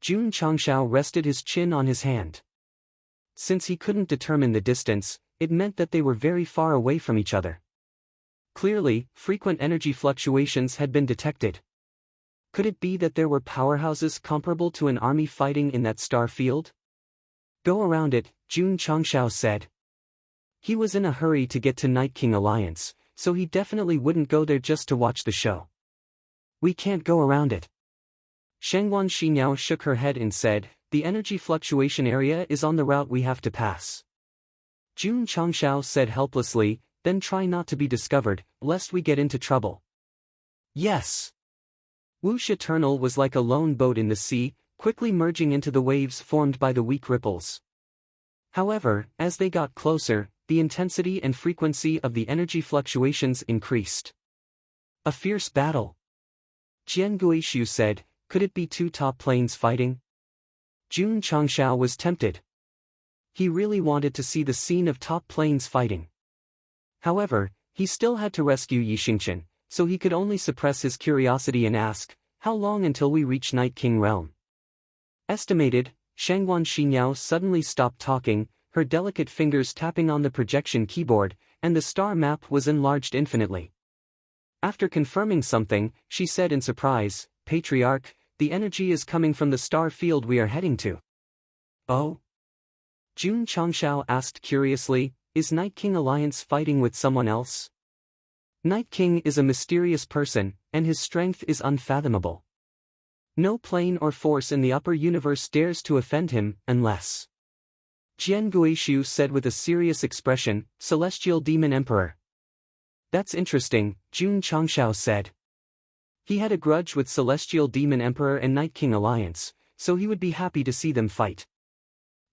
Jun Changshao rested his chin on his hand. Since he couldn't determine the distance, it meant that they were very far away from each other. Clearly, frequent energy fluctuations had been detected. Could it be that there were powerhouses comparable to an army fighting in that star field? Go around it, Jun Changshao said. He was in a hurry to get to Night King Alliance, so he definitely wouldn't go there just to watch the show. We can't go around it. Shengwan Xinyao shook her head and said, the energy fluctuation area is on the route we have to pass. Jun Changshao said helplessly, then try not to be discovered, lest we get into trouble. Yes. Wuxia Eternal was like a lone boat in the sea, quickly merging into the waves formed by the weak ripples. However, as they got closer, the intensity and frequency of the energy fluctuations increased. A fierce battle. Jian Guishu said, could it be two top planes fighting? Jun Changshao was tempted. He really wanted to see the scene of top planes fighting. However, he still had to rescue Yi Xingqian, so he could only suppress his curiosity and ask, how long until we reach Night King Realm? Estimated. Shangwan Xinyao suddenly stopped talking, her delicate fingers tapping on the projection keyboard, and the star map was enlarged infinitely. After confirming something, she said in surprise, Patriarch, the energy is coming from the star field we are heading to. Oh? Jun Changshao asked curiously, is Night King Alliance fighting with someone else? Night King is a mysterious person, and his strength is unfathomable. No plane or force in the upper universe dares to offend him, unless... Jian Guishu said with a serious expression, Celestial Demon Emperor. That's interesting, Jun Changshao said. He had a grudge with Celestial Demon Emperor and Night King Alliance, so he would be happy to see them fight.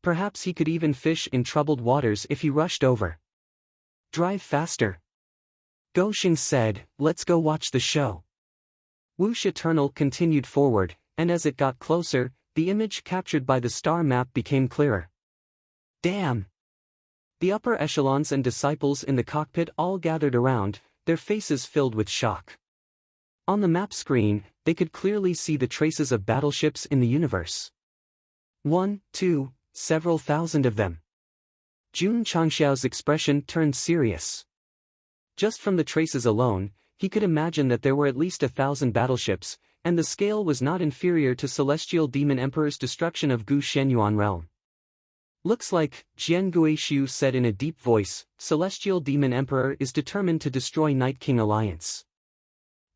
Perhaps he could even fish in troubled waters if he rushed over. Drive faster. Goxing said, let's go watch the show. Wuxia Eternal continued forward, and as it got closer, the image captured by the star map became clearer. Damn! The upper echelons and disciples in the cockpit all gathered around, their faces filled with shock. On the map screen, they could clearly see the traces of battleships in the universe. 1, 2, several thousand of them. Jun Changshao's expression turned serious. Just from the traces alone, he could imagine that there were at least 1,000 battleships, and the scale was not inferior to Celestial Demon Emperor's destruction of Gu Shenyuan realm. Looks like, Jian Guishu said in a deep voice, Celestial Demon Emperor is determined to destroy Night King Alliance.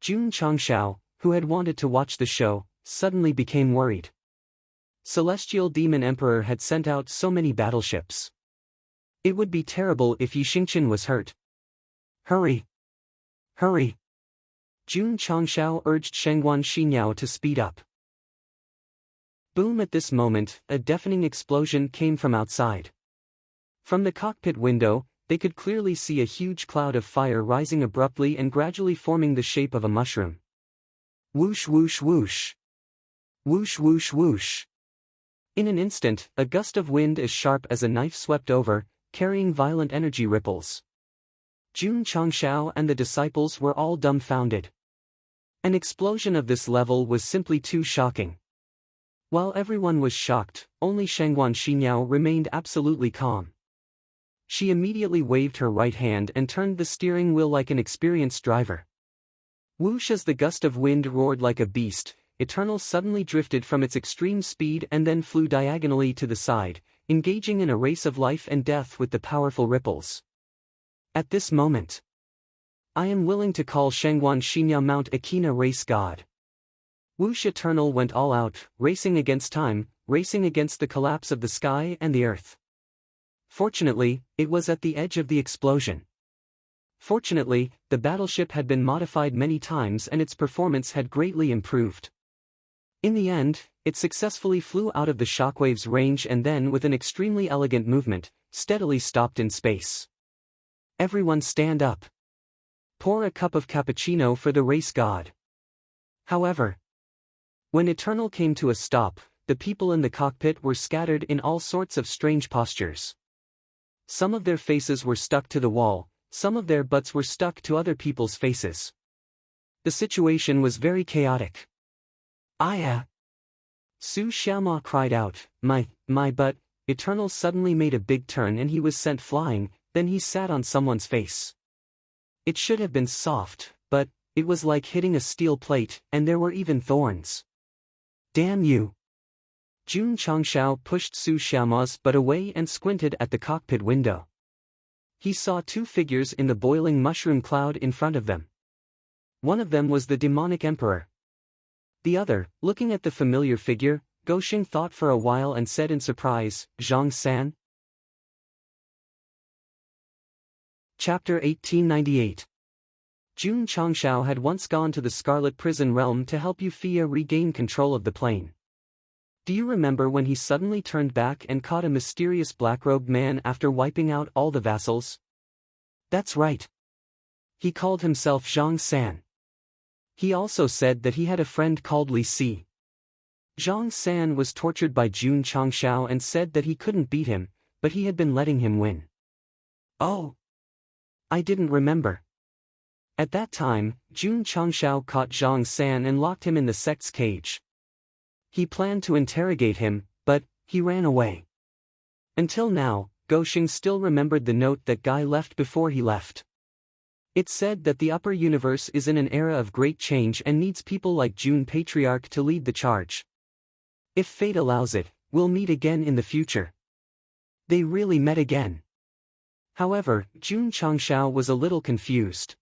Jun Changshao, who had wanted to watch the show, suddenly became worried. Celestial Demon Emperor had sent out so many battleships. It would be terrible if Yi Xingqian was hurt. Hurry! Hurry! Jun Changshao urged Shengwan Xinyao to speed up. Boom! At this moment, a deafening explosion came from outside. From the cockpit window, they could clearly see a huge cloud of fire rising abruptly and gradually forming the shape of a mushroom. Whoosh whoosh whoosh! Whoosh whoosh whoosh! In an instant, a gust of wind as sharp as a knife swept over, carrying violent energy ripples. Jun Changshao and the disciples were all dumbfounded. An explosion of this level was simply too shocking. While everyone was shocked, only Shengwan Xinyao remained absolutely calm. She immediately waved her right hand and turned the steering wheel like an experienced driver. Whoosh! As the gust of wind roared like a beast, Eternal suddenly drifted from its extreme speed and then flew diagonally to the side, engaging in a race of life and death with the powerful ripples. At this moment, I am willing to call Shengwan Xinyao Mount Akina race god. Wuxia Eternal went all out, racing against time, racing against the collapse of the sky and the earth. Fortunately, it was at the edge of the explosion. Fortunately, the battleship had been modified many times and its performance had greatly improved. In the end, it successfully flew out of the shockwave's range and then with an extremely elegant movement, steadily stopped in space. Everyone stand up. Pour a cup of cappuccino for the race god. However, when Eternal came to a stop, the people in the cockpit were scattered in all sorts of strange postures. Some of their faces were stuck to the wall, some of their butts were stuck to other people's faces. The situation was very chaotic. Su Xiaoma cried out, but, Eternal suddenly made a big turn and he was sent flying, then he sat on someone's face. It should have been soft, but, it was like hitting a steel plate, and there were even thorns. Damn you! Jun Changshao pushed Su Xiaoma's butt away and squinted at the cockpit window. He saw two figures in the boiling mushroom cloud in front of them. One of them was the demonic emperor. The other, looking at the familiar figure, Gosheng thought for a while and said in surprise, Zhang San? Chapter 1898. Jun Changshao had once gone to the Scarlet Prison Realm to help Yufia regain control of the plane. Do you remember when he suddenly turned back and caught a mysterious black-robed man after wiping out all the vassals? That's right. He called himself Zhang San. He also said that he had a friend called Li Si. Zhang San was tortured by Jun Changshao and said that he couldn't beat him, but he had been letting him win. Oh! I didn't remember. At that time, Jun Changshao caught Zhang San and locked him in the Sect's cage. He planned to interrogate him, but, he ran away. Until now, Gosheng still remembered the note that Guy left before he left. It said that the upper universe is in an era of great change and needs people like Jun Patriarch to lead the charge. If fate allows it, we'll meet again in the future. They really met again. However, Jun Changshao was a little confused.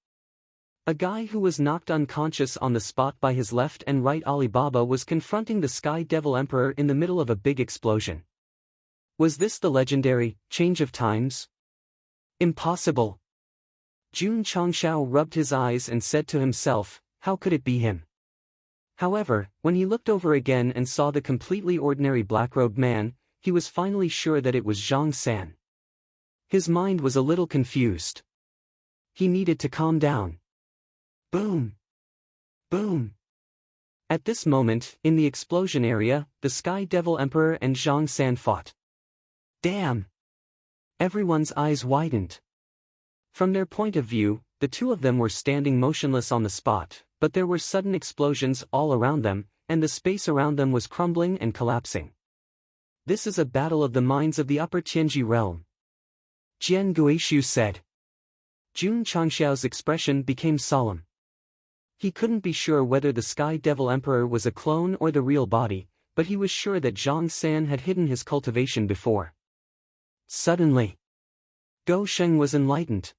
A guy who was knocked unconscious on the spot by his left and right Alibaba was confronting the Sky Devil Emperor in the middle of a big explosion. Was this the legendary change of times? Impossible. Jun Changshao rubbed his eyes and said to himself, how could it be him? However, when he looked over again and saw the completely ordinary black-robed man, he was finally sure that it was Zhang San. His mind was a little confused. He needed to calm down. Boom! Boom! At this moment, in the explosion area, the Sky Devil Emperor and Zhang San fought. Damn! Everyone's eyes widened. From their point of view, the two of them were standing motionless on the spot, but there were sudden explosions all around them, and the space around them was crumbling and collapsing. This is a battle of the minds of the upper Tianji realm. Jian Guishu said. Jun Changshao's expression became solemn. He couldn't be sure whether the Sky Devil Emperor was a clone or the real body, but he was sure that Zhang San had hidden his cultivation before. Suddenly, Gosheng was enlightened.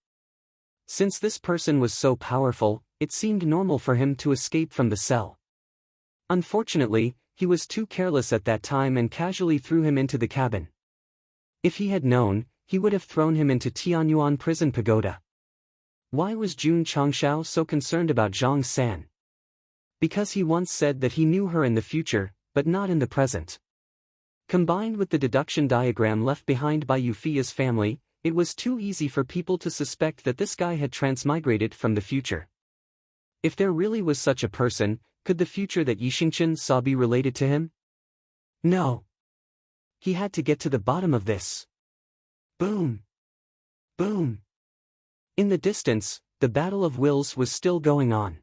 Since this person was so powerful, it seemed normal for him to escape from the cell. Unfortunately, he was too careless at that time and casually threw him into the cabin. If he had known, he would have thrown him into Tianyuan prison pagoda. Why was Jun Changshao so concerned about Zhang San? Because he once said that he knew her in the future, but not in the present. Combined with the deduction diagram left behind by Yufia's family, it was too easy for people to suspect that this guy had transmigrated from the future. If there really was such a person, could the future that Yixingchen saw be related to him? No. He had to get to the bottom of this. Boom! Boom! In the distance, the Battle of Wills was still going on.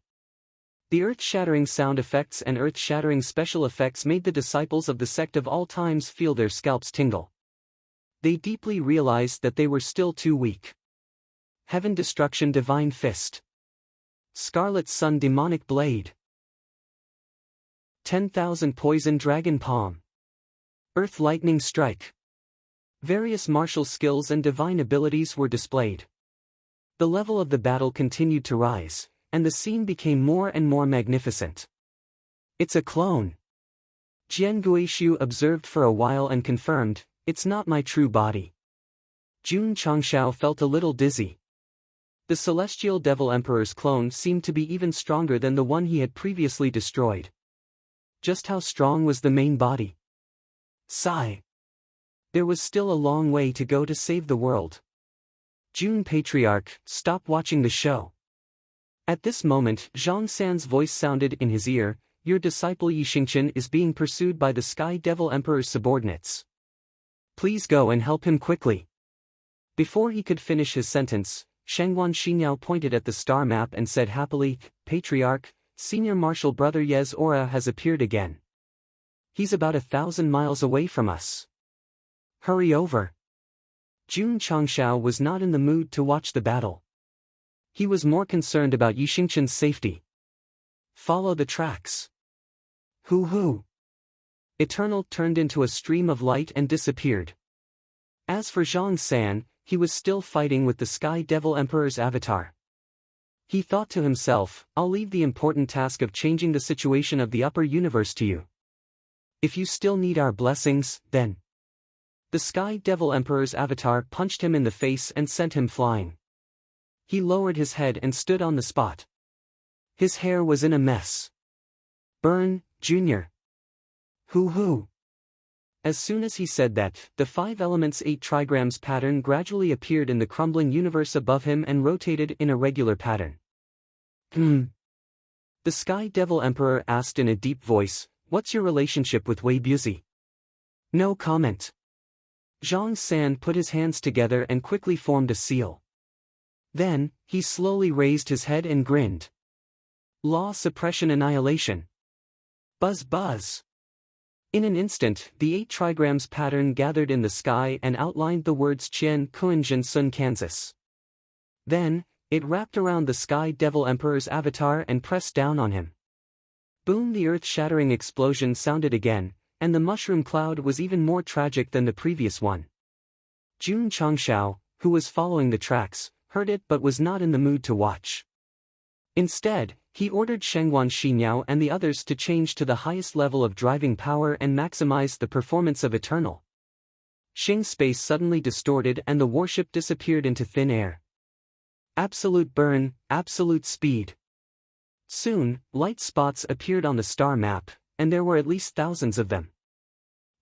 The earth-shattering sound effects and earth-shattering special effects made the disciples of the sect of all times feel their scalps tingle. They deeply realized that they were still too weak. Heaven Destruction Divine Fist. Scarlet Sun Demonic Blade. 10,000 Poison Dragon Palm. Earth Lightning Strike. Various martial skills and divine abilities were displayed. The level of the battle continued to rise, and the scene became more and more magnificent. It's a clone. Jian Guishu observed for a while and confirmed, it's not my true body. Jun Changshao felt a little dizzy. The Celestial Devil Emperor's clone seemed to be even stronger than the one he had previously destroyed. Just how strong was the main body? Sigh. There was still a long way to go to save the world. Jun Patriarch, stop watching the show. At this moment, Zhang San's voice sounded in his ear, your disciple Yixingchen is being pursued by the Sky Devil Emperor's subordinates. Please go and help him quickly. Before he could finish his sentence, Shengwan Xinyao pointed at the star map and said happily, Patriarch, Senior Marshal Brother Ye's aura has appeared again. He's about 1,000 miles away from us. Hurry over. Jun Changshao was not in the mood to watch the battle. He was more concerned about Yixingchen's safety. Follow the tracks. Hoo. Eternal turned into a stream of light and disappeared. As for Zhang San, he was still fighting with the Sky Devil Emperor's avatar. He thought to himself, I'll leave the important task of changing the situation of the upper universe to you. If you still need our blessings, then. The Sky Devil Emperor's avatar punched him in the face and sent him flying. He lowered his head and stood on the spot. His hair was in a mess. Burn, Junior. Hoo. As soon as he said that, the 5 elements 8 trigrams pattern gradually appeared in the crumbling universe above him and rotated in a regular pattern. The Sky Devil Emperor asked in a deep voice, what's your relationship with Wei Buzi? No comment. Zhang San put his hands together and quickly formed a seal. Then, he slowly raised his head and grinned. Law Suppression Annihilation. Buzz. In an instant, the 8 trigrams pattern gathered in the sky and outlined the words Qian Kuinjin Sun Kansas. Then, it wrapped around the Sky Devil Emperor's avatar and pressed down on him. Boom! The earth-shattering explosion sounded again, and the mushroom cloud was even more tragic than the previous one. Jun Changshao, who was following the tracks, heard it but was not in the mood to watch. Instead, he ordered Shengguan Xinyao and the others to change to the highest level of driving power and maximize the performance of Eternal. Xing space suddenly distorted and the warship disappeared into thin air. Absolute burn, absolute speed. Soon, light spots appeared on the star map, and there were at least thousands of them.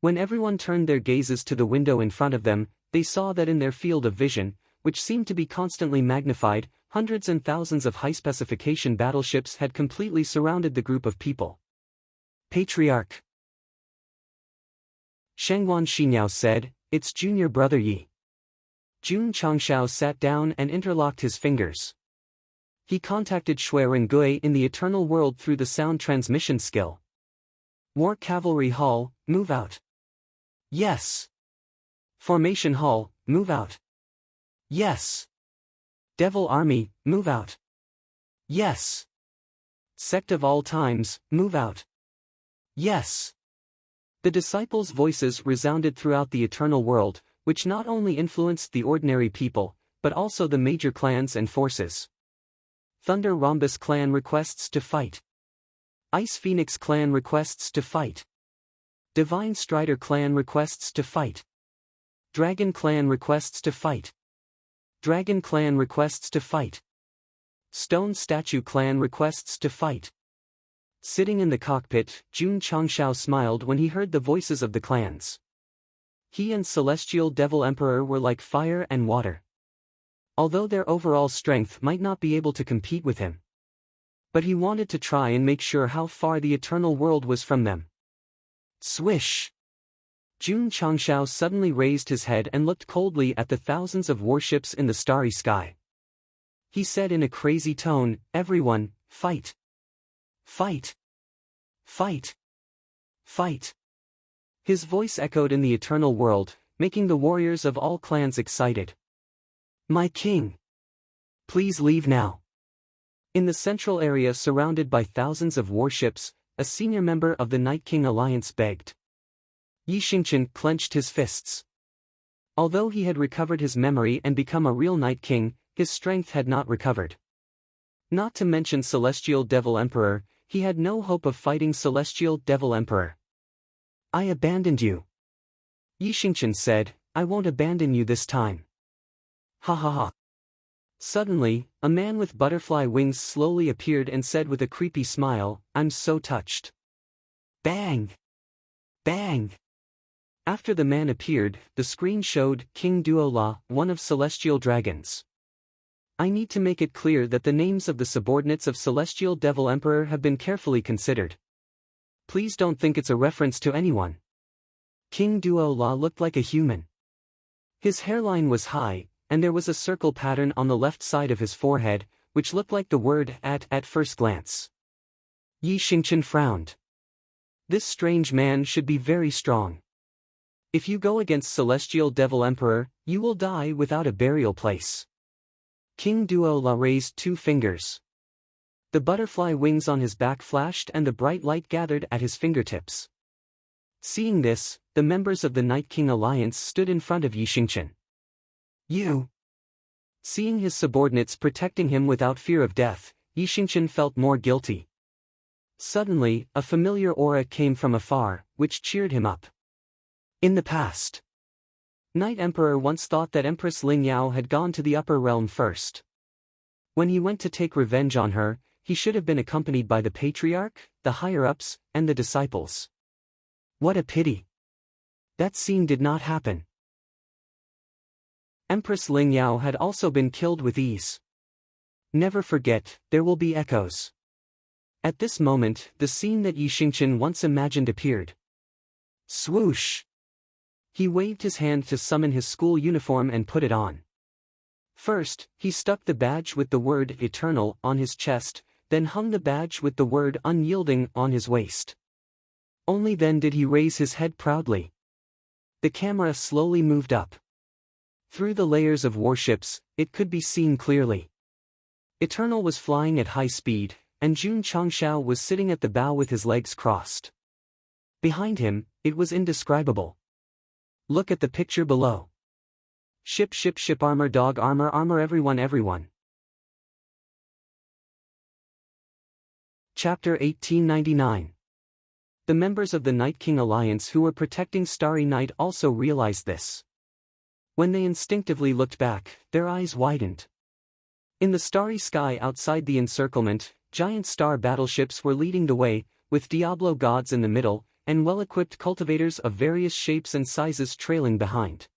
When everyone turned their gazes to the window in front of them, they saw that in their field of vision, which seemed to be constantly magnified, hundreds and thousands of high-specification battleships had completely surrounded the group of people. Patriarch. Shengguan Xinyao said, it's junior brother Yi. Jun Changshao sat down and interlocked his fingers. He contacted Shui Rengui in the Eternal World through the sound transmission skill. War Cavalry Hall, move out. Yes. Formation Hall, move out. Yes. Devil Army, move out. Yes. Sect of all times, move out. Yes. The disciples' voices resounded throughout the Eternal World, which not only influenced the ordinary people, but also the major clans and forces. Thunder Rhombus clan requests to fight. Ice Phoenix clan requests to fight. Divine Strider clan requests to fight. Dragon clan requests to fight. Dragon clan requests to fight. Stone Statue clan requests to fight. Sitting in the cockpit, Jun Changshao smiled when he heard the voices of the clans. He and Celestial Devil Emperor were like fire and water. Although their overall strength might not be able to compete with him. But he wanted to try and make sure how far the Eternal World was from them. Swish! Jun Changshao suddenly raised his head and looked coldly at the thousands of warships in the starry sky. He said in a crazy tone, everyone, fight! Fight! Fight! Fight! His voice echoed in the Eternal World, making the warriors of all clans excited. My king! Please leave now. In the central area surrounded by thousands of warships, a senior member of the Night King Alliance begged. Yixingchen clenched his fists. Although he had recovered his memory and become a real Night King, his strength had not recovered. Not to mention Celestial Devil Emperor, he had no hope of fighting Celestial Devil Emperor. I abandoned you. Yixingchen said, I won't abandon you this time. Ha ha ha. Suddenly, a man with butterfly wings slowly appeared and said with a creepy smile, I'm so touched. Bang! Bang! After the man appeared, the screen showed King Duola, one of Celestial Dragons. I need to make it clear that the names of the subordinates of Celestial Devil Emperor have been carefully considered. Please don't think it's a reference to anyone. King Duola looked like a human. His hairline was high, and there was a circle pattern on the left side of his forehead, which looked like the word at first glance. Yixingchen frowned. This strange man should be very strong. If you go against Celestial Devil Emperor, you will die without a burial place. King Duo-La raised 2 fingers. The butterfly wings on his back flashed and the bright light gathered at his fingertips. Seeing this, the members of the Night King Alliance stood in front of Yi Xingqian. You! Seeing his subordinates protecting him without fear of death, Yi Xingqian felt more guilty. Suddenly, a familiar aura came from afar, which cheered him up. In the past, Night Emperor once thought that Empress Ling Yao had gone to the upper realm first. When he went to take revenge on her, he should have been accompanied by the Patriarch, the higher-ups, and the disciples. What a pity! That scene did not happen. Empress Ling Yao had also been killed with ease. Never forget, there will be echoes. At this moment, the scene that Yi Xingqian once imagined appeared. Swoosh! He waved his hand to summon his school uniform and put it on. First, he stuck the badge with the word Eternal on his chest, then hung the badge with the word Unyielding on his waist. Only then did he raise his head proudly. The camera slowly moved up. Through the layers of warships, it could be seen clearly. Eternal was flying at high speed, and Jun Changshao was sitting at the bow with his legs crossed. Behind him, it was indescribable. Look at the picture below. Ship armor dog armor everyone. Chapter 1899. The members of the Night King Alliance who were protecting Starry Night also realized this. When they instinctively looked back, their eyes widened. In the starry sky outside the encirclement, giant star battleships were leading the way, with Diablo gods in the middle, and well-equipped cultivators of various shapes and sizes trailing behind.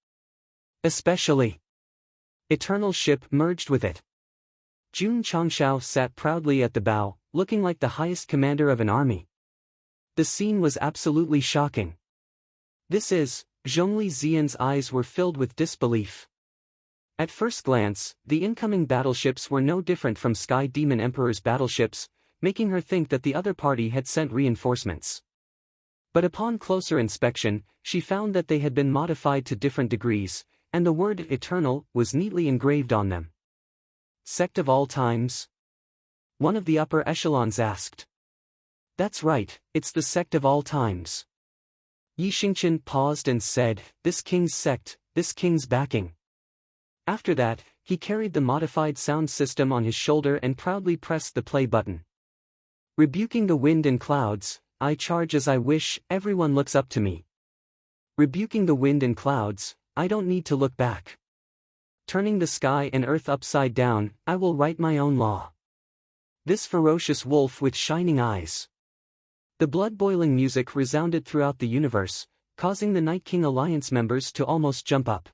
Especially Eternal's ship merged with it. Jun Changshao sat proudly at the bow, looking like the highest commander of an army. The scene was absolutely shocking. This is, Zhongli Zian's eyes were filled with disbelief. At first glance, the incoming battleships were no different from Sky Demon Emperor's battleships, making her think that the other party had sent reinforcements. But upon closer inspection, she found that they had been modified to different degrees, and the word Eternal was neatly engraved on them. Sect of all times? One of the upper echelons asked. That's right, it's the Sect of all times. Yi Xingqian paused and said, this king's sect, this king's backing. After that, he carried the modified sound system on his shoulder and proudly pressed the play button. Rebuking the wind and clouds, I charge as I wish, everyone looks up to me. Rebuking the wind and clouds, I don't need to look back. Turning the sky and earth upside down, I will write my own law. This ferocious wolf with shining eyes. The blood-boiling music resounded throughout the universe, causing the Night King Alliance members to almost jump up.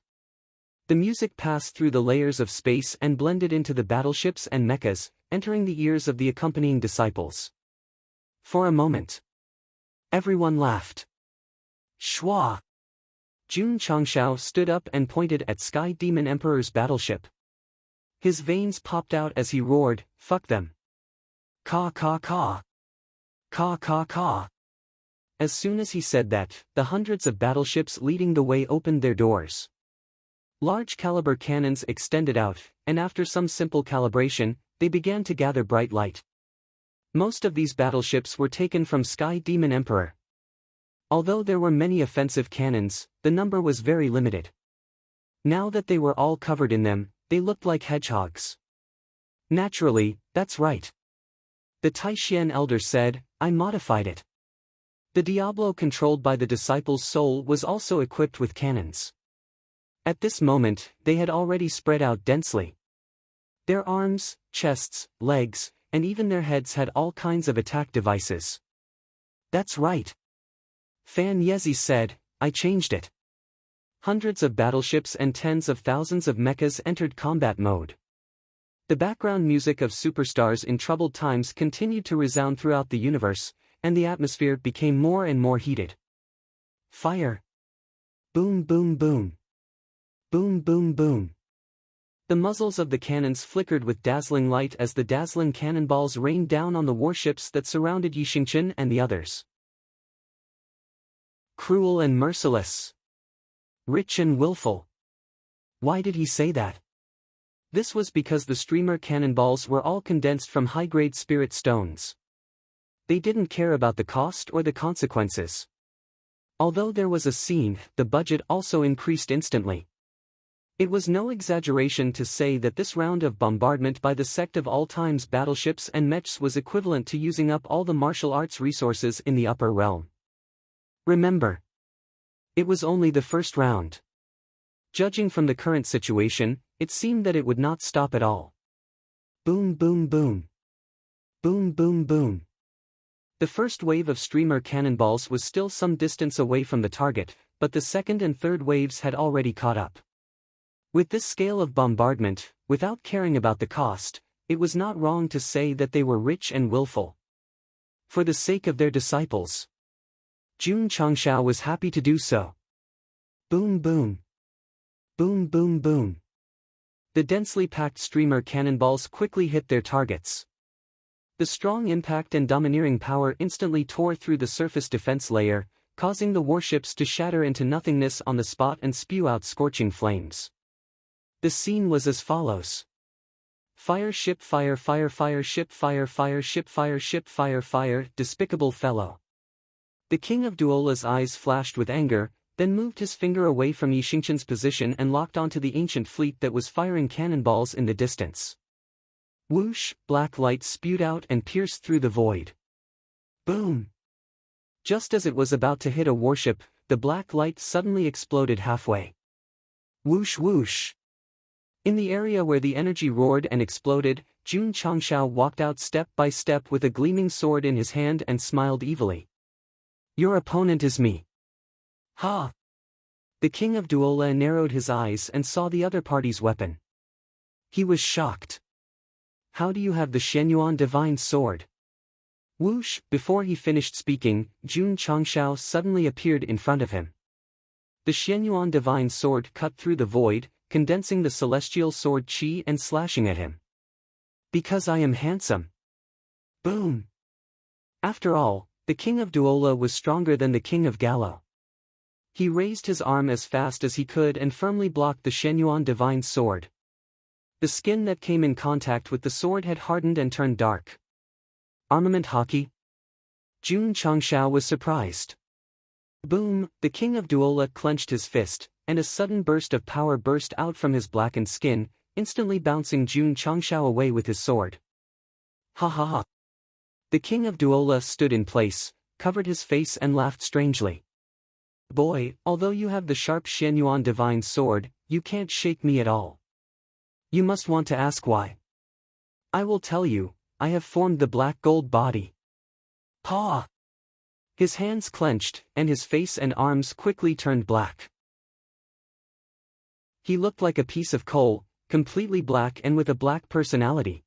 The music passed through the layers of space and blended into the battleships and mechas, entering the ears of the accompanying disciples. For a moment, everyone laughed. Shwa! Jun Changshao stood up and pointed at Sky Demon Emperor's battleship. His veins popped out as he roared, fuck them. Caw caw caw. Caw caw caw. As soon as he said that, the hundreds of battleships leading the way opened their doors. Large caliber cannons extended out, and after some simple calibration, they began to gather bright light. Most of these battleships were taken from Sky Demon Emperor. Although there were many offensive cannons, the number was very limited. Now that they were all covered in them, they looked like hedgehogs. Naturally, that's right. The Taishian elder said, I modified it. The Diablo controlled by the disciple's soul was also equipped with cannons. At this moment, they had already spread out densely. Their arms, chests, legs, and even their heads had all kinds of attack devices. That's right. Fan Yezi said, I changed it. Hundreds of battleships and tens of thousands of mechas entered combat mode. The background music of superstars in troubled times continued to resound throughout the universe, and the atmosphere became more and more heated. Fire! Boom boom boom! Boom boom boom! The muzzles of the cannons flickered with dazzling light as the dazzling cannonballs rained down on the warships that surrounded Yi Xingqian and the others. Cruel and merciless. Rich and willful. Why did he say that? This was because the streamer cannonballs were all condensed from high-grade spirit stones. They didn't care about the cost or the consequences. Although there was a scene, the budget also increased instantly. It was no exaggeration to say that this round of bombardment by the Sect of all times battleships and mechs was equivalent to using up all the martial arts resources in the upper realm. Remember, it was only the first round. Judging from the current situation, it seemed that it would not stop at all. Boom boom boom. Boom boom boom. The first wave of streamer cannonballs was still some distance away from the target, but the second and third waves had already caught up. With this scale of bombardment, without caring about the cost, it was not wrong to say that they were rich and willful. For the sake of their disciples, Jun Changshao was happy to do so. Boom boom. Boom boom boom. The densely packed streamer cannonballs quickly hit their targets. The strong impact and domineering power instantly tore through the surface defense layer, causing the warships to shatter into nothingness on the spot and spew out scorching flames. The scene was as follows. Fire ship fire fire fire ship fire fire ship fire ship fire fire, despicable fellow. The king of Duola's eyes flashed with anger, then moved his finger away from Yi Xingqian's position and locked onto the ancient fleet that was firing cannonballs in the distance. Whoosh, black light spewed out and pierced through the void. Boom! Just as it was about to hit a warship, the black light suddenly exploded halfway. Whoosh whoosh! In the area where the energy roared and exploded, Jun Changshao walked out step by step with a gleaming sword in his hand and smiled evilly. Your opponent is me. Ha! The king of Duola narrowed his eyes and saw the other party's weapon. He was shocked. How do you have the Shenyuan divine sword? Whoosh! Before he finished speaking, Jun Changshao suddenly appeared in front of him. The Shenyuan divine sword cut through the void, condensing the celestial sword chi and slashing at him. Because I am handsome. Boom! After all, the king of Duola was stronger than the king of Gallo. He raised his arm as fast as he could and firmly blocked the Shenyuan divine sword. The skin that came in contact with the sword had hardened and turned dark. Armament hockey? Jun Changshao was surprised. Boom! The king of Duola clenched his fist, and a sudden burst of power burst out from his blackened skin, instantly bouncing Jun Changshao away with his sword. Ha ha ha! The king of Duola stood in place, covered his face and laughed strangely. Boy, although you have the sharp Shenyuan divine sword, you can't shake me at all. You must want to ask why. I will tell you, I have formed the black gold body. Ha! His hands clenched, and his face and arms quickly turned black. He looked like a piece of coal, completely black and with a black personality.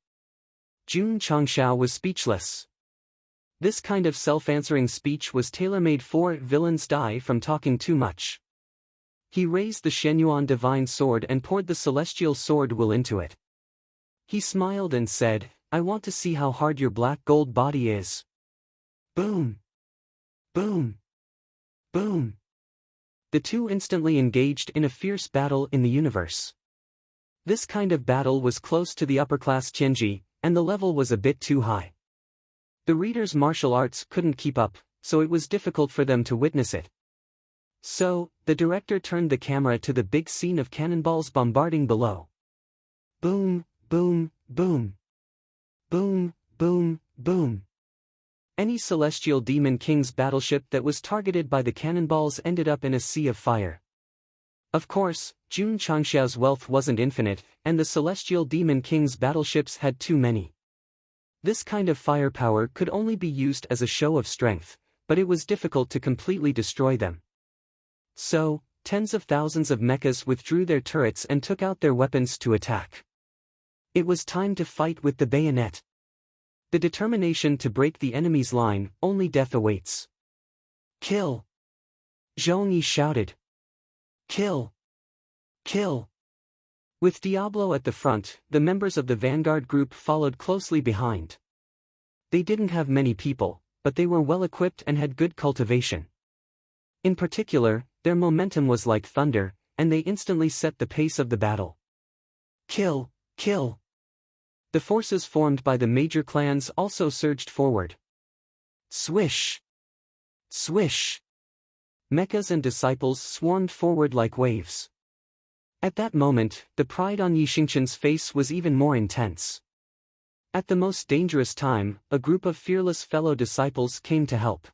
Jun Changshao was speechless. This kind of self-answering speech was tailor-made for villains die from talking too much. He raised the Shenyuan divine sword and poured the celestial sword will into it. He smiled and said, I want to see how hard your black gold body is. Boom! Boom! Boom! The two instantly engaged in a fierce battle in the universe. This kind of battle was close to the upper-class Tianji, and the level was a bit too high. The reader's martial arts couldn't keep up, so it was difficult for them to witness it. So, the director turned the camera to the big scene of cannonballs bombarding below. Boom, boom, boom. Boom, boom, boom. Any celestial demon king's battleship that was targeted by the cannonballs ended up in a sea of fire. Of course, Jun Changshao's wealth wasn't infinite, and the celestial demon king's battleships had too many. This kind of firepower could only be used as a show of strength, but it was difficult to completely destroy them. So, tens of thousands of mechas withdrew their turrets and took out their weapons to attack. It was time to fight with the bayonet. The determination to break the enemy's line, only death awaits. Kill! Zhongyi shouted. Kill! Kill! With Diablo at the front, the members of the vanguard group followed closely behind. They didn't have many people, but they were well equipped and had good cultivation. In particular, their momentum was like thunder, and they instantly set the pace of the battle. Kill, kill. The forces formed by the major clans also surged forward. Swish! Swish! Mechas and disciples swarmed forward like waves. At that moment, the pride on Yixingqian's face was even more intense. At the most dangerous time, a group of fearless fellow disciples came to help.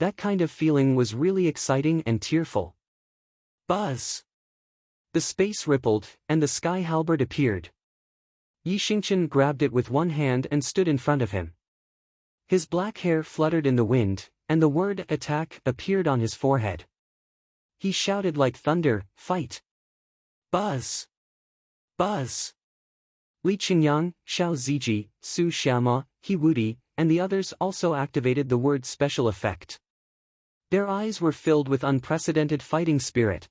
That kind of feeling was really exciting and tearful. Buzz! The space rippled, and the sky halberd appeared. Yixingqian grabbed it with one hand and stood in front of him. His black hair fluttered in the wind, and the word attack appeared on his forehead. He shouted like thunder, fight! Buzz! Buzz! Li Qingyang, Xiao Ziji, Su Xiama, He Wudi, and the others also activated the word special effect. Their eyes were filled with unprecedented fighting spirit.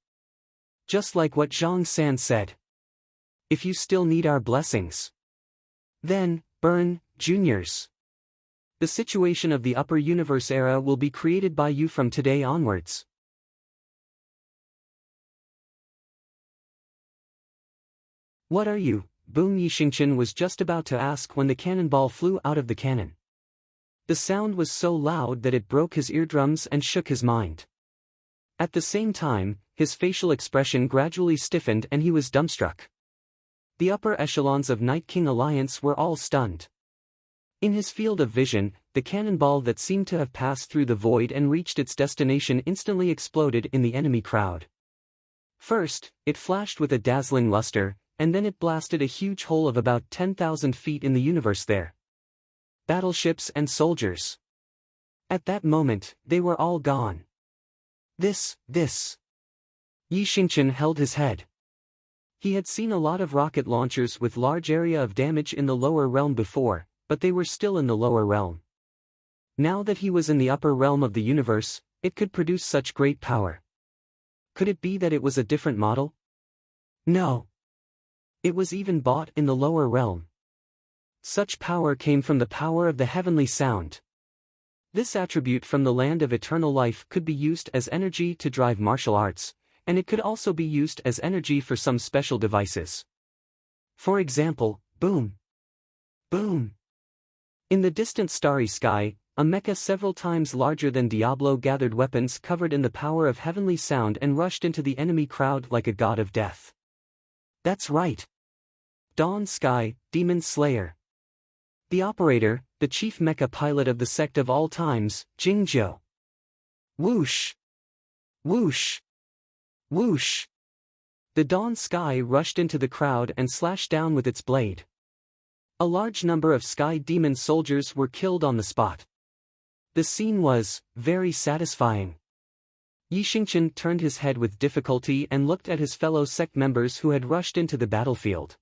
Just like what Zhang San said. If you still need our blessings, then, burn, juniors. The situation of the upper universe era will be created by you from today onwards. What are you? Boom! Yixingqian was just about to ask when the cannonball flew out of the cannon. The sound was so loud that it broke his eardrums and shook his mind. At the same time, his facial expression gradually stiffened and he was dumbstruck. The upper echelons of Night King Alliance were all stunned. In his field of vision, the cannonball that seemed to have passed through the void and reached its destination instantly exploded in the enemy crowd. First, it flashed with a dazzling luster, and then it blasted a huge hole of about 10,000 feet in the universe there. Battleships and soldiers. At that moment, they were all gone. This. Yixingqian held his head. He had seen a lot of rocket launchers with large area of damage in the lower realm before, but they were still in the lower realm. Now that he was in the upper realm of the universe, it could produce such great power. Could it be that it was a different model? No. It was even bought in the lower realm. Such power came from the power of the heavenly sound. This attribute from the land of eternal life could be used as energy to drive martial arts, and it could also be used as energy for some special devices. For example, boom! Boom! In the distant starry sky, a mecha several times larger than Diablo gathered weapons covered in the power of heavenly sound and rushed into the enemy crowd like a god of death. That's right. Dawn Sky, Demon Slayer. The operator, the chief mecha pilot of the Sect of all times, Jingzhou. Whoosh! Whoosh! Whoosh! The Dawn Sky rushed into the crowd and slashed down with its blade. A large number of Sky Demon soldiers were killed on the spot. The scene was very satisfying. Yixingqian turned his head with difficulty and looked at his fellow Sect members who had rushed into the battlefield.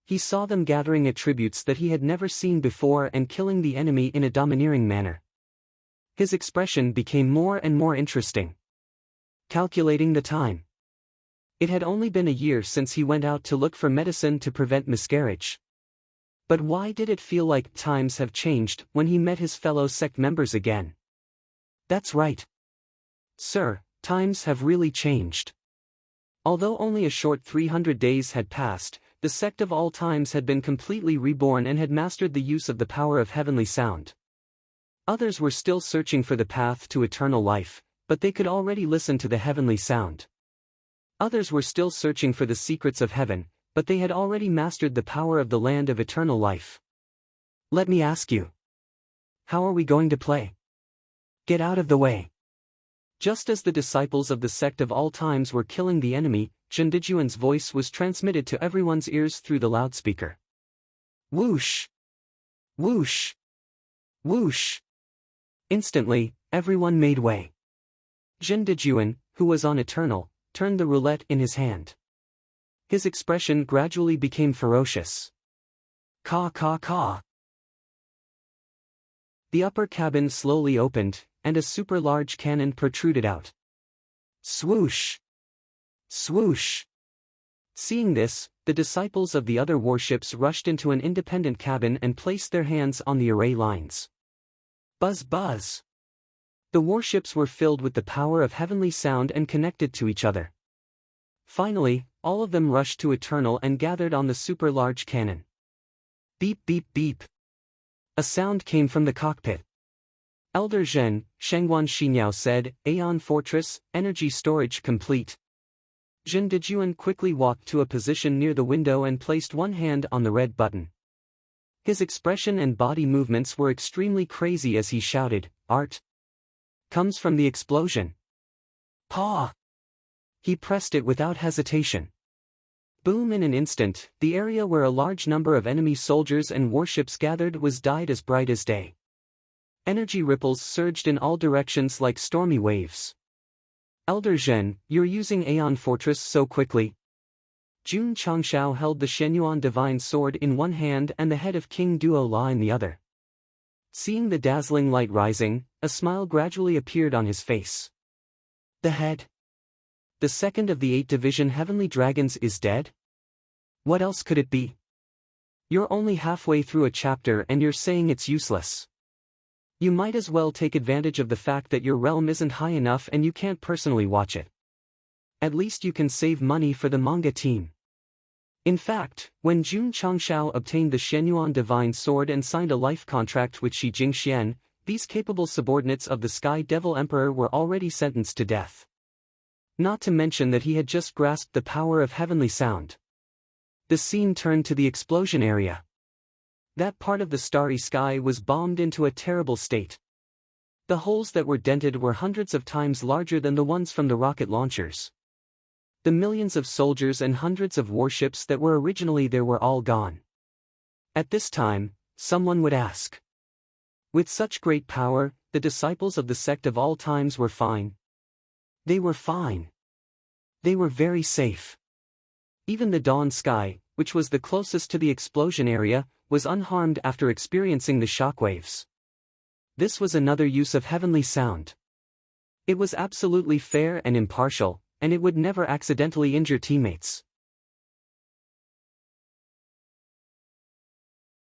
He saw them gathering attributes that he had never seen before and killing the enemy in a domineering manner. His expression became more and more interesting. Calculating the time. It had only been a year since he went out to look for medicine to prevent miscarriage. But why did it feel like times have changed when he met his fellow Sect members again? That's right. Sir, times have really changed. Although only a short 300 days had passed, the Sect of all times had been completely reborn and had mastered the use of the power of heavenly sound. Others were still searching for the path to eternal life, but they could already listen to the heavenly sound. Others were still searching for the secrets of heaven, but they had already mastered the power of the land of eternal life. Let me ask you. How are we going to play? Get out of the way. Just as the disciples of the Sect of all times were killing the enemy, Zhendijuan's voice was transmitted to everyone's ears through the loudspeaker. Whoosh! Whoosh! Whoosh! Instantly, everyone made way. Zhendijuan, who was on Eternal, turned the roulette in his hand. His expression gradually became ferocious. Caw caw caw. The upper cabin slowly opened, and a super-large cannon protruded out. Swoosh! Swoosh! Seeing this, the disciples of the other warships rushed into an independent cabin and placed their hands on the array lines. Buzz buzz! The warships were filled with the power of heavenly sound and connected to each other. Finally, all of them rushed to Eternal and gathered on the super-large cannon. Beep beep beep. A sound came from the cockpit. Elder Zhen, Shengguan Xinyao said, Aeon Fortress, energy storage complete. Zhen Dejuan quickly walked to a position near the window and placed one hand on the red button. His expression and body movements were extremely crazy as he shouted, Art comes from the explosion. Paw! He pressed it without hesitation. Boom! In an instant, the area where a large number of enemy soldiers and warships gathered was dyed as bright as day. Energy ripples surged in all directions like stormy waves. Elder Zhen, you're using Aeon Fortress so quickly. Jun Changshao held the Shenyuan Divine Sword in one hand and the head of King Duo La in the other. Seeing the dazzling light rising, a smile gradually appeared on his face. The head. The second of the 8 Division Heavenly Dragons is dead? What else could it be? You're only halfway through a chapter and you're saying it's useless. You might as well take advantage of the fact that your realm isn't high enough and you can't personally watch it. At least you can save money for the manga team. In fact, when Jun Changshao obtained the Shenyuan Divine Sword and signed a life contract with Shi Jingxian, these capable subordinates of the Sky Devil Emperor were already sentenced to death. Not to mention that he had just grasped the power of heavenly sound. The scene turned to the explosion area. That part of the starry sky was bombed into a terrible state. The holes that were dented were hundreds of times larger than the ones from the rocket launchers. The millions of soldiers and hundreds of warships that were originally there were all gone. At this time, someone would ask. With such great power, the disciples of the sect of all times were fine. They were fine. They were very safe. Even the dawn sky, which was the closest to the explosion area, was unharmed after experiencing the shockwaves. This was another use of heavenly sound. It was absolutely fair and impartial, and it would never accidentally injure teammates.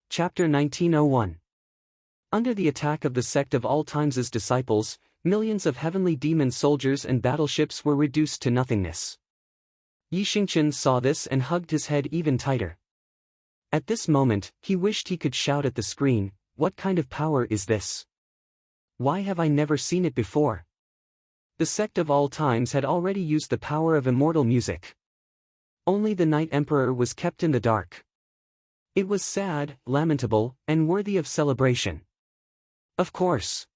Chapter 1901. Under the attack of the sect of all times' disciples, millions of heavenly demon soldiers and battleships were reduced to nothingness. Yi Xingqian saw this and hugged his head even tighter. At this moment, he wished he could shout at the screen, "What kind of power is this? Why have I never seen it before?" The sect of all times had already used the power of immortal music. Only the Night Emperor was kept in the dark. It was sad, lamentable, and worthy of celebration. Of course.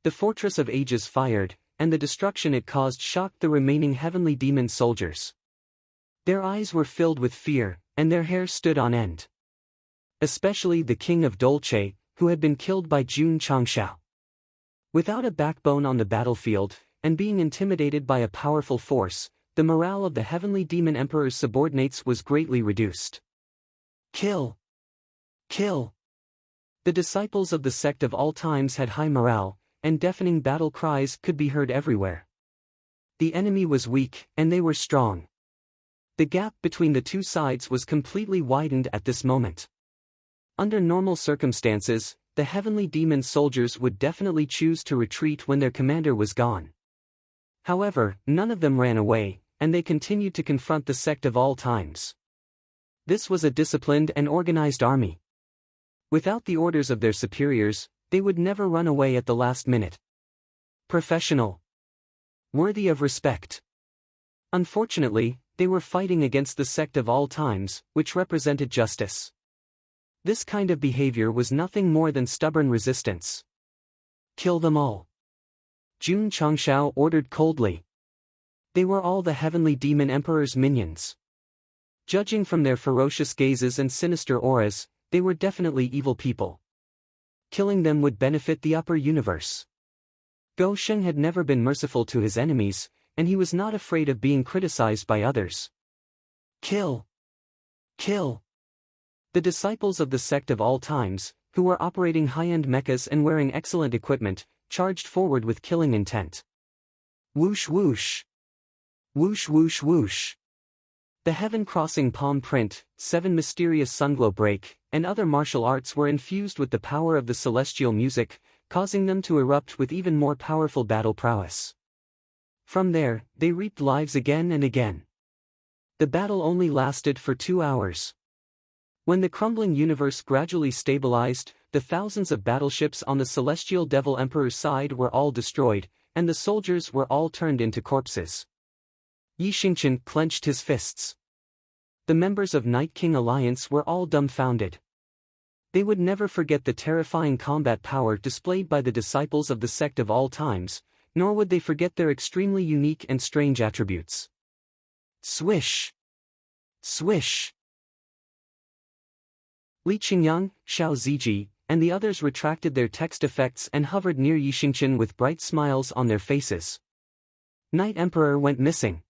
The Fortress of Ages fired, and the destruction it caused shocked the remaining heavenly demon soldiers. Their eyes were filled with fear, and their hair stood on end. Especially the King of Dolce, who had been killed by Jun Changshao. Without a backbone on the battlefield, and being intimidated by a powerful force, the morale of the heavenly demon emperor's subordinates was greatly reduced. Kill! Kill! The disciples of the sect of all times had high morale, and deafening battle cries could be heard everywhere. The enemy was weak, and they were strong. The gap between the two sides was completely widened at this moment. Under normal circumstances, the heavenly demon soldiers would definitely choose to retreat when their commander was gone. However, none of them ran away, and they continued to confront the sect of all times. This was a disciplined and organized army. Without the orders of their superiors, they would never run away at the last minute. Professional. Worthy of respect. Unfortunately, they were fighting against the sect of all times, which represented justice. This kind of behavior was nothing more than stubborn resistance. Kill them all. Jun Changshao ordered coldly. They were all the heavenly demon emperor's minions. Judging from their ferocious gazes and sinister auras, they were definitely evil people. Killing them would benefit the upper universe. Gou Sheng had never been merciful to his enemies, and he was not afraid of being criticized by others. Kill! Kill! The disciples of the sect of all times, who were operating high-end mechas and wearing excellent equipment, charged forward with killing intent. Whoosh whoosh! Whoosh whoosh whoosh! The heaven-crossing palm print, 7 mysterious sunglow break, and other martial arts were infused with the power of the celestial music, causing them to erupt with even more powerful battle prowess. From there, they reaped lives again and again. The battle only lasted for 2 hours. When the crumbling universe gradually stabilized, the thousands of battleships on the Celestial Devil Emperor's side were all destroyed, and the soldiers were all turned into corpses. Yi Xingqian clenched his fists. The members of Night King Alliance were all dumbfounded. They would never forget the terrifying combat power displayed by the disciples of the Sect of all times, nor would they forget their extremely unique and strange attributes. Swish! Swish! Li Qingyang, Xiao Ziji, and the others retracted their text effects and hovered near Yi Xingqian with bright smiles on their faces. Night Emperor went missing.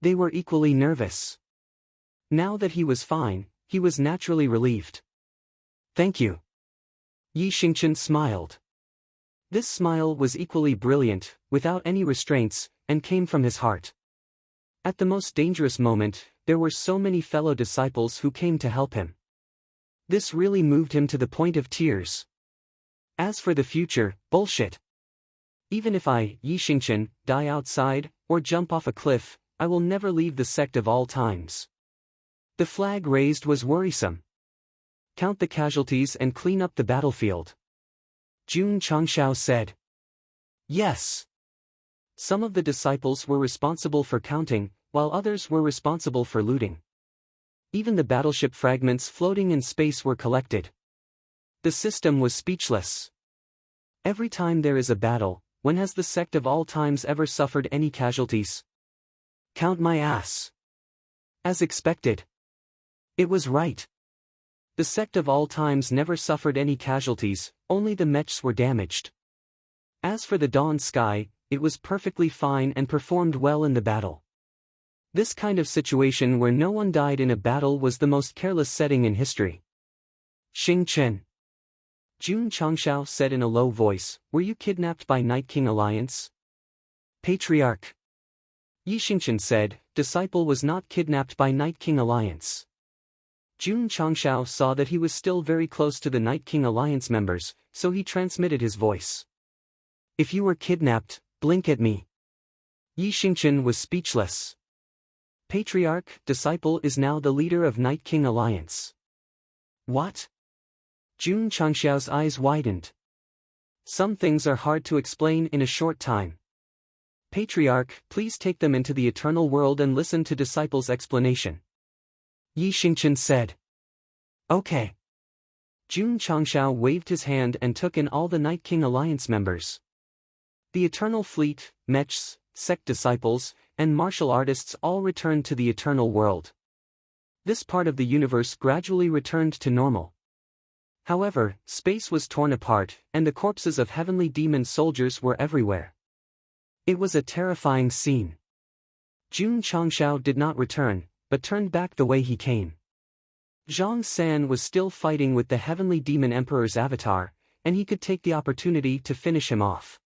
They were equally nervous. Now that he was fine, he was naturally relieved. Thank you. Yi Xingqian smiled. This smile was equally brilliant, without any restraints, and came from his heart. At the most dangerous moment, there were so many fellow disciples who came to help him. This really moved him to the point of tears. As for the future, bullshit. Even if I, Yi Xingqian, die outside, or jump off a cliff, I will never leave the Sect of all times. The flag raised was worrisome. Count the casualties and clean up the battlefield. Jun Changshao said. Yes. Some of the disciples were responsible for counting, while others were responsible for looting. Even the battleship fragments floating in space were collected. The system was speechless. Every time there is a battle, when has the Sect of all times ever suffered any casualties? Count my ass. As expected. It was right. The Sect of all times never suffered any casualties, only the mechs were damaged. As for the Dawn Sky, it was perfectly fine and performed well in the battle. This kind of situation where no one died in a battle was the most careless setting in history. Xing Chen. Jun Changshao said in a low voice, were you kidnapped by Night King Alliance? Patriarch. Yi Xingqian said, disciple was not kidnapped by Night King Alliance. Jun Changshao saw that he was still very close to the Night King Alliance members, so he transmitted his voice. If you were kidnapped, blink at me. Yi Xingqian was speechless. Patriarch, disciple is now the leader of Night King Alliance. What? Jun Changshao's eyes widened. Some things are hard to explain in a short time. Patriarch, please take them into the eternal world and listen to disciple's explanation. Yi Xingqian said. Okay. Jun Changshao waved his hand and took in all the Night King Alliance members. The Eternal Fleet, mechs, Sect disciples, and martial artists all returned to the eternal world. This part of the universe gradually returned to normal. However, space was torn apart, and the corpses of heavenly demon soldiers were everywhere. It was a terrifying scene. Jun Changshao did not return, but turned back the way he came. Zhang San was still fighting with the heavenly demon emperor's avatar, and he could take the opportunity to finish him off.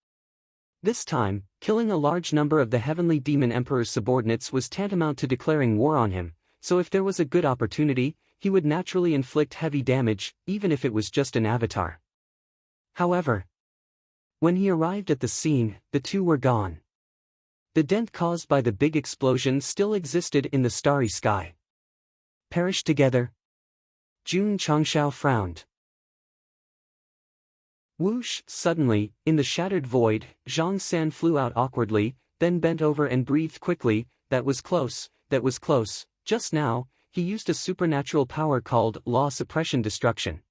This time, killing a large number of the heavenly demon emperor's subordinates was tantamount to declaring war on him, so if there was a good opportunity, he would naturally inflict heavy damage, even if it was just an avatar. However, when he arrived at the scene, the two were gone. The dent caused by the big explosion still existed in the starry sky. Perish together. Jun Changshao frowned. Whoosh! Suddenly, in the shattered void, Zhang San flew out awkwardly, then bent over and breathed quickly. That was close, that was close. Just now, he used a supernatural power called Law Suppression Destruction.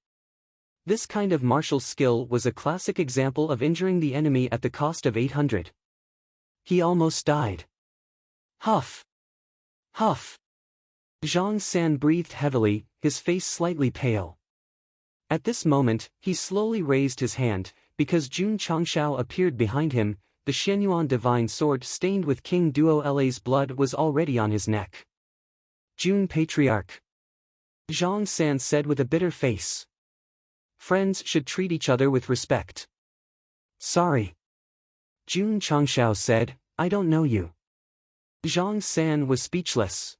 This kind of martial skill was a classic example of injuring the enemy at the cost of 800. He almost died. Huff! Huff! Zhang San breathed heavily, his face slightly pale. At this moment, he slowly raised his hand, because Jun Changshao appeared behind him. The Shenyuan divine sword stained with King Duo La's blood was already on his neck. Jun Patriarch. Zhang San said with a bitter face. Friends should treat each other with respect. Sorry. Jun Changshao said, I don't know you. Zhang San was speechless.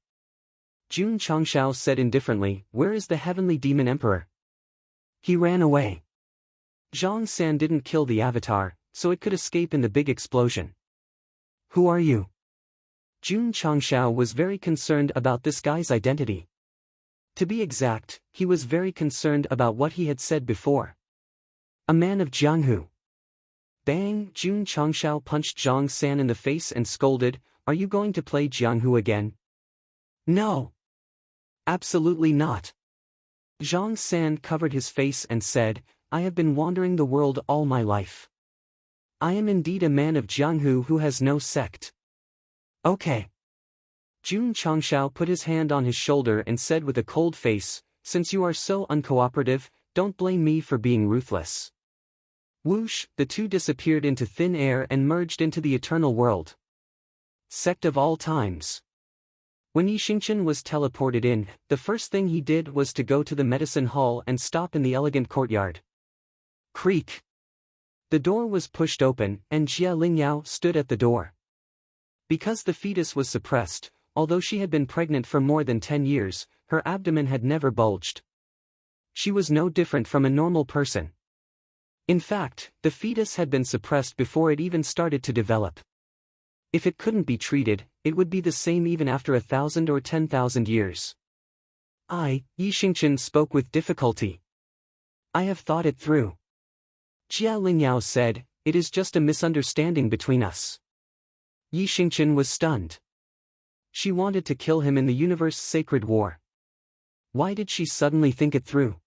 Jun Changshao said indifferently, where is the heavenly demon emperor? He ran away. Zhang San didn't kill the avatar, so it could escape in the big explosion. Who are you? Jun Changshao was very concerned about this guy's identity. To be exact, he was very concerned about what he had said before. A man of Jianghu. Bang! Jun Changshao punched Zhang San in the face and scolded, "Are you going to play Jianghu again?" "No. Absolutely not." Zhang San covered his face and said, "I have been wandering the world all my life. I am indeed a man of Jianghu who has no sect." "Okay." Jun Changshao put his hand on his shoulder and said with a cold face, "Since you are so uncooperative, don't blame me for being ruthless." Whoosh, the two disappeared into thin air and merged into the eternal world. Sect of all times. When Yi Xingqian was teleported in, the first thing he did was to go to the medicine hall and stop in the elegant courtyard. Creak. The door was pushed open, and Jia Lingyao stood at the door. Because the fetus was suppressed, although she had been pregnant for more than 10 years, her abdomen had never bulged. She was no different from a normal person. In fact, the fetus had been suppressed before it even started to develop. If it couldn't be treated, it would be the same even after 1,000 or 10,000 years. Yi Xingqian spoke with difficulty. "I have thought it through." Jia Lingyao said, "It is just a misunderstanding between us." Yi Xingqian was stunned. She wanted to kill him in the universe's sacred war. Why did she suddenly think it through?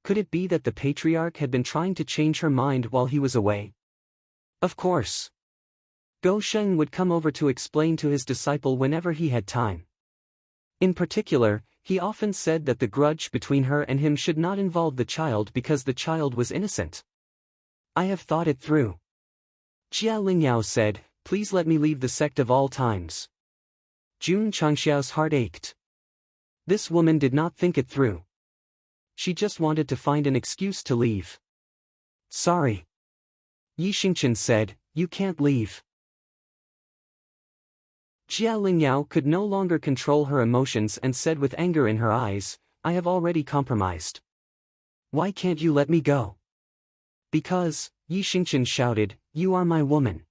Could it be that the patriarch had been trying to change her mind while he was away? Of course. Go Sheng would come over to explain to his disciple whenever he had time. In particular, he often said that the grudge between her and him should not involve the child because the child was innocent. "I have thought it through." Jia Lingyao said, "Please let me leave the sect of all times." Jun Changxiao's heart ached. This woman did not think it through. She just wanted to find an excuse to leave. "Sorry." Yi Xingqian said, "You can't leave." Jia Lingyao could no longer control her emotions and said with anger in her eyes, "I have already compromised. Why can't you let me go?" "Because," Yi Xingqian shouted, "you are my woman."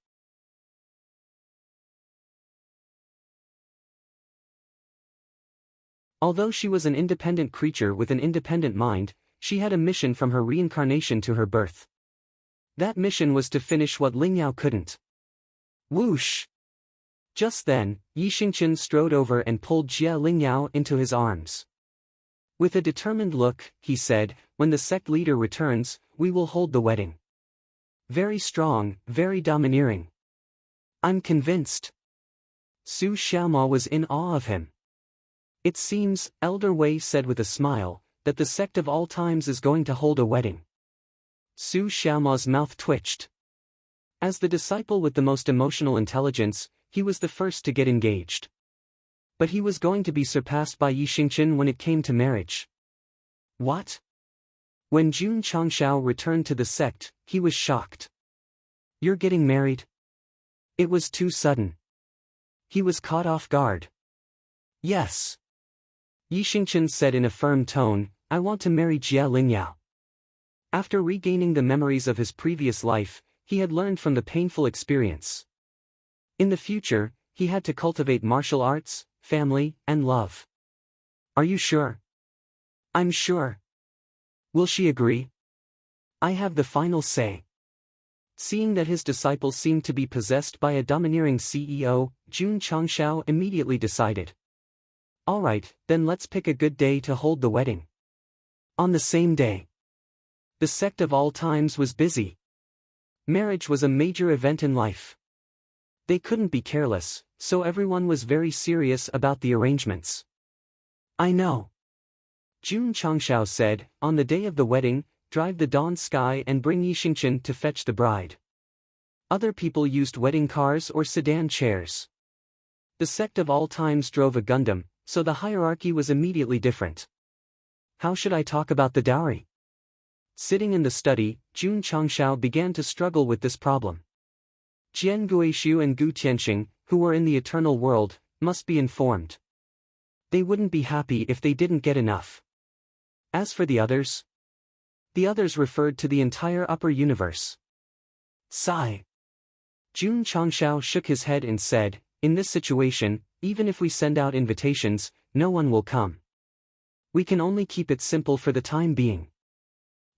Although she was an independent creature with an independent mind, she had a mission from her reincarnation to her birth. That mission was to finish what Lingyao couldn't. Whoosh! Just then, Yi Xingqian strode over and pulled Jia Lingyao into his arms. With a determined look, he said, "When the sect leader returns, we will hold the wedding." Very strong, very domineering. I'm convinced. Su Xiaoma was in awe of him. "It seems," Elder Wei said with a smile, "that the sect of all times is going to hold a wedding." Su Xiaoma's mouth twitched. As the disciple with the most emotional intelligence, he was the first to get engaged. But he was going to be surpassed by Yi Xingqian when it came to marriage. What? When Jun Changshao returned to the sect, he was shocked. "You're getting married?" It was too sudden. He was caught off guard. "Yes." Yi Xingqian said in a firm tone, "I want to marry Jia Lingyao." After regaining the memories of his previous life, he had learned from the painful experience. In the future, he had to cultivate martial arts, family, and love. "Are you sure?" "I'm sure." "Will she agree?" "I have the final say." Seeing that his disciple seemed to be possessed by a domineering CEO, Jun Changshao immediately decided. "All right, then let's pick a good day to hold the wedding." On the same day, the sect of all times was busy. Marriage was a major event in life. They couldn't be careless, so everyone was very serious about the arrangements. "I know." Jun Changshao said, "On the day of the wedding, drive the dawn sky and bring Yi Xingqian to fetch the bride." Other people used wedding cars or sedan chairs. The sect of all times drove a Gundam, so the hierarchy was immediately different. How should I talk about the dowry? Sitting in the study, Jun Changshao began to struggle with this problem. Jian Guishu and Gu Tianxing, who were in the eternal world, must be informed. They wouldn't be happy if they didn't get enough. As for the others, The others referred to the entire upper universe. Sigh. Jun Changshao shook his head and said, in this situation, even if we send out invitations, no one will come. We can only keep it simple for the time being.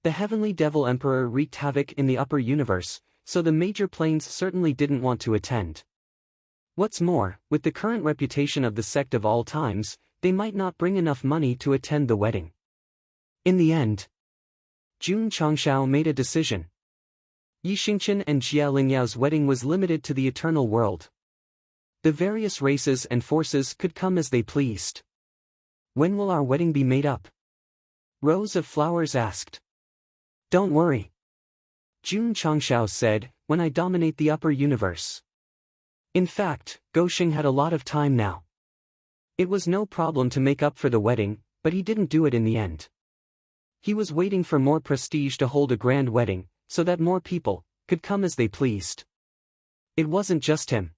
The Heavenly Devil Emperor wreaked havoc in the upper universe, so the major planes certainly didn't want to attend. What's more, with the current reputation of the Sect of all times, they might not bring enough money to attend the wedding. In the end, Jun Changshao made a decision. Yi Xingqian and Jia Lingyao's wedding was limited to the eternal world. The various races and forces could come as they pleased. When will our wedding be made up? Rose of Flowers asked. Don't worry. Jun Changshao said, when I dominate the upper universe. In fact, Goxing had a lot of time now. It was no problem to make up for the wedding, but he didn't do it in the end. He was waiting for more prestige to hold a grand wedding, so that more people could come as they pleased. It wasn't just him.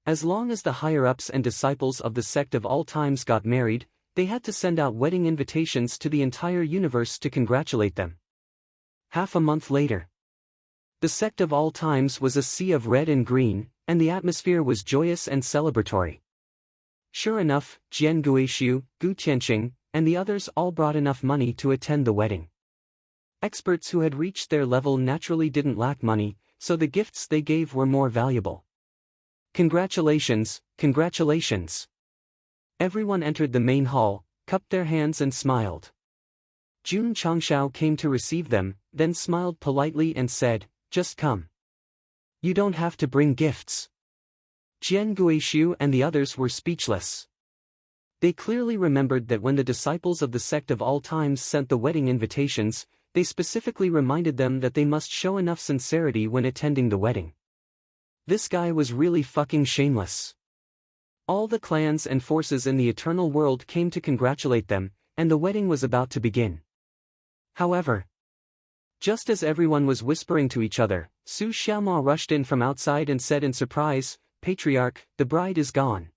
As long as the higher-ups and disciples of the Sect of all times got married, they had to send out wedding invitations to the entire universe to congratulate them. Half a month later, the Sect of all times was a sea of red and green, and the atmosphere was joyous and celebratory. Sure enough, Jian Guishu, Gu Tianqing, and the others all brought enough money to attend the wedding. Experts who had reached their level naturally didn't lack money, so the gifts they gave were more valuable. Congratulations, congratulations. Everyone entered the main hall, cupped their hands and smiled. Jun Changshao came to receive them, then smiled politely and said, just come. You don't have to bring gifts. Jian Guishu and the others were speechless. They clearly remembered that when the disciples of the Sect of all times sent the wedding invitations, they specifically reminded them that they must show enough sincerity when attending the wedding. This guy was really fucking shameless. All the clans and forces in the eternal world came to congratulate them, and the wedding was about to begin. However, just as everyone was whispering to each other, Su Xiaomao rushed in from outside and said in surprise, Patriarch, the bride is gone.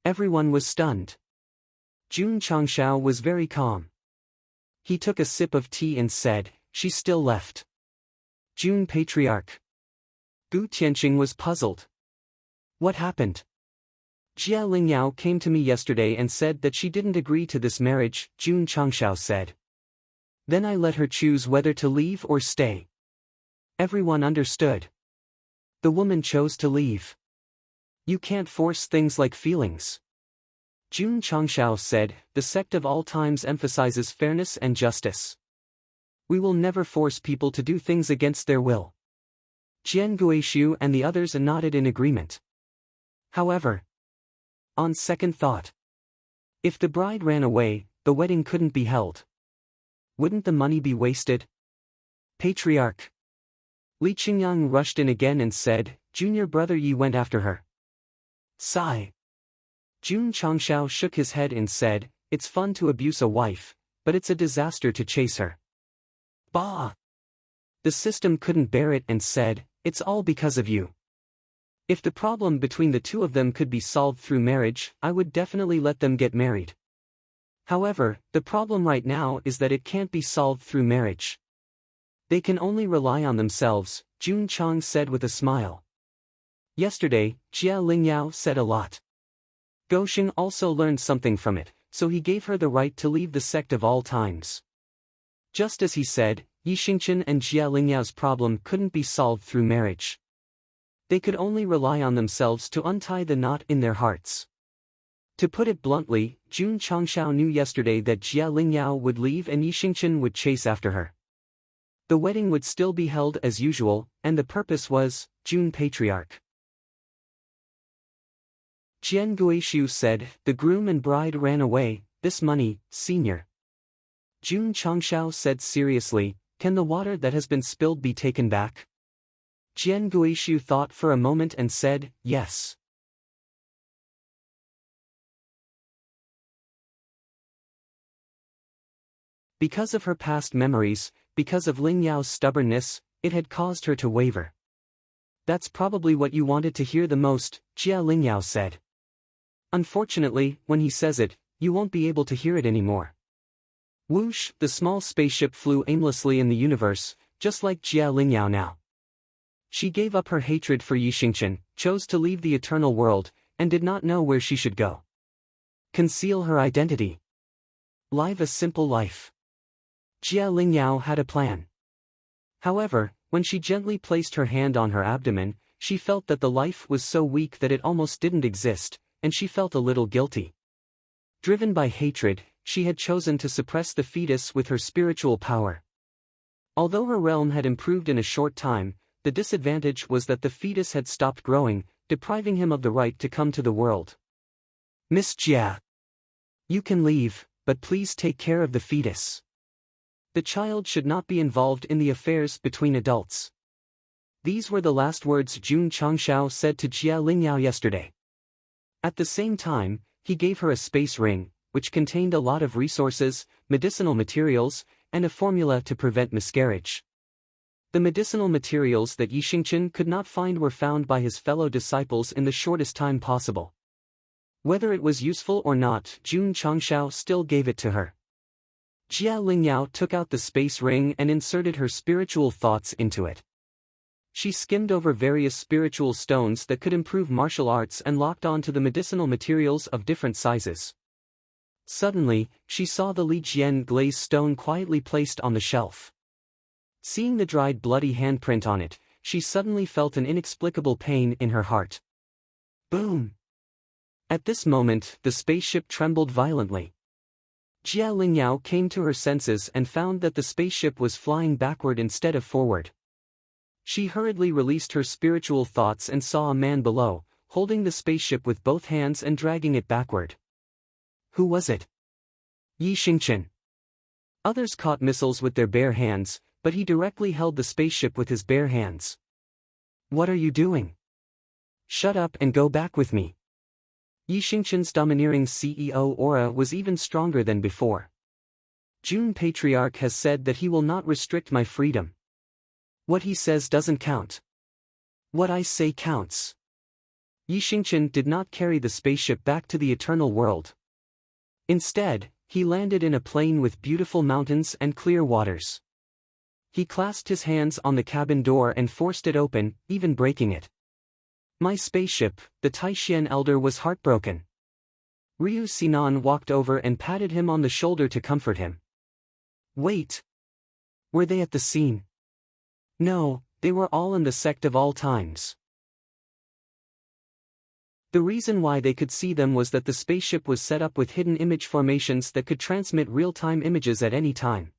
Everyone was stunned. Jun Changshao was very calm. He took a sip of tea and said, she's still left. Jun Patriarch. Gu Tianqing was puzzled. What happened? Jia Lingyao came to me yesterday and said that she didn't agree to this marriage, Jun Changshao said. Then I let her choose whether to leave or stay. Everyone understood. The woman chose to leave. You can't force things like feelings. Jun Changshao said, the Sect of all times emphasizes fairness and justice. We will never force people to do things against their will. Jian Guishu and the others nodded in agreement. However, on second thought, if the bride ran away, the wedding couldn't be held. Wouldn't the money be wasted? Patriarch. Li Qingyang rushed in again and said, Junior brother Yi went after her. Sigh. Jun Changshao shook his head and said, it's fun to abuse a wife, but it's a disaster to chase her. Bah! The system couldn't bear it and said, it's all because of you. If the problem between the two of them could be solved through marriage, I would definitely let them get married. However, the problem right now is that it can't be solved through marriage. They can only rely on themselves, Jun Chang said with a smile. Yesterday, Jia Lingyao said a lot. Goxing also learned something from it, so he gave her the right to leave the Sect of all times. Just as he said, Yi Xingqian and Jia Lingyao's problem couldn't be solved through marriage. They could only rely on themselves to untie the knot in their hearts. To put it bluntly, Jun Changshao knew yesterday that Jia Lingyao would leave and Yi Xingqian would chase after her. The wedding would still be held as usual, and the purpose was, Jun Patriarch. Jian Guishu said, the groom and bride ran away, this money, senior. Jun Changshao said seriously, can the water that has been spilled be taken back? Jian Guishu thought for a moment and said, yes. Because of her past memories, because of Ling Yao's stubbornness, it had caused her to waver. That's probably what you wanted to hear the most, Jia Lingyao said. Unfortunately, when he says it, you won't be able to hear it anymore. Whoosh, the small spaceship flew aimlessly in the universe, just like Jia Lingyao now. She gave up her hatred for Yi Xingqian, chose to leave the eternal world, and did not know where she should go. Conceal her identity. Live a simple life. Jia Lingyao had a plan. However, when she gently placed her hand on her abdomen, she felt that the life was so weak that it almost didn't exist, and she felt a little guilty. Driven by hatred, she had chosen to suppress the fetus with her spiritual power. Although her realm had improved in a short time, the disadvantage was that the fetus had stopped growing, depriving him of the right to come to the world. Miss Jia. You can leave, but please take care of the fetus. The child should not be involved in the affairs between adults. These were the last words Jun Changshao said to Jia Lingyao yesterday. At the same time, he gave her a space ring, which contained a lot of resources, medicinal materials, and a formula to prevent miscarriage. The medicinal materials that Yi Xingqian could not find were found by his fellow disciples in the shortest time possible. Whether it was useful or not, Jun Changshao still gave it to her. Jia Lingyao took out the space ring and inserted her spiritual thoughts into it. She skimmed over various spiritual stones that could improve martial arts and locked onto the medicinal materials of different sizes. Suddenly, she saw the Li Jian glazed stone quietly placed on the shelf. Seeing the dried bloody handprint on it, she suddenly felt an inexplicable pain in her heart. Boom! At this moment, the spaceship trembled violently. Jia Lingyao came to her senses and found that the spaceship was flying backward instead of forward. She hurriedly released her spiritual thoughts and saw a man below, holding the spaceship with both hands and dragging it backward. Who was it? Yi Xingqian. Others caught missiles with their bare hands, but he directly held the spaceship with his bare hands. What are you doing? Shut up and go back with me. Yi Xingqian's domineering CEO aura was even stronger than before. Jun Patriarch has said that he will not restrict my freedom. What he says doesn't count. What I say counts. Yi Xingqian did not carry the spaceship back to the eternal world. Instead, he landed in a plain with beautiful mountains and clear waters. He clasped his hands on the cabin door and forced it open, even breaking it. My spaceship, the Taishan elder was heartbroken. Ryu Sinan walked over and patted him on the shoulder to comfort him. Wait. Were they at the scene? No, they were all in the Sect of all times. The reason why they could see them was that the spaceship was set up with hidden image formations that could transmit real-time images at any time.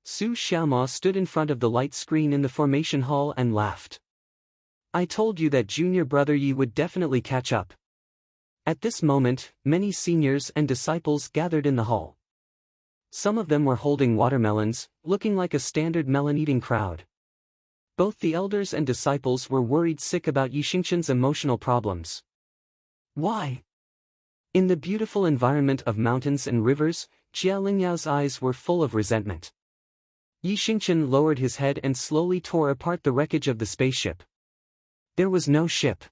Su Xiaoma stood in front of the light screen in the formation hall and laughed. I told you that junior brother Yi would definitely catch up. At this moment, many seniors and disciples gathered in the hall. Some of them were holding watermelons, looking like a standard melon-eating crowd. Both the elders and disciples were worried sick about Yi Xingqian's emotional problems. Why? In the beautiful environment of mountains and rivers, Jia Lingyao's eyes were full of resentment. Yi Xingqian lowered his head and slowly tore apart the wreckage of the spaceship. There was no ship.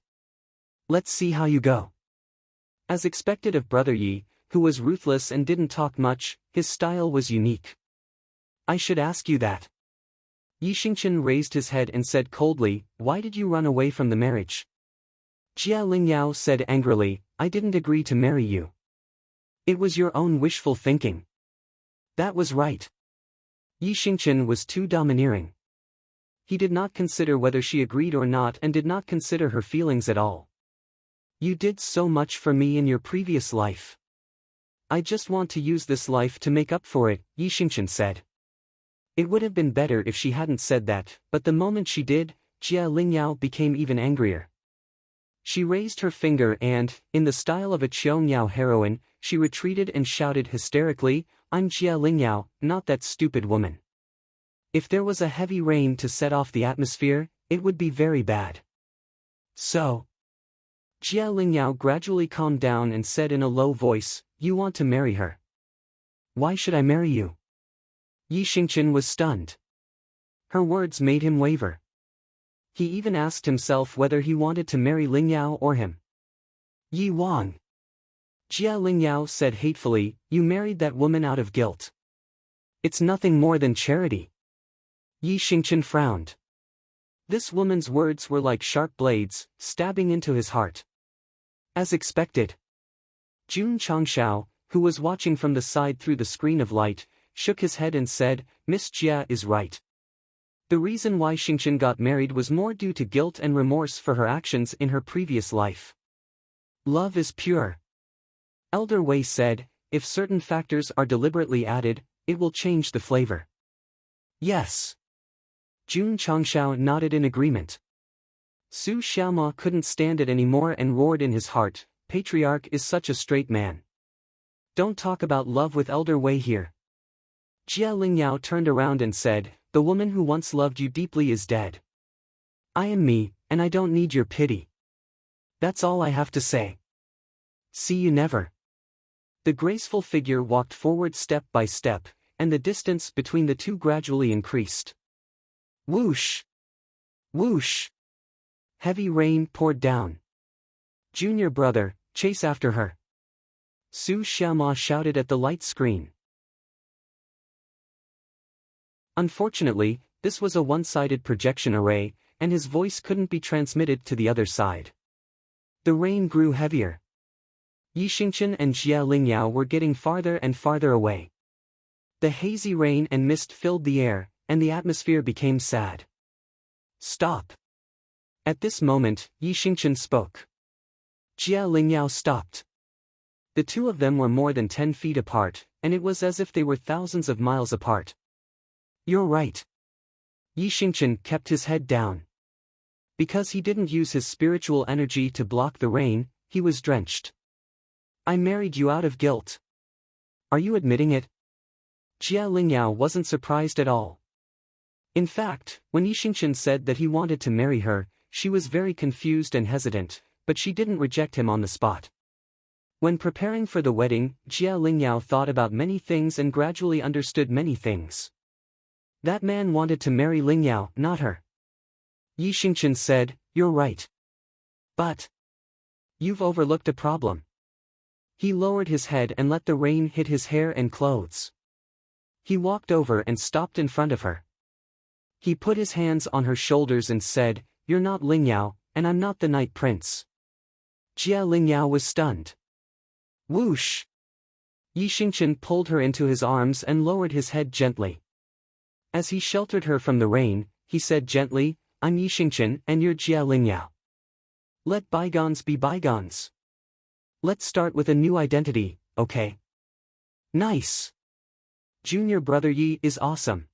Let's see how you go. As expected of Brother Yi, who was ruthless and didn't talk much, his style was unique. I should ask you that. Yi Xingqian raised his head and said coldly, why did you run away from the marriage? Jia Lingyao said angrily, I didn't agree to marry you. It was your own wishful thinking. That was right. Yi Xingqian was too domineering. He did not consider whether she agreed or not and did not consider her feelings at all. You did so much for me in your previous life. I just want to use this life to make up for it, Yi Xingqian said. It would have been better if she hadn't said that, but the moment she did, Jia Lingyao became even angrier. She raised her finger and, in the style of a Qiangyao heroine, she retreated and shouted hysterically, I'm Jia Lingyao, not that stupid woman. If there was a heavy rain to set off the atmosphere, it would be very bad. So. Jia Lingyao gradually calmed down and said in a low voice, you want to marry her. Why should I marry you? Yi Xingqian was stunned. Her words made him waver. He even asked himself whether he wanted to marry Lingyao or him. Yi Wang. Jia Lingyao said hatefully, you married that woman out of guilt. It's nothing more than charity. Yi Xingqian frowned. This woman's words were like sharp blades, stabbing into his heart. As expected. Jun Changshao, who was watching from the side through the screen of light, shook his head and said, Miss Jia is right. The reason why Xingqian got married was more due to guilt and remorse for her actions in her previous life. Love is pure. Elder Wei said, if certain factors are deliberately added, it will change the flavor. Yes. Jun Changshao nodded in agreement. Su Xiaoma couldn't stand it anymore and roared in his heart, Patriarch is such a straight man. Don't talk about love with Elder Wei here. Jia Lingyao turned around and said, the woman who once loved you deeply is dead. I am me, and I don't need your pity. That's all I have to say. See you never. The graceful figure walked forward step by step, and the distance between the two gradually increased. Whoosh! Whoosh! Heavy rain poured down. Junior brother, chase after her. Su Xiaoma shouted at the light screen. Unfortunately, this was a one-sided projection array, and his voice couldn't be transmitted to the other side. The rain grew heavier. Yi Xingqian and Jia Lingyao were getting farther and farther away. The hazy rain and mist filled the air, and the atmosphere became sad. Stop. At this moment, Yi Xingqian spoke. Jia Lingyao stopped. The two of them were more than 10 feet apart, and it was as if they were thousands of miles apart. You're right. Yi Xingqian kept his head down. Because he didn't use his spiritual energy to block the rain, he was drenched. I married you out of guilt. Are you admitting it? Jia Lingyao wasn't surprised at all. In fact, when Yi Xingqian said that he wanted to marry her, she was very confused and hesitant, but she didn't reject him on the spot. When preparing for the wedding, Jia Lingyao thought about many things and gradually understood many things. That man wanted to marry Lingyao, not her. Yi Xingqian said, you're right. But you've overlooked a problem. He lowered his head and let the rain hit his hair and clothes. He walked over and stopped in front of her. He put his hands on her shoulders and said, you're not Lingyao, and I'm not the Night Prince. Jia Lingyao was stunned. Whoosh! Yi Xingqian pulled her into his arms and lowered his head gently. As he sheltered her from the rain, he said gently, I'm Yi Xingqian and you're Jia Lingyao. Let bygones be bygones. Let's start with a new identity, okay? Nice. Junior brother Yi is awesome.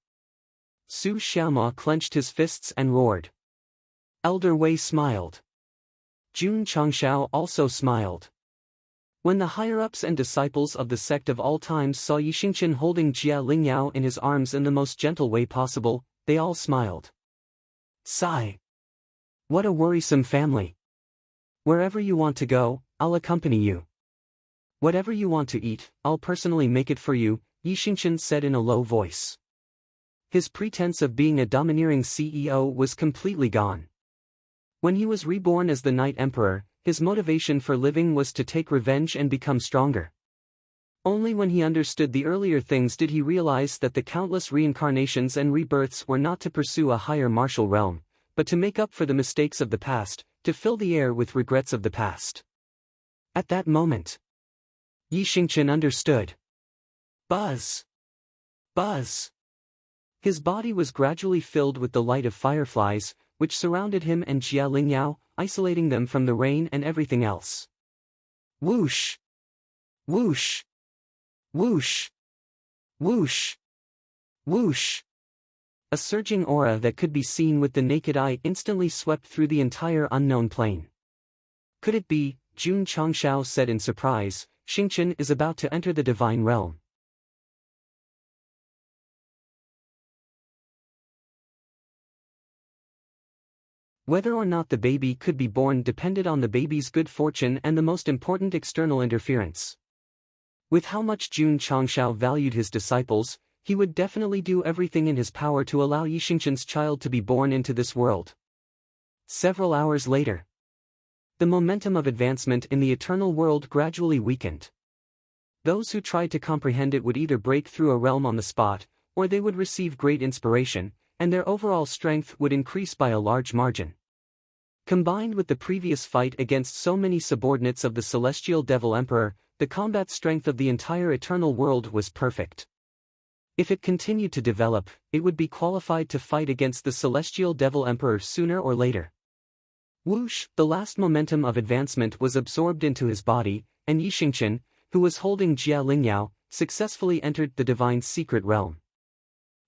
Su Xiaoma clenched his fists and roared. Elder Wei smiled. Jun Changshao also smiled. When the higher-ups and disciples of the sect of all times saw Yi Xingqian holding Jia Lingyao in his arms in the most gentle way possible, they all smiled. Sigh. What a worrisome family. Wherever you want to go, I'll accompany you. Whatever you want to eat, I'll personally make it for you, Yi Xingqian said in a low voice. His pretense of being a domineering CEO was completely gone. When he was reborn as the Night Emperor, his motivation for living was to take revenge and become stronger. Only when he understood the earlier things did he realize that the countless reincarnations and rebirths were not to pursue a higher martial realm, but to make up for the mistakes of the past, to fill the air with regrets of the past. At that moment, Yi Xingqian understood. Buzz! Buzz! His body was gradually filled with the light of fireflies, which surrounded him and Jia Lingyao, isolating them from the rain and everything else. Whoosh! Whoosh! Whoosh! Whoosh! Whoosh! A surging aura that could be seen with the naked eye instantly swept through the entire unknown plane. Could it be, Jun Changshao said in surprise, Xingqian is about to enter the divine realm. Whether or not the baby could be born depended on the baby's good fortune and the most important external interference. With how much Jun Changshao valued his disciples, he would definitely do everything in his power to allow Yi Xingqian's child to be born into this world. Several hours later, The momentum of advancement in the eternal world gradually weakened. Those who tried to comprehend it would either break through a realm on the spot, or they would receive great inspiration, and their overall strength would increase by a large margin. Combined with the previous fight against so many subordinates of the Celestial Devil Emperor, the combat strength of the entire eternal world was perfect. If it continued to develop, it would be qualified to fight against the Celestial Devil Emperor sooner or later. Whoosh, the last momentum of advancement was absorbed into his body, and Yixingchen, who was holding Jia Lingyao, successfully entered the divine secret realm.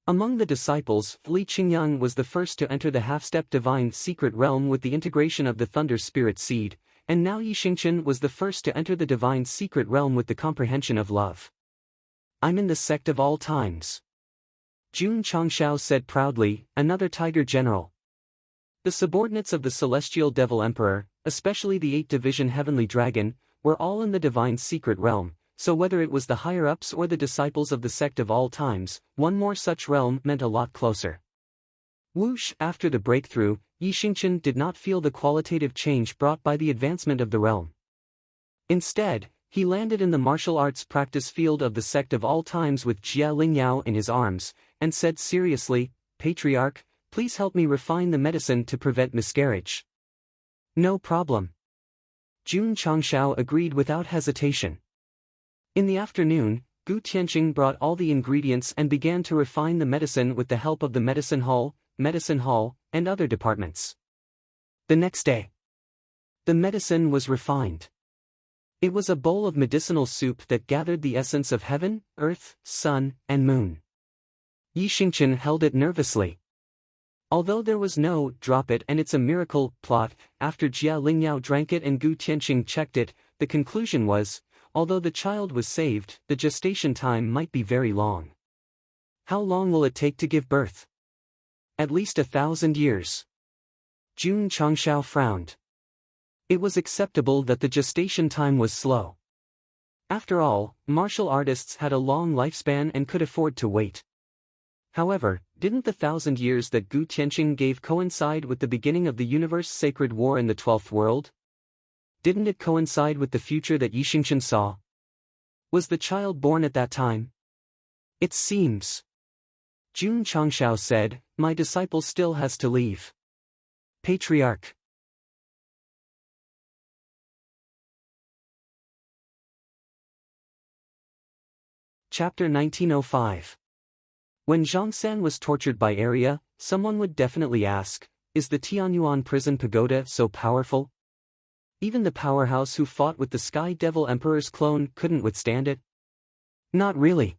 Among the disciples, Li Qingyang was the first to enter the half-step divine secret realm with the integration of the Thunder Spirit Seed, and now Yixingchen was the first to enter the divine secret realm with the comprehension of love. I'm in the sect of all times. Jun Changshao said proudly, another Tiger General. The subordinates of the Celestial Devil Emperor, especially the 8th-division Heavenly Dragon, were all in the divine secret realm, so whether it was the higher-ups or the disciples of the sect of all times, one more such realm meant a lot closer. Whoosh, after the breakthrough, Yixingchen did not feel the qualitative change brought by the advancement of the realm. Instead, he landed in the martial arts practice field of the sect of all times with Jia Lingyao in his arms, and said seriously, Patriarch, please help me refine the medicine to prevent miscarriage. No problem. Jun Changshao agreed without hesitation. In the afternoon, Gu Tianqing brought all the ingredients and began to refine the medicine with the help of the medicine hall, and other departments. The next day, the medicine was refined. It was a bowl of medicinal soup that gathered the essence of heaven, earth, sun, and moon. Yixingchen held it nervously. Although there was no drop it and it's a miracle plot, after Jia Lingyao drank it and Gu Tianqing checked it, the conclusion was, although the child was saved, the gestation time might be very long. How long will it take to give birth? At least 1,000 years. Jun Changshao frowned. It was acceptable that the gestation time was slow. After all, martial artists had a long lifespan and could afford to wait. However, didn't the 1,000 years that Gu Tianqing gave coincide with the beginning of the universe's sacred war in the 12th world? Didn't it coincide with the future that Yixingchen saw? Was the child born at that time? It seems. Jun Changshao said, my disciple still has to leave. Patriarch. Chapter 1905. When Zhongsan was tortured by Arya, someone would definitely ask, is the Tianyuan prison pagoda so powerful? Even the powerhouse who fought with the Sky Devil Emperor's clone couldn't withstand it? Not really.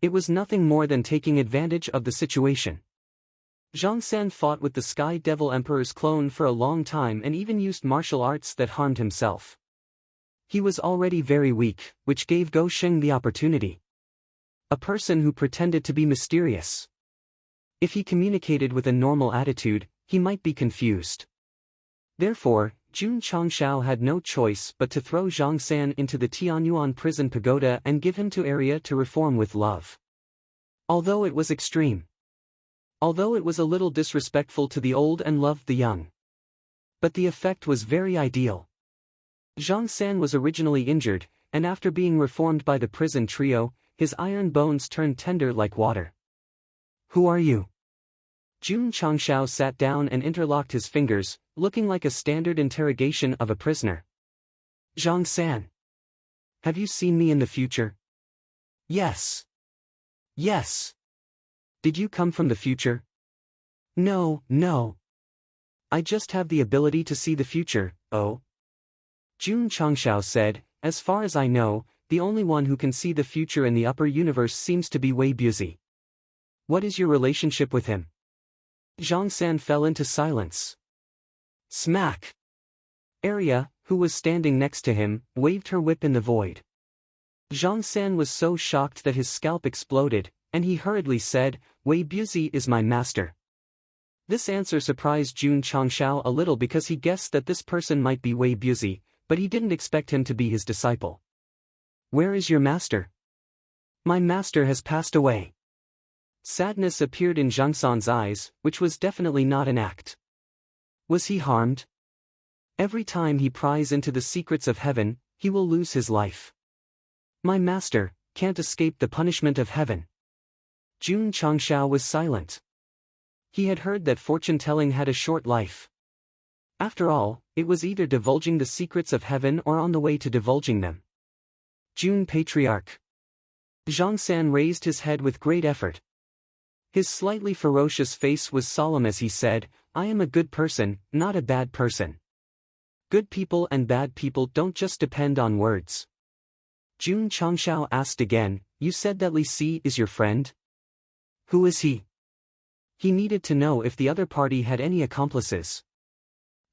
It was nothing more than taking advantage of the situation. Zhongsan fought with the Sky Devil Emperor's clone for a long time and even used martial arts that harmed himself. He was already very weak, which gave Go Sheng the opportunity. A person who pretended to be mysterious. If he communicated with a normal attitude, he might be confused. Therefore, Jun Changshao had no choice but to throw Zhongsan into the Tianyuan prison pagoda and give him to Arya to reform with love. Although it was extreme. Although it was a little disrespectful to the old and loved the young. But the effect was very ideal. Zhongsan was originally injured, and after being reformed by the prison trio, his iron bones turned tender like water. Who are you? Jun Changshao sat down and interlocked his fingers, looking like a standard interrogation of a prisoner. Zhongsan. Have you seen me in the future? Yes. Yes. Did you come from the future? No. I just have the ability to see the future, oh. Jun Changshao said, as far as I know, the only one who can see the future in the upper universe seems to be Wei Buzi. What is your relationship with him? Zhongsan fell into silence. Smack! Arya, who was standing next to him, waved her whip in the void. Zhongsan was so shocked that his scalp exploded, and he hurriedly said, Wei Buzi is my master. This answer surprised Jun Changshao a little because he guessed that this person might be Wei Buzi, but he didn't expect him to be his disciple. Where is your master? My master has passed away. Sadness appeared in Zhongsan's eyes, which was definitely not an act. Was he harmed? Every time he pries into the secrets of heaven, he will lose his life. My master can't escape the punishment of heaven. Jun Changshao was silent. He had heard that fortune-telling had a short life. After all, it was either divulging the secrets of heaven or on the way to divulging them. Jun Patriarch. Zhang San raised his head with great effort. His slightly ferocious face was solemn as he said, I am a good person, not a bad person. Good people and bad people don't just depend on words. Jun Changshao asked again, you said that Li Si is your friend? Who is he? He needed to know if the other party had any accomplices.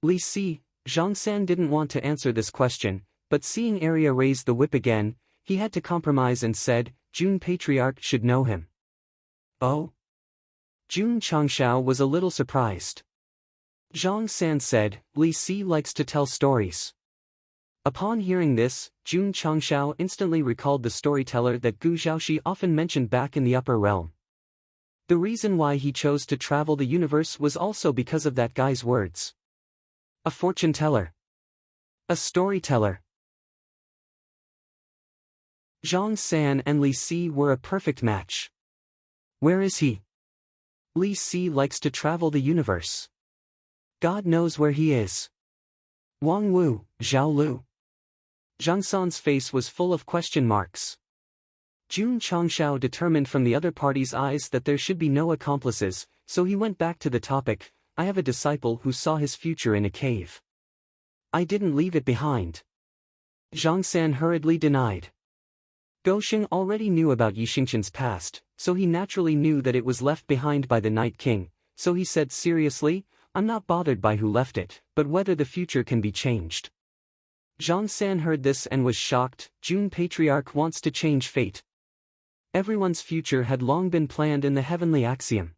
Li Si, Zhang San didn't want to answer this question, but seeing Arya raise the whip again, he had to compromise and said, Jun Patriarch should know him. Oh? Jun Changshao was a little surprised. Zhang San said, Li Si likes to tell stories. Upon hearing this, Jun Changshao instantly recalled the storyteller that Gu Zhaoxi often mentioned back in the upper realm. The reason why he chose to travel the universe was also because of that guy's words. A fortune teller. A storyteller. Zhang San and Li Si were a perfect match. Where is he? Li Si likes to travel the universe. God knows where he is. Wang Wu, Zhao Lu. Zhang San's face was full of question marks. Jun Changshao determined from the other party's eyes that there should be no accomplices, so he went back to the topic, I have a disciple who saw his future in a cave. I didn't leave it behind. Zhang San hurriedly denied. Gosheng already knew about Yixingqian's past, so he naturally knew that it was left behind by the Night King, so he said seriously, I'm not bothered by who left it, but whether the future can be changed. Zhang San heard this and was shocked. Jun Patriarch wants to change fate. Everyone's future had long been planned in the heavenly axiom.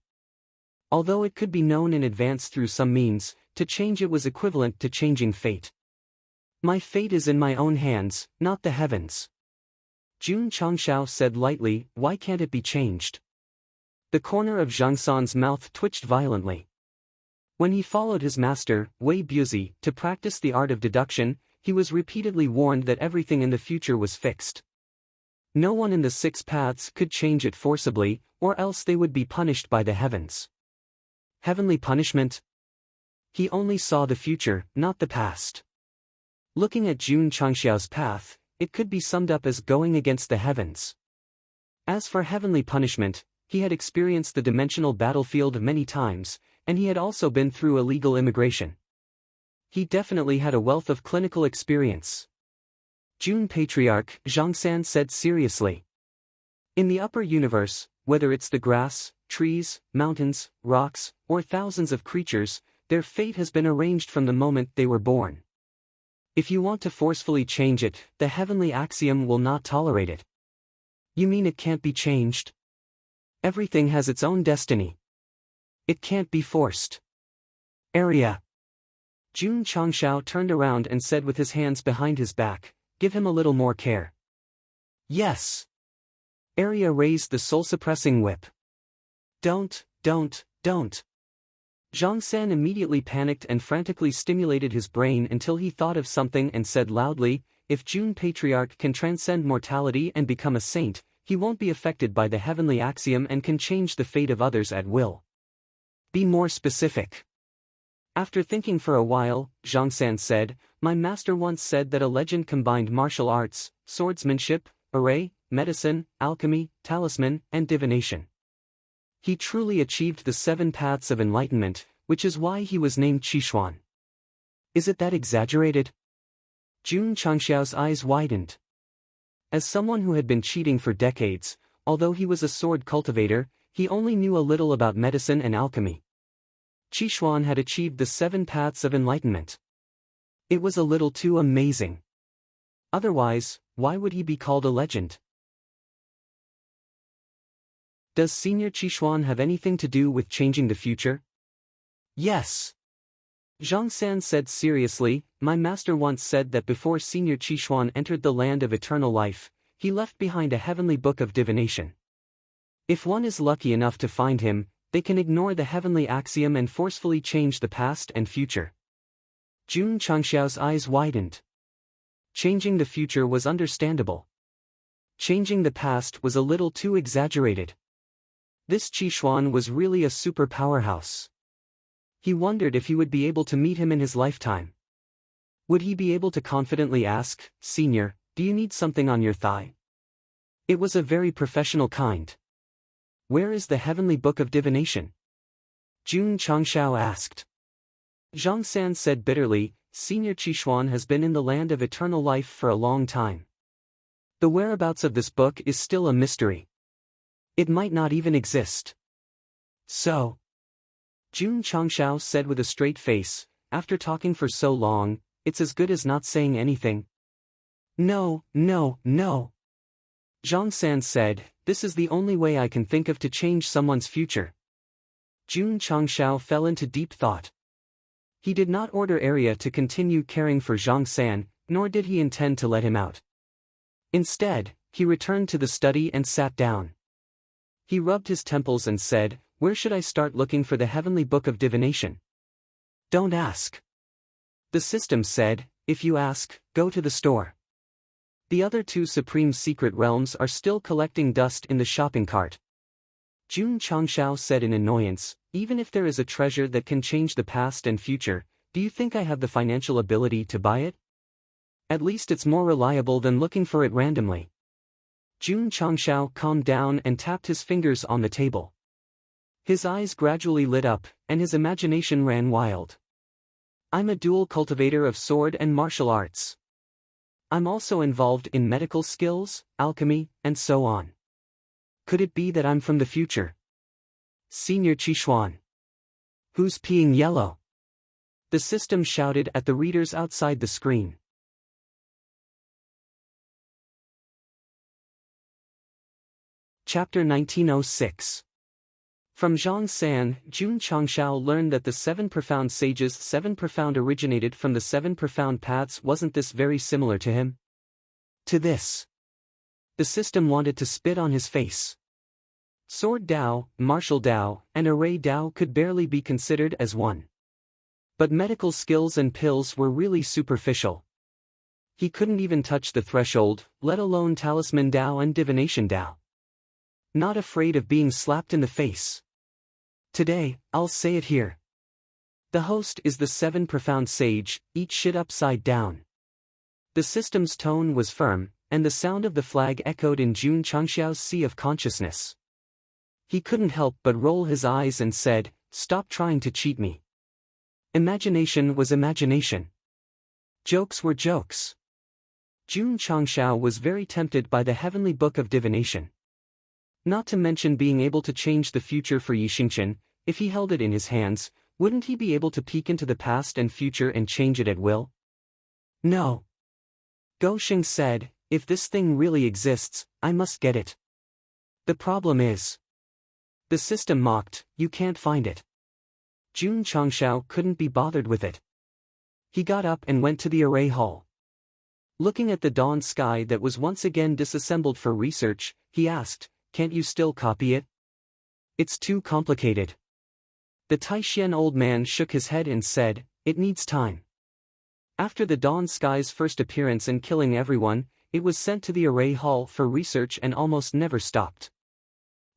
Although it could be known in advance through some means, to change it was equivalent to changing fate. My fate is in my own hands, not the heavens. Jun Changshao said lightly, why can't it be changed? The corner of Zhang San's mouth twitched violently. When he followed his master, Wei Buzi, to practice the art of deduction, he was repeatedly warned that everything in the future was fixed. No one in the six paths could change it forcibly, or else they would be punished by the heavens. Heavenly punishment? He only saw the future, not the past. Looking at Jun Changshao's path, it could be summed up as going against the heavens. As for heavenly punishment, he had experienced the dimensional battlefield many times, and he had also been through illegal immigration. He definitely had a wealth of clinical experience. Jun Patriarch, Zhang San said seriously. In the upper universe, whether it's the grass, trees, mountains, rocks, or thousands of creatures, their fate has been arranged from the moment they were born. If you want to forcefully change it, the heavenly axiom will not tolerate it. You mean it can't be changed? Everything has its own destiny. It can't be forced. Arya. Jun Changshao turned around and said with his hands behind his back, give him a little more care. Yes. Arya raised the soul-suppressing whip. Don't. Zhang San immediately panicked and frantically stimulated his brain until he thought of something and said loudly, if Jun Patriarch can transcend mortality and become a saint, he won't be affected by the heavenly axiom and can change the fate of others at will. Be more specific. After thinking for a while, Zhang San said, my master once said that a legend combined martial arts, swordsmanship, array, medicine, alchemy, talisman, and divination. He truly achieved the 7 paths of enlightenment, which is why he was named Qixuan. Is it that exaggerated? Jun Changshao's eyes widened. As someone who had been cheating for decades, although he was a sword cultivator, he only knew a little about medicine and alchemy. Qixuan had achieved the 7 paths of enlightenment. It was a little too amazing. Otherwise, why would he be called a legend? Does Senior Qixuan have anything to do with changing the future? Yes. Zhang San said seriously, my master once said that before Senior Qixuan entered the land of eternal life, he left behind a heavenly book of divination. If one is lucky enough to find him, they can ignore the heavenly axiom and forcefully change the past and future. Jun Changxiao's eyes widened. Changing the future was understandable. Changing the past was a little too exaggerated. This Qishuan was really a super powerhouse. He wondered if he would be able to meet him in his lifetime. Would he be able to confidently ask, "Senior, do you need something on your thigh?" It was a very professional kind. "Where is the heavenly book of divination?" Jun Changxiao asked. Zhang San said bitterly, "Senior Qishuan has been in the land of eternal life for a long time. The whereabouts of this book is still a mystery. It might not even exist." "So?" Jun Changxiao said with a straight face, "After talking for so long, it's as good as not saying anything." "No, no, no." Zhang San said, "This is the only way I can think of to change someone's future." Jun Changxiao fell into deep thought. He did not order Arya to continue caring for Zhang San, nor did he intend to let him out. Instead, he returned to the study and sat down. He rubbed his temples and said, "Where should I start looking for the heavenly book of divination?" "Don't ask." The system said, "If you ask, go to the store. The other two supreme secret realms are still collecting dust in the shopping cart." Jun Changxiao said in annoyance, "Even if there is a treasure that can change the past and future, do you think I have the financial ability to buy it? At least it's more reliable than looking for it randomly." Jun Changxiao calmed down and tapped his fingers on the table. His eyes gradually lit up, and his imagination ran wild. "I'm a dual cultivator of sword and martial arts. I'm also involved in medical skills, alchemy, and so on. Could it be that I'm from the future? Senior Qishuan. Who's peeing yellow?" The system shouted at the readers outside the screen. Chapter 1906. From Zhang San, Jun Changxiao learned that the seven profound sages' seven profound originated from the seven profound paths. Wasn't this very similar to him? To this. The system wanted to spit on his face. Sword Dao, martial Dao, and array Dao could barely be considered as one. But medical skills and pills were really superficial. He couldn't even touch the threshold, let alone talisman Dao and divination Dao. Not afraid of being slapped in the face. Today, I'll say it here. The host is the seven profound sage, eat shit upside down. The system's tone was firm, and the sound of the flag echoed in Jun Changxiao's sea of consciousness. He couldn't help but roll his eyes and said, "Stop trying to cheat me." Imagination was imagination. Jokes were jokes. Jun Changxiao was very tempted by the heavenly book of divination. Not to mention being able to change the future for Yixingchen. If he held it in his hands, wouldn't he be able to peek into the past and future and change it at will? No. Gosheng said, "If this thing really exists, I must get it." The problem is. The system mocked, "You can't find it." Jun Changxiao couldn't be bothered with it. He got up and went to the array hall. Looking at the dawn sky that was once again disassembled for research, he asked, "Can't you still copy it?" "It's too complicated." The Taishan old man shook his head and said, "It needs time." After the dawn sky's first appearance and killing everyone, it was sent to the array hall for research and almost never stopped.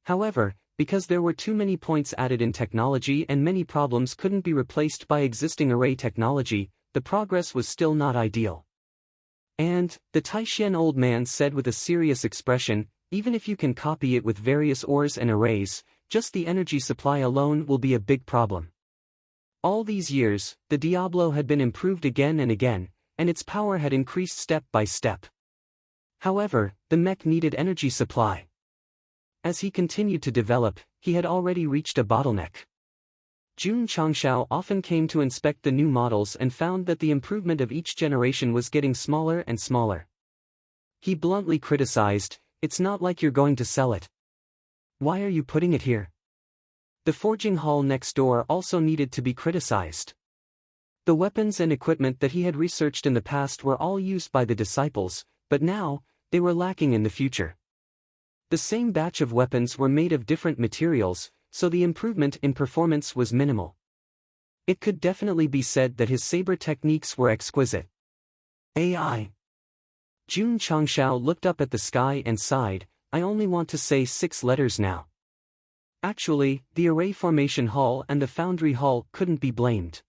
However, because there were too many points added in technology and many problems couldn't be replaced by existing array technology, the progress was still not ideal. And, the Taishan old man said with a serious expression, "Even if you can copy it with various ores and arrays, just the energy supply alone will be a big problem." All these years, the Diablo had been improved again and again, and its power had increased step by step. However, the mech needed energy supply. As he continued to develop, he had already reached a bottleneck. Jun Changxiao often came to inspect the new models and found that the improvement of each generation was getting smaller and smaller. He bluntly criticized, "It's not like you're going to sell it. Why are you putting it here?" The forging hall next door also needed to be criticized. The weapons and equipment that he had researched in the past were all used by the disciples, but now, they were lacking in the future. The same batch of weapons were made of different materials, so the improvement in performance was minimal. It could definitely be said that his saber techniques were exquisite. AI. Jun Changshao looked up at the sky and sighed, I only want to say 6 letters now. Actually, the Array Formation Hall and the Foundry Hall couldn't be blamed.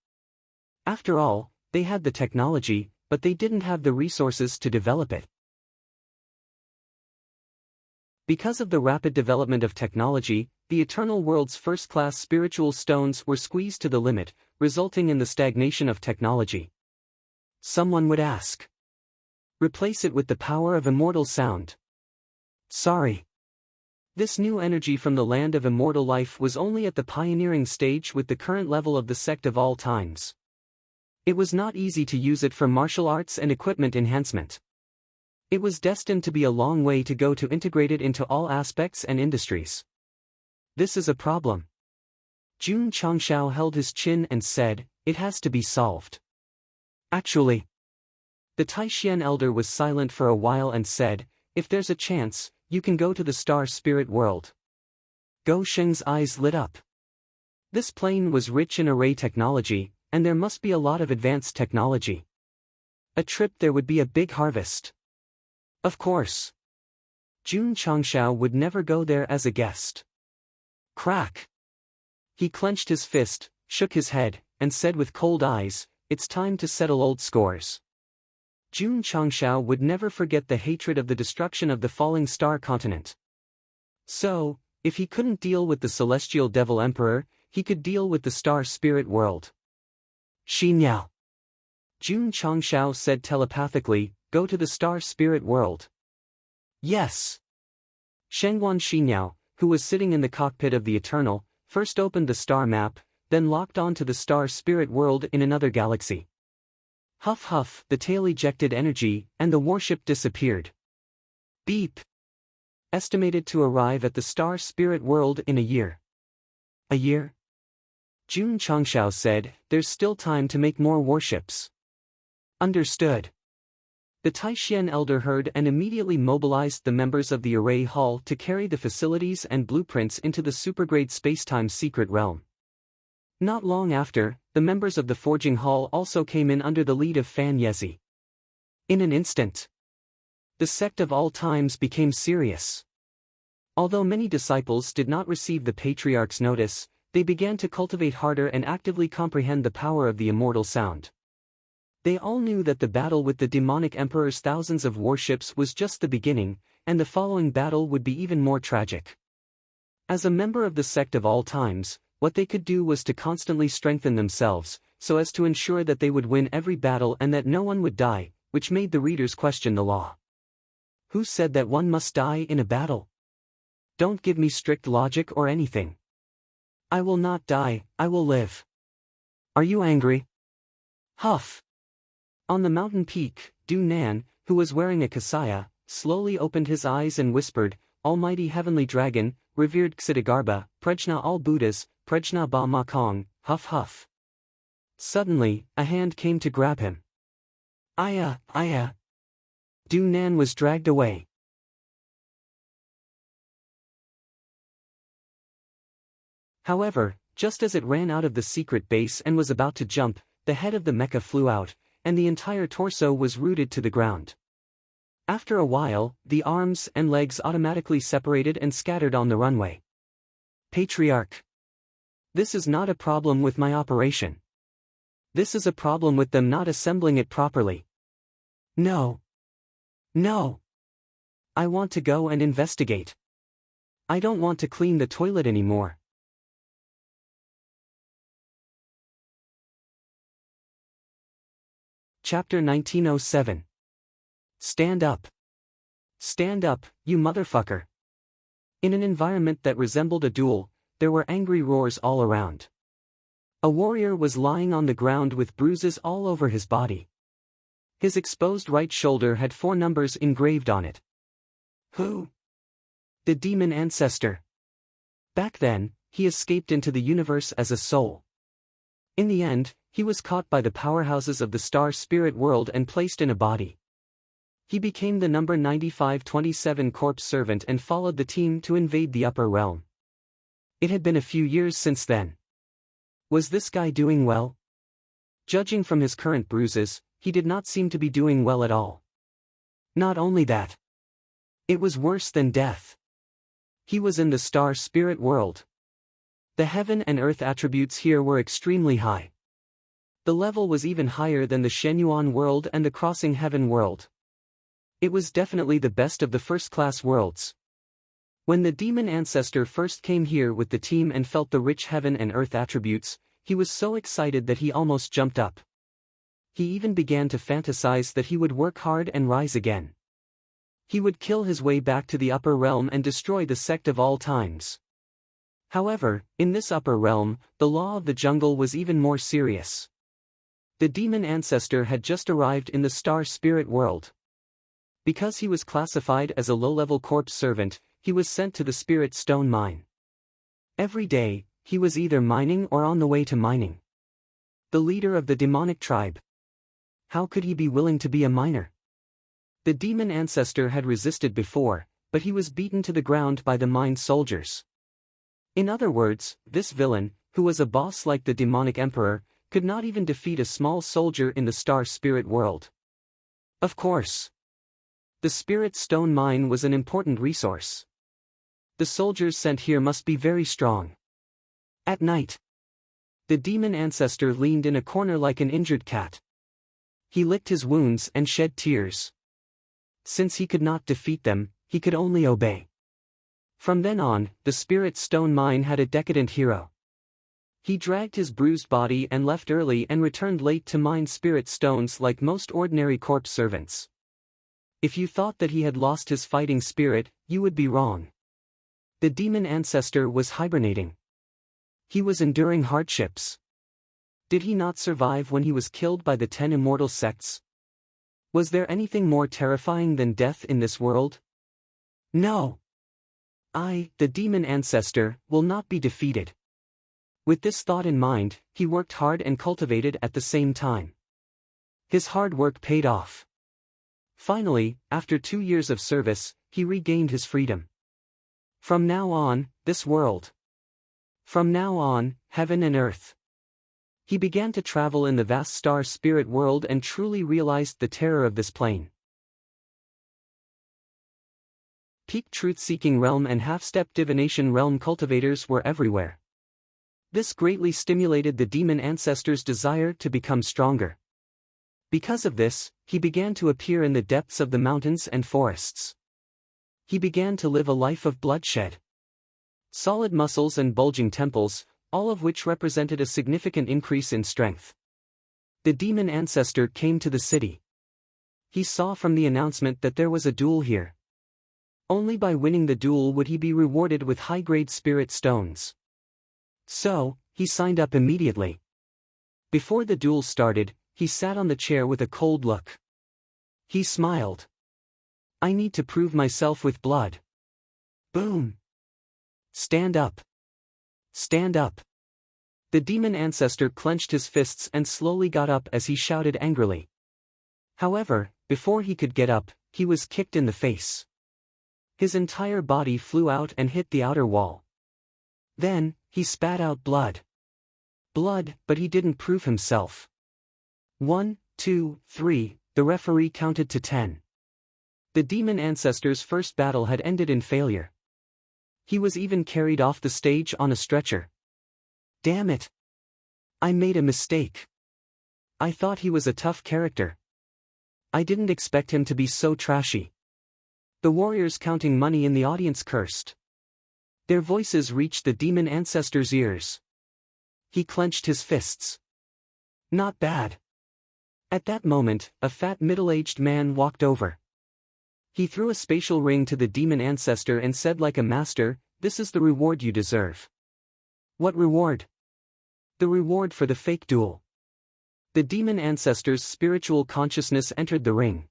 After all, they had the technology, but they didn't have the resources to develop it. Because of the rapid development of technology, the Eternal World's first-class spiritual stones were squeezed to the limit, resulting in the stagnation of technology. Someone would ask. Replace it with the power of immortal sound. Sorry. This new energy from the land of immortal life was only at the pioneering stage with the current level of the sect of all times. It was not easy to use it for martial arts and equipment enhancement. It was destined to be a long way to go to integrate it into all aspects and industries. This is a problem. Jun Changshao held his chin and said, it has to be solved. Actually. The Taishian elder was silent for a while and said, if there's a chance, you can go to the star spirit world. Go Sheng's eyes lit up. This plane was rich in array technology, and there must be a lot of advanced technology. A trip there would be a big harvest. Of course. Jun Changshao would never go there as a guest. Crack. He clenched his fist, shook his head, and said with cold eyes, it's time to settle old scores. Jun Changshao would never forget the hatred of the destruction of the falling star continent. So, if he couldn't deal with the celestial devil emperor, he could deal with the star spirit world. Xinyao. Jun Changshao said telepathically, go to the star spirit world. Yes. Shengwan Xinyao, who was sitting in the cockpit of the Eternal, first opened the star map, then locked on to the star spirit world in another galaxy. Huff huff, the tail ejected energy, and the warship disappeared. Beep. Estimated to arrive at the star spirit world in a year. A year? Jun Changshao said, there's still time to make more warships. Understood. The Taishian elder heard and immediately mobilized the members of the Array Hall to carry the facilities and blueprints into the supergrade spacetime secret realm. Not long after, the members of the Forging Hall also came in under the lead of Fan Yezi. In an instant, the sect of all times became serious. Although many disciples did not receive the Patriarch's notice, they began to cultivate harder and actively comprehend the power of the immortal sound. They all knew that the battle with the demonic emperor's thousands of warships was just the beginning, and the following battle would be even more tragic. As a member of the sect of all times, what they could do was to constantly strengthen themselves, so as to ensure that they would win every battle and that no one would die, which made the readers question the law. Who said that one must die in a battle? Don't give me strict logic or anything. I will not die, I will live. Are you angry? Huff. On the mountain peak, Du Nan, who was wearing a kasaya, slowly opened his eyes and whispered, Almighty Heavenly Dragon, revered Ksiddhartha, Prajna all Buddhas, Prajna ba ma kong, huff huff. Suddenly, a hand came to grab him. Aya, aya. Du Nan was dragged away. However, just as it ran out of the secret base and was about to jump, the head of the mecha flew out, and the entire torso was rooted to the ground. After a while, the arms and legs automatically separated and scattered on the runway. Patriarch. This is not a problem with my operation. This is a problem with them not assembling it properly. No. No. I want to go and investigate. I don't want to clean the toilet anymore. Chapter 1907. Stand up. Stand up, you motherfucker. In an environment that resembled a duel, there were angry roars all around. A warrior was lying on the ground with bruises all over his body. His exposed right shoulder had 4 numbers engraved on it. Who? The demon ancestor. Back then, he escaped into the universe as a soul. In the end, he was caught by the powerhouses of the star spirit world and placed in a body. He became the number 9527 corpse servant and followed the team to invade the upper realm. It had been a few years since then. Was this guy doing well? Judging from his current bruises, he did not seem to be doing well at all. Not only that. It was worse than death. He was in the star spirit world. The heaven and earth attributes here were extremely high. The level was even higher than the Shenyuan world and the Crossing Heaven world. It was definitely the best of the first-class worlds. When the demon ancestor first came here with the team and felt the rich heaven and earth attributes, he was so excited that he almost jumped up. He even began to fantasize that he would work hard and rise again. He would kill his way back to the upper realm and destroy the sect of all times. However, in this upper realm, the law of the jungle was even more serious. The demon ancestor had just arrived in the star spirit world. Because he was classified as a low-level corpse servant, he was sent to the spirit stone mine. Every day, he was either mining or on the way to mining. The leader of the demonic tribe. How could he be willing to be a miner? The demon ancestor had resisted before, but he was beaten to the ground by the mine soldiers. In other words, this villain, who was a boss like the demonic emperor, could not even defeat a small soldier in the star spirit world. Of course. The spirit stone mine was an important resource. The soldiers sent here must be very strong. At night, the demon ancestor leaned in a corner like an injured cat. He licked his wounds and shed tears. Since he could not defeat them, he could only obey. From then on, the spirit stone mine had a decadent hero. He dragged his bruised body and left early and returned late to mine spirit stones like most ordinary corpse servants. If you thought that he had lost his fighting spirit, you would be wrong. The demon ancestor was hibernating. He was enduring hardships. Did he not survive when he was killed by the 10 immortal sects? Was there anything more terrifying than death in this world? No. I, the demon ancestor, will not be defeated. With this thought in mind, he worked hard and cultivated at the same time. His hard work paid off. Finally, after 2 years of service, he regained his freedom. From now on, this world. From now on, heaven and earth. He began to travel in the vast star spirit world and truly realized the terror of this plane. Peak truth-seeking realm and half-step divination realm cultivators were everywhere. This greatly stimulated the demon ancestor's desire to become stronger. Because of this, he began to appear in the depths of the mountains and forests. He began to live a life of bloodshed. Solid muscles and bulging temples, all of which represented a significant increase in strength. The demon ancestor came to the city. He saw from the announcement that there was a duel here. Only by winning the duel would he be rewarded with high-grade spirit stones. So, he signed up immediately. Before the duel started, he sat on the chair with a cold look. He smiled. I need to prove myself with blood. Boom. Stand up. Stand up. The demon ancestor clenched his fists and slowly got up as he shouted angrily. However, before he could get up, he was kicked in the face. His entire body flew out and hit the outer wall. Then, he spat out blood. Blood, but he didn't prove himself. 1, 2, 3, the referee counted to 10. The demon ancestor's first battle had ended in failure. He was even carried off the stage on a stretcher. Damn it! I made a mistake. I thought he was a tough character. I didn't expect him to be so trashy. The warriors counting money in the audience cursed. Their voices reached the demon ancestor's ears. He clenched his fists. Not bad. At that moment, a fat middle-aged man walked over. He threw a spatial ring to the demon ancestor and said like a master, "This is the reward you deserve." What reward? The reward for the fake duel. The demon ancestor's spiritual consciousness entered the ring.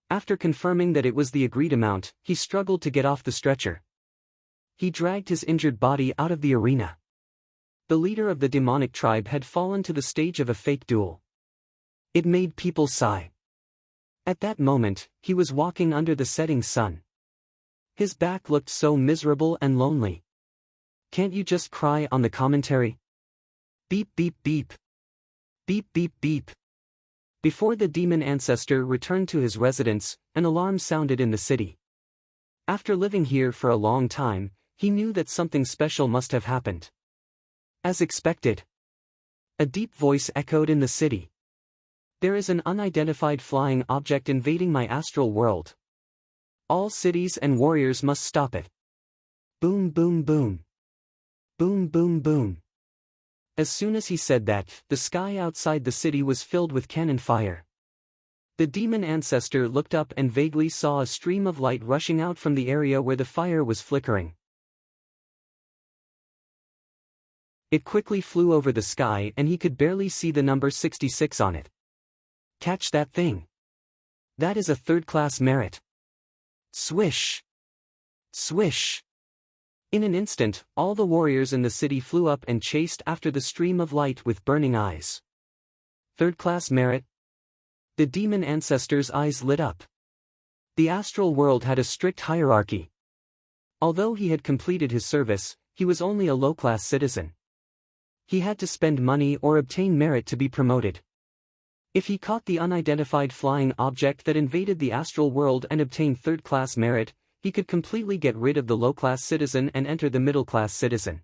After confirming that it was the agreed amount, he struggled to get off the stretcher. He dragged his injured body out of the arena. The leader of the demonic tribe had fallen to the stage of a fake duel. It made people sigh. At that moment, he was walking under the setting sun. His back looked so miserable and lonely. Can't you just cry on the commentary? Beep beep beep. Beep beep beep. Before the demon ancestor returned to his residence, an alarm sounded in the city. After living here for a long time, he knew that something special must have happened. As expected, a deep voice echoed in the city. There is an unidentified flying object invading my astral world. All cities and warriors must stop it. Boom boom boom. Boom boom boom. As soon as he said that, the sky outside the city was filled with cannon fire. The demon ancestor looked up and vaguely saw a stream of light rushing out from the area where the fire was flickering. It quickly flew over the sky and he could barely see the number 66 on it. Catch that thing. That is a third-class merit. Swish. Swish. In an instant, all the warriors in the city flew up and chased after the stream of light with burning eyes. Third-class merit? The demon ancestor's eyes lit up. The astral world had a strict hierarchy. Although he had completed his service, he was only a low-class citizen. He had to spend money or obtain merit to be promoted. If he caught the unidentified flying object that invaded the astral world and obtained third-class merit, he could completely get rid of the low-class citizen and enter the middle-class citizen.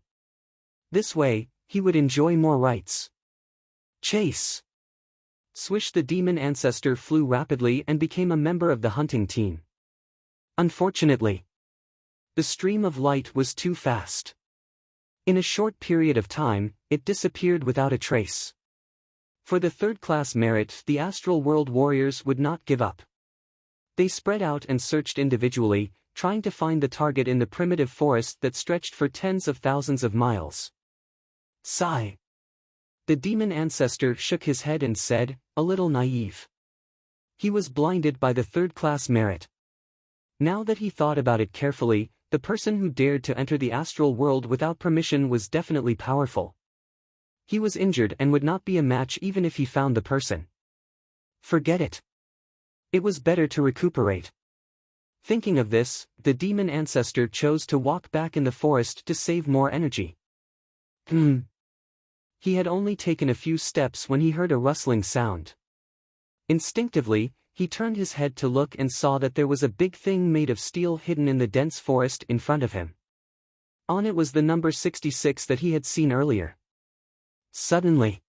This way, he would enjoy more rights. Chase. Swish. The demon ancestor flew rapidly and became a member of the hunting team. Unfortunately, the stream of light was too fast. In a short period of time, it disappeared without a trace. For the third-class merit, the astral world warriors would not give up. They spread out and searched individually, trying to find the target in the primitive forest that stretched for tens of thousands of miles. Sigh. The demon ancestor shook his head and said, a little naive. He was blinded by the third-class merit. Now that he thought about it carefully, the person who dared to enter the astral world without permission was definitely powerful. He was injured and would not be a match even if he found the person. Forget it. It was better to recuperate. Thinking of this, the demon ancestor chose to walk back in the forest to save more energy. He had only taken a few steps when he heard a rustling sound. Instinctively, he turned his head to look and saw that there was a big thing made of steel hidden in the dense forest in front of him. On it was the number 66 that he had seen earlier. Suddenly,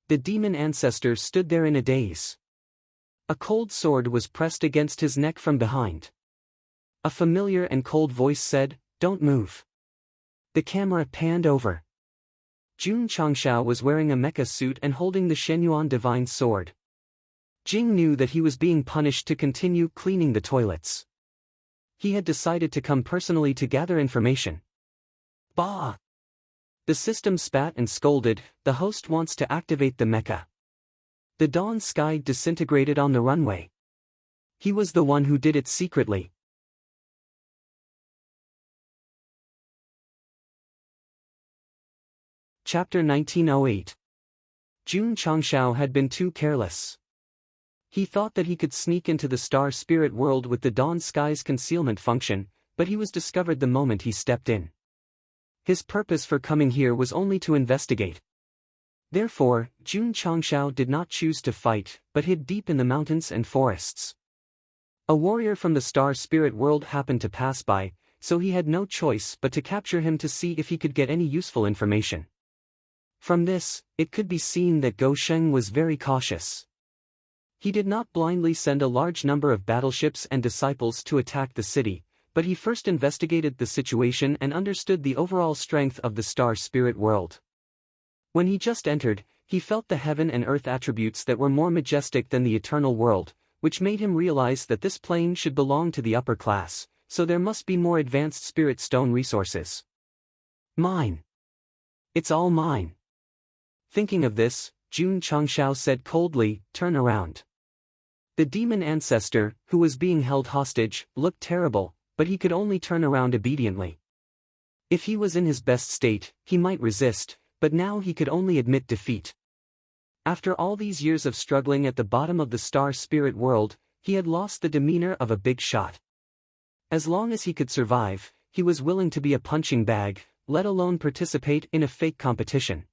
the demon ancestor stood there in a daze. A cold sword was pressed against his neck from behind. A familiar and cold voice said, "Don't move." The camera panned over. Jun Changshao was wearing a mecha suit and holding the Shenyuan divine sword. Jing knew that he was being punished to continue cleaning the toilets. He had decided to come personally to gather information. Bah! The system spat and scolded, "The host wants to activate the mecha." The dawn sky disintegrated on the runway. He was the one who did it secretly. Chapter 1908. Jun Changshao had been too careless. He thought that he could sneak into the star spirit world with the dawn sky's concealment function, but he was discovered the moment he stepped in. His purpose for coming here was only to investigate. Therefore, Jun Changshao did not choose to fight, but hid deep in the mountains and forests. A warrior from the star spirit world happened to pass by, so he had no choice but to capture him to see if he could get any useful information. From this, it could be seen that Go Sheng was very cautious. He did not blindly send a large number of battleships and disciples to attack the city, but he first investigated the situation and understood the overall strength of the star spirit world. When he just entered, he felt the heaven and earth attributes that were more majestic than the eternal world, which made him realize that this plane should belong to the upper class, so there must be more advanced spirit stone resources. Mine. It's all mine. Thinking of this, Jun Changshao said coldly, "Turn around." The demon ancestor, who was being held hostage, looked terrible, but he could only turn around obediently. If he was in his best state, he might resist, but now he could only admit defeat. After all these years of struggling at the bottom of the star spirit world, he had lost the demeanor of a big shot. As long as he could survive, he was willing to be a punching bag, let alone participate in a fake competition.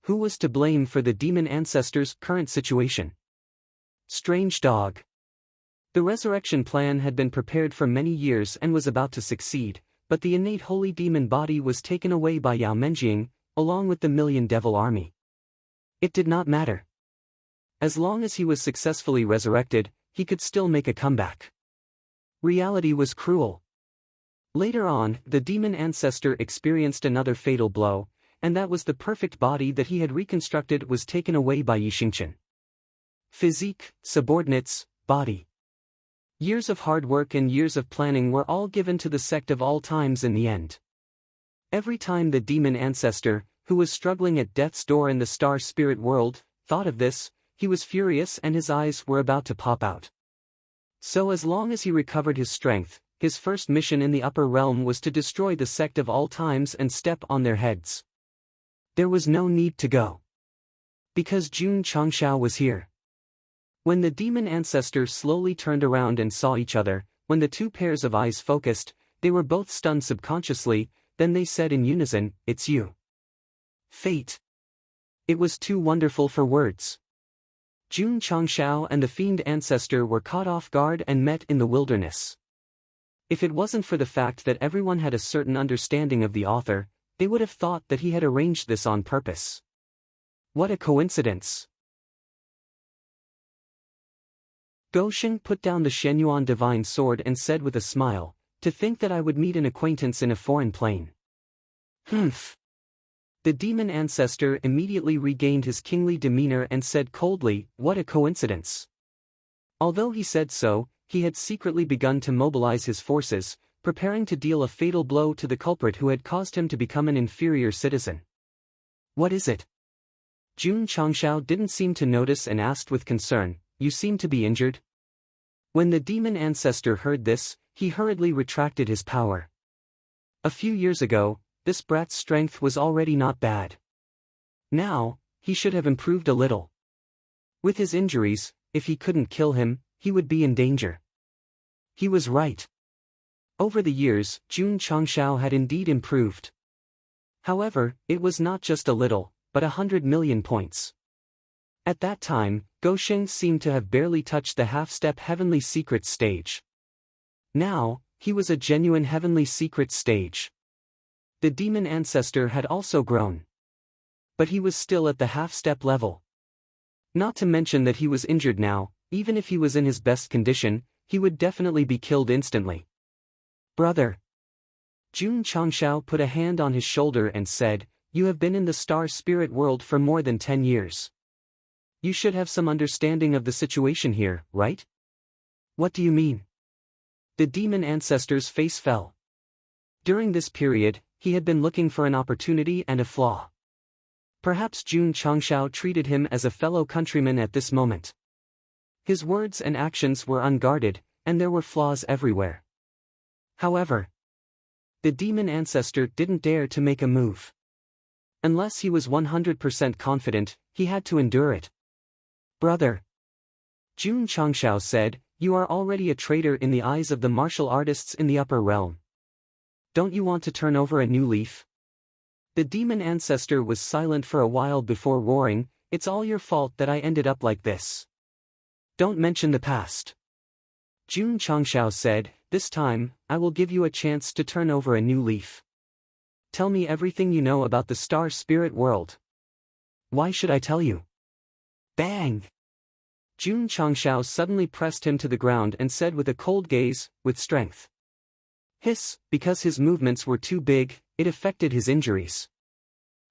who was to blame for the demon ancestor's current situation? Strange dog. The resurrection plan had been prepared for many years and was about to succeed, but the innate holy demon body was taken away by Yao Menjing, along with the million devil army. It did not matter. As long as he was successfully resurrected, he could still make a comeback. Reality was cruel. Later on, the demon ancestor experienced another fatal blow, and that was the perfect body that he had reconstructed was taken away by Yixingchen. Physique, subordinates, body. Years of hard work and years of planning were all given to the sect of all times in the end. Every time the demon ancestor, who was struggling at death's door in the star spirit world, thought of this, he was furious and his eyes were about to pop out. So as long as he recovered his strength, his first mission in the upper realm was to destroy the sect of all times and step on their heads. There was no need to go. Because Jun Changshao was here. When the demon ancestor slowly turned around and saw each other, when the two pairs of eyes focused, they were both stunned subconsciously, then they said in unison, "It's you." Fate. It was too wonderful for words. Jun Changshao and the fiend ancestor were caught off guard and met in the wilderness. If it wasn't for the fact that everyone had a certain understanding of the author, they would have thought that he had arranged this on purpose. What a coincidence. Gosheng put down the Shenyuan divine sword and said with a smile, "To think that I would meet an acquaintance in a foreign plane." Humph. The demon ancestor immediately regained his kingly demeanor and said coldly, "What a coincidence." Although he said so, he had secretly begun to mobilize his forces, preparing to deal a fatal blow to the culprit who had caused him to become an inferior citizen. "What is it?" Jun Changshao didn't seem to notice and asked with concern, "You seem to be injured?" When the demon ancestor heard this, he hurriedly retracted his power. A few years ago, this brat's strength was already not bad. Now, he should have improved a little. With his injuries, if he couldn't kill him, he would be in danger. He was right. Over the years, Jun Changshao had indeed improved. However, it was not just a little, but 100 million points. At that time, Gosheng seemed to have barely touched the half-step heavenly secret stage. Now, he was a genuine heavenly secret stage. The demon ancestor had also grown. But he was still at the half-step level. Not to mention that he was injured now, even if he was in his best condition, he would definitely be killed instantly. "Brother." Jun Changshao put a hand on his shoulder and said, "You have been in the star spirit world for more than 10 years. You should have some understanding of the situation here, right?" "What do you mean?" The demon ancestor's face fell. During this period, he had been looking for an opportunity and a flaw. Perhaps Jun Changshao treated him as a fellow countryman at this moment. His words and actions were unguarded, and there were flaws everywhere. However, the demon ancestor didn't dare to make a move. Unless he was 100% confident, he had to endure it. "Brother," Jun Changshao said, "you are already a traitor in the eyes of the martial artists in the upper realm. Don't you want to turn over a new leaf?" The demon ancestor was silent for a while before roaring, "It's all your fault that I ended up like this. Don't mention the past." Jun Changshao said, "This time, I will give you a chance to turn over a new leaf. Tell me everything you know about the star spirit world." "Why should I tell you?" Bang! Jun Changshao suddenly pressed him to the ground and said with a cold gaze, with strength. Hiss, because his movements were too big, it affected his injuries.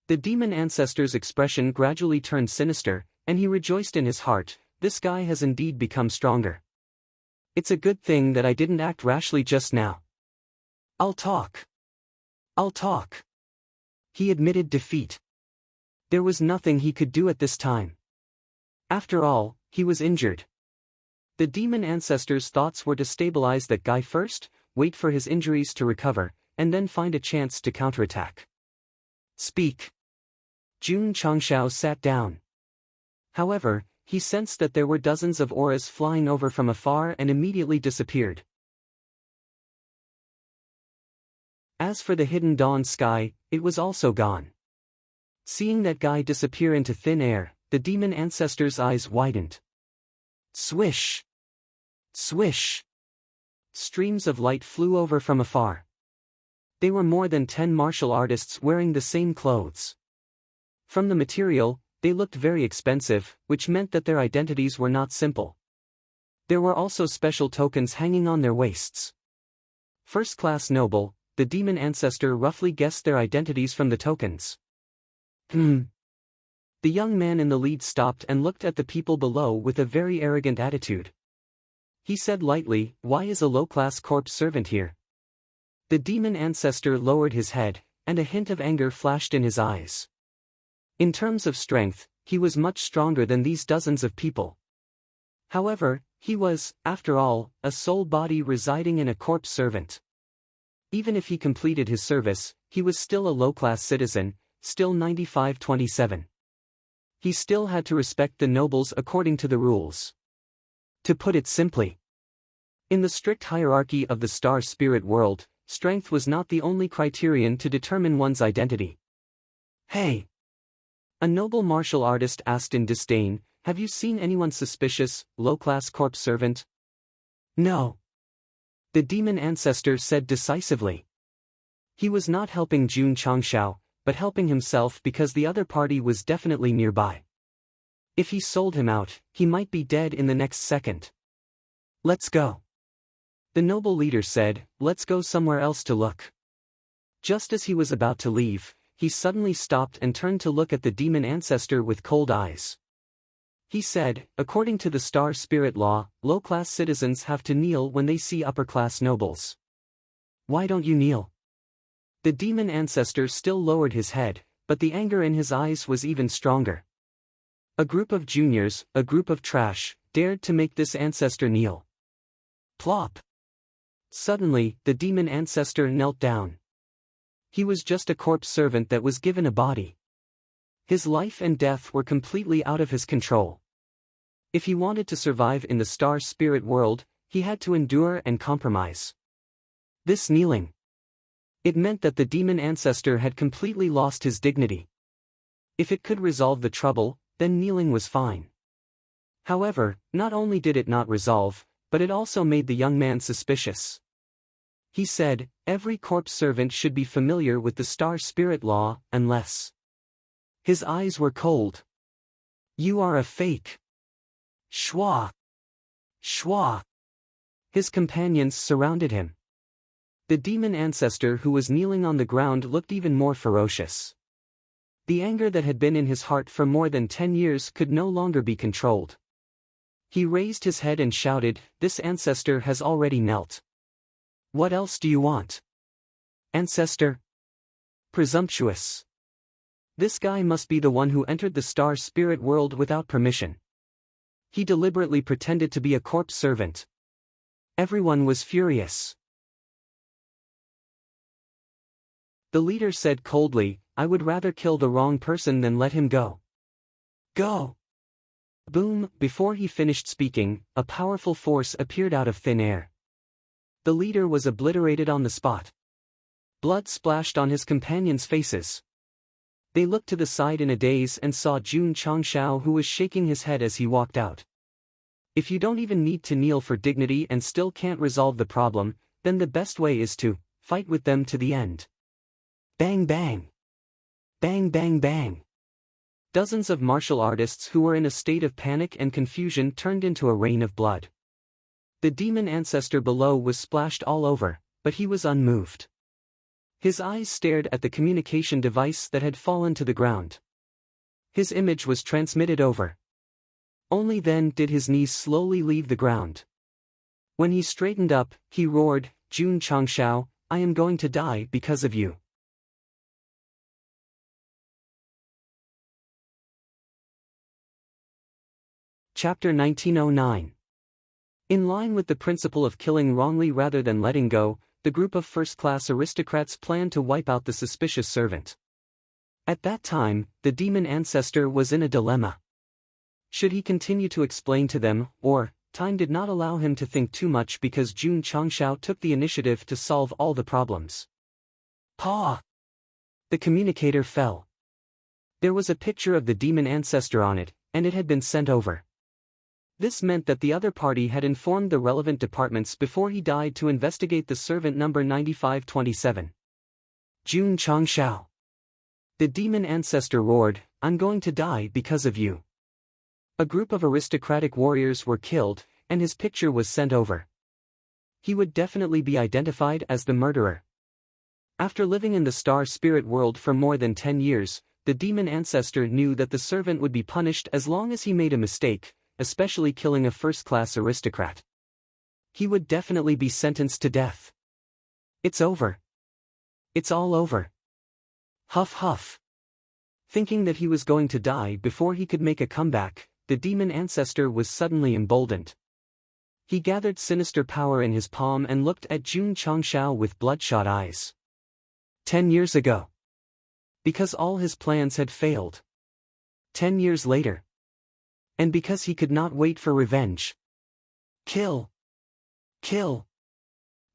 The demon ancestor's expression gradually turned sinister, and he rejoiced in his heart, "This guy has indeed become stronger. It's a good thing that I didn't act rashly just now. I'll talk. He admitted defeat. There was nothing he could do at this time. After all, he was injured. The demon ancestor's thoughts were to stabilize that guy first, wait for his injuries to recover, and then find a chance to counterattack. "Speak." Jun Changshao sat down. However, he sensed that there were dozens of auras flying over from afar and immediately disappeared. As for the hidden dawn sky, it was also gone. Seeing that guy disappear into thin air, the demon ancestor's eyes widened. Swish! Swish! Streams of light flew over from afar. They were more than 10 martial artists wearing the same clothes. From the material, they looked very expensive, which meant that their identities were not simple. There were also special tokens hanging on their waists. First-class noble, the demon ancestor roughly guessed their identities from the tokens. The young man in the lead stopped and looked at the people below with a very arrogant attitude. He said lightly, "Why is a low-class corpse servant here?" The demon ancestor lowered his head, and a hint of anger flashed in his eyes. In terms of strength, he was much stronger than these dozens of people. However, he was, after all, a soul body residing in a corpse servant. Even if he completed his service, he was still a low-class citizen, still 95-27. He still had to respect the nobles according to the rules. To put it simply, in the strict hierarchy of the star spirit world, strength was not the only criterion to determine one's identity. "Hey!" a noble martial artist asked in disdain, "have you seen anyone suspicious, low-class corpse servant?" "No," the demon ancestor said decisively. He was not helping Jun Changshao, but helping himself because the other party was definitely nearby. If he sold him out, he might be dead in the next second. "Let's go," the noble leader said. "Let's go somewhere else to look." Just as he was about to leave, he suddenly stopped and turned to look at the demon ancestor with cold eyes. He said, "According to the star spirit law, low-class citizens have to kneel when they see upper-class nobles. Why don't you kneel?" The demon ancestor still lowered his head, but the anger in his eyes was even stronger. A group of juniors, a group of trash, dared to make this ancestor kneel. Plop! Suddenly, the demon ancestor knelt down. He was just a corpse servant that was given a body. His life and death were completely out of his control. If he wanted to survive in the star spirit world, he had to endure and compromise. This kneeling, it meant that the demon ancestor had completely lost his dignity. If it could resolve the trouble, then kneeling was fine. However, not only did it not resolve, but it also made the young man suspicious. He said, "Every corpse servant should be familiar with the star spirit law, unless..." His eyes were cold. "You are a fake." Schwa! Schwa! His companions surrounded him. The demon ancestor who was kneeling on the ground looked even more ferocious. The anger that had been in his heart for more than 10 years could no longer be controlled. He raised his head and shouted, "This ancestor has already knelt. What else do you want? Ancestor? Presumptuous. This guy must be the one who entered the star spirit world without permission. He deliberately pretended to be a corpse servant." Everyone was furious. The leader said coldly, "I would rather kill the wrong person than let him go. Go!" Boom! Before he finished speaking, a powerful force appeared out of thin air. The leader was obliterated on the spot. Blood splashed on his companions' faces. They looked to the side in a daze and saw Jun Changshao, who was shaking his head as he walked out. If you don't even need to kneel for dignity and still can't resolve the problem, then the best way is to fight with them to the end. Bang bang! Bang bang bang! Dozens of martial artists who were in a state of panic and confusion turned into a rain of blood. The demon ancestor below was splashed all over, but he was unmoved. His eyes stared at the communication device that had fallen to the ground. His image was transmitted over. Only then did his knees slowly leave the ground. When he straightened up, he roared, "Jun Changshao, I am going to die because of you." Chapter 1909. In line with the principle of killing wrongly rather than letting go, the group of first-class aristocrats planned to wipe out the suspicious servant. At that time, the demon ancestor was in a dilemma. Should he continue to explain to them, or, time did not allow him to think too much because Jun Changshao took the initiative to solve all the problems. Paw! The communicator fell. There was a picture of the demon ancestor on it, and it had been sent over. This meant that the other party had informed the relevant departments before he died to investigate the servant number 9527. Jun Changshao. The demon ancestor roared, "I'm going to die because of you." A group of aristocratic warriors were killed, and his picture was sent over. He would definitely be identified as the murderer. After living in the star spirit world for more than 10 years, the demon ancestor knew that the servant would be punished as long as he made a mistake, especially killing a first-class aristocrat. He would definitely be sentenced to death. It's over. It's all over. Huff huff. Thinking that he was going to die before he could make a comeback, the demon ancestor was suddenly emboldened. He gathered sinister power in his palm and looked at Jun Changshao with bloodshot eyes. 10 years ago. Because all his plans had failed. 10 years later. And because he could not wait for revenge. Kill. Kill.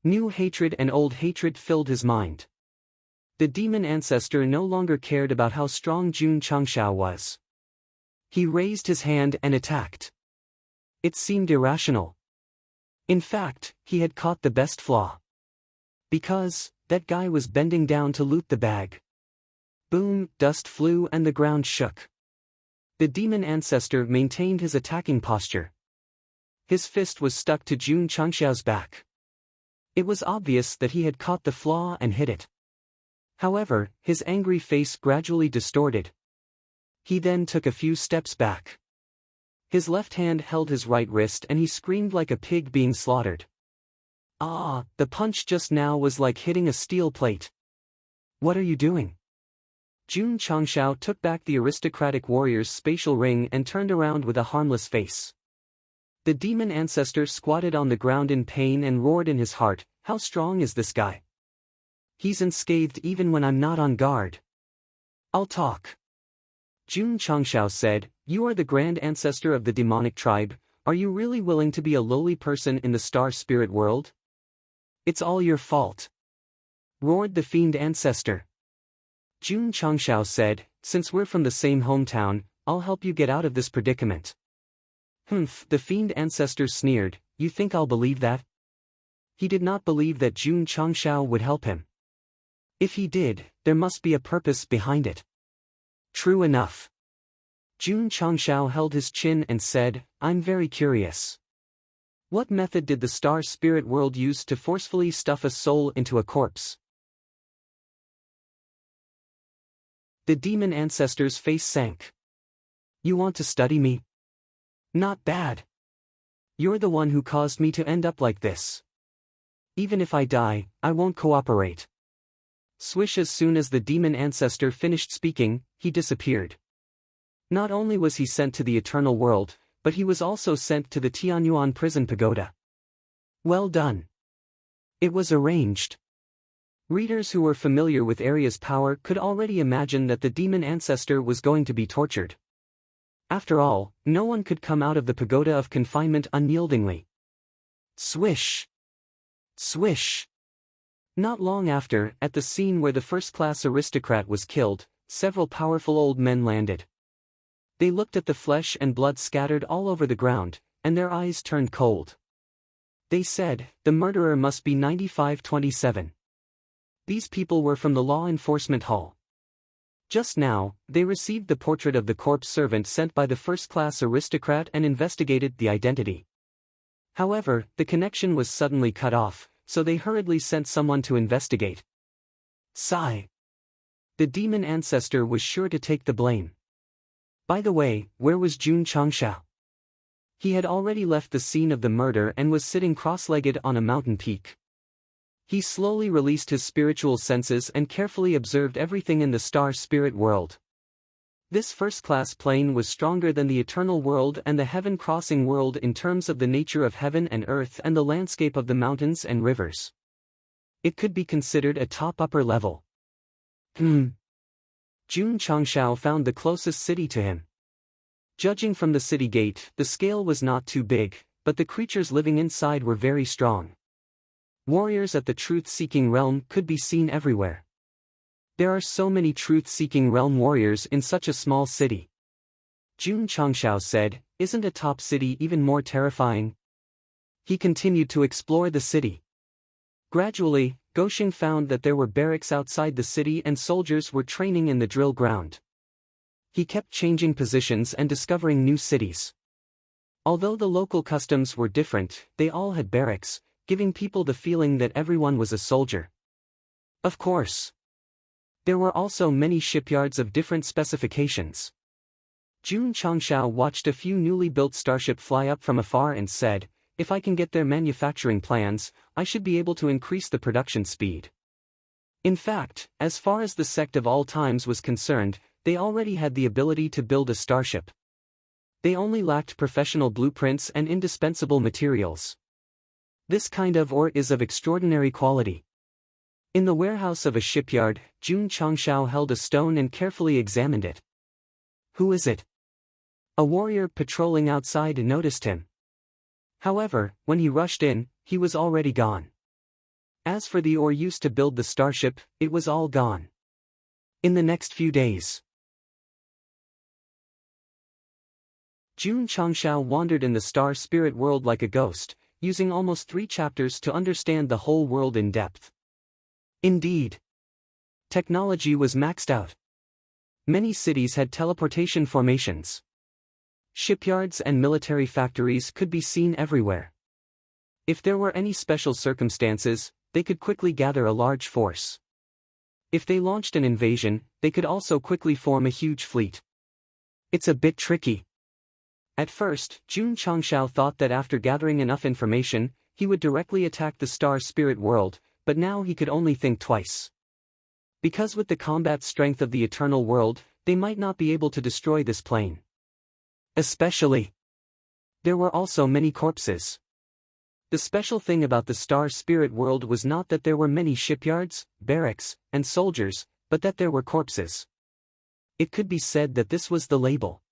New hatred and old hatred filled his mind. The demon ancestor no longer cared about how strong Jun Changshao was. He raised his hand and attacked. It seemed irrational. In fact, he had caught the best flaw. Because that guy was bending down to loot the bag. Boom, dust flew and the ground shook. The demon ancestor maintained his attacking posture. His fist was stuck to Jun Changshao's back. It was obvious that he had caught the flaw and hit it. However, his angry face gradually distorted. He then took a few steps back. His left hand held his right wrist and he screamed like a pig being slaughtered. Ah, the punch just now was like hitting a steel plate. What are you doing? Jun Changshao took back the aristocratic warrior's spatial ring and turned around with a harmless face. The demon ancestor squatted on the ground in pain and roared in his heart, "How strong is this guy? He's unscathed even when I'm not on guard. I'll talk." Jun Changshao said, "You are the grand ancestor of the demonic tribe. Are you really willing to be a lowly person in the star spirit world? It's all your fault," roared the fiend ancestor. Jun Changshao said, "Since we're from the same hometown, I'll help you get out of this predicament." "Humph," the fiend ancestor sneered, "you think I'll believe that?" He did not believe that Jun Changshao would help him. If he did, there must be a purpose behind it. True enough. Jun Changshao held his chin and said, "I'm very curious. What method did the star spirit world use to forcefully stuff a soul into a corpse?" The demon ancestor's face sank. "You want to study me? Not bad. You're the one who caused me to end up like this. Even if I die, I won't cooperate." Swish! As soon as the demon ancestor finished speaking, he disappeared. Not only was he sent to the eternal world, but he was also sent to the Tianyuan prison pagoda. Well done. It was arranged. Readers who were familiar with Arya's power could already imagine that the demon ancestor was going to be tortured. After all, no one could come out of the pagoda of confinement unyieldingly. Swish! Swish! Not long after, at the scene where the first-class aristocrat was killed, several powerful old men landed. They looked at the flesh and blood scattered all over the ground, and their eyes turned cold. They said, "The murderer must be 9527. These people were from the law enforcement hall. Just now, they received the portrait of the corpse servant sent by the first-class aristocrat and investigated the identity. However, the connection was suddenly cut off, so they hurriedly sent someone to investigate." Sigh. The demon ancestor was sure to take the blame. By the way, where was Jun Changshao? He had already left the scene of the murder and was sitting cross-legged on a mountain peak. He slowly released his spiritual senses and carefully observed everything in the star spirit world. This first-class plane was stronger than the eternal world and the heaven-crossing world in terms of the nature of heaven and earth and the landscape of the mountains and rivers. It could be considered a top upper level. Jun Changshao found the closest city to him. Judging from the city gate, the scale was not too big, but the creatures living inside were very strong. Warriors at the truth-seeking realm could be seen everywhere. There are so many truth-seeking realm warriors in such a small city. Jun Changshao said, isn't a top city even more terrifying? He continued to explore the city. Gradually, Goshing found that there were barracks outside the city and soldiers were training in the drill ground. He kept changing positions and discovering new cities. Although the local customs were different, they all had barracks, giving people the feeling that everyone was a soldier. Of course. There were also many shipyards of different specifications. Jun Changshao watched a few newly built starship fly up from afar and said, if I can get their manufacturing plans, I should be able to increase the production speed. In fact, as far as the sect of all times was concerned, they already had the ability to build a starship. They only lacked professional blueprints and indispensable materials. This kind of ore is of extraordinary quality. In the warehouse of a shipyard, Jun Changshao held a stone and carefully examined it. Who is it? A warrior patrolling outside noticed him. However, when he rushed in, he was already gone. As for the ore used to build the starship, it was all gone. In the next few days, Jun Changshao wandered in the star spirit world like a ghost, using almost 3 chapters to understand the whole world in depth. Indeed, technology was maxed out. Many cities had teleportation formations. Shipyards and military factories could be seen everywhere. If there were any special circumstances, they could quickly gather a large force. If they launched an invasion, they could also quickly form a huge fleet. It's a bit tricky. At first, Jun Changshao thought that after gathering enough information, he would directly attack the star spirit world, but now he could only think twice. Because with the combat strength of the eternal world, they might not be able to destroy this plane. Especially, there were also many corpses. The special thing about the star spirit world was not that there were many shipyards, barracks, and soldiers, but that there were corpses. It could be said that this was the label.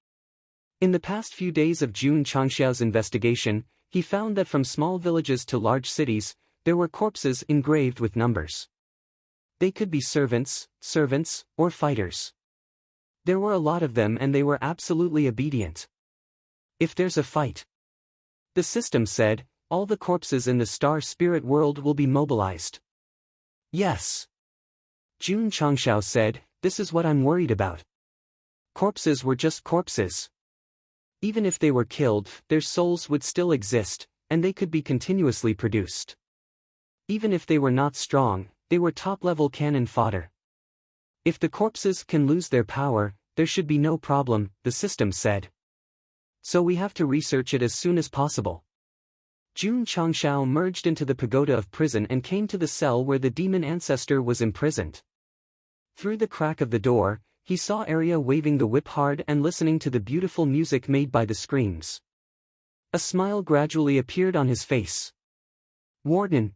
In the past few days of Jun Changshao's investigation, he found that from small villages to large cities, there were corpses engraved with numbers. They could be servants, or fighters. There were a lot of them and they were absolutely obedient. If there's a fight, the system said, all the corpses in the star spirit world will be mobilized. Yes. Jun Changshao said, this is what I'm worried about. Corpses were just corpses. Even if they were killed, their souls would still exist, and they could be continuously produced. Even if they were not strong, they were top-level cannon fodder. If the corpses can lose their power, there should be no problem, the system said. So we have to research it as soon as possible. Jun Changshao merged into the pagoda of prison and came to the cell where the demon ancestor was imprisoned. Through the crack of the door, he saw Arya waving the whip hard and listening to the beautiful music made by the screams. A smile gradually appeared on his face. Warden.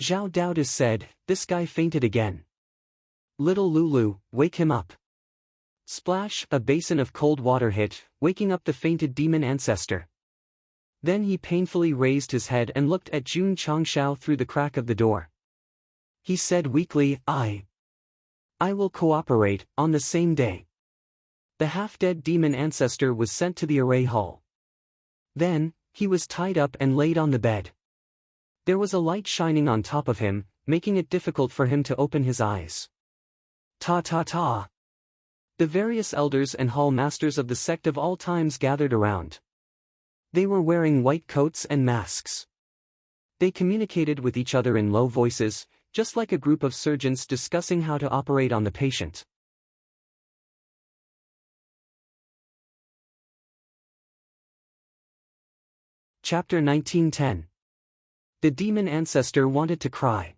Zhao Daoda said, this guy fainted again. Little Lulu, wake him up. Splash, a basin of cold water hit, waking up the fainted demon ancestor. Then he painfully raised his head and looked at Jun Changshao through the crack of the door. He said weakly, I will cooperate, on the same day. The half-dead demon ancestor was sent to the array hall. Then, he was tied up and laid on the bed. There was a light shining on top of him, making it difficult for him to open his eyes. Ta. The various elders and hall masters of the sect of all times gathered around. They were wearing white coats and masks. They communicated with each other in low voices, just like a group of surgeons discussing how to operate on the patient. Chapter 1910. The demon ancestor wanted to cry.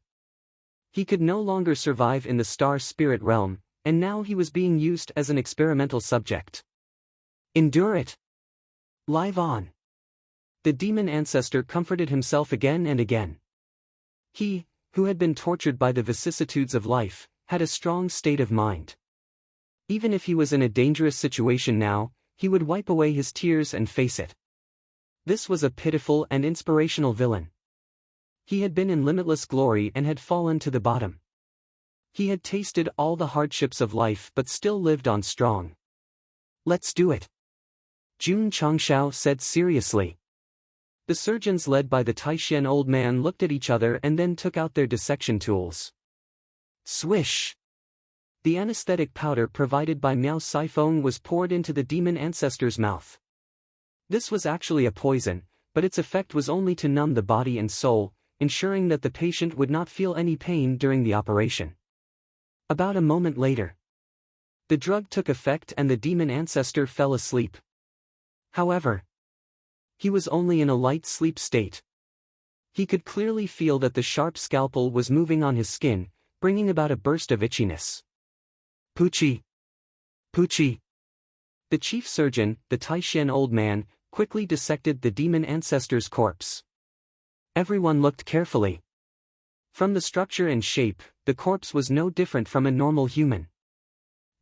He could no longer survive in the star spirit realm, and now he was being used as an experimental subject. Endure it. Live on. The demon ancestor comforted himself again and again. He, who had been tortured by the vicissitudes of life, had a strong state of mind. Even if he was in a dangerous situation now, he would wipe away his tears and face it. This was a pitiful and inspirational villain. He had been in limitless glory and had fallen to the bottom. He had tasted all the hardships of life but still lived on strong. "Let's do it," Jun Changshao said seriously. The surgeons led by the Taishan old man looked at each other and then took out their dissection tools. Swish! The anesthetic powder provided by Miao Saifeng was poured into the demon ancestor's mouth. This was actually a poison, but its effect was only to numb the body and soul, ensuring that the patient would not feel any pain during the operation. About a moment later, the drug took effect and the demon ancestor fell asleep. However, he was only in a light sleep state. He could clearly feel that the sharp scalpel was moving on his skin, bringing about a burst of itchiness. Puchi! Puchi! The chief surgeon, the Taishan old man, quickly dissected the demon ancestor's corpse. Everyone looked carefully. From the structure and shape, the corpse was no different from a normal human.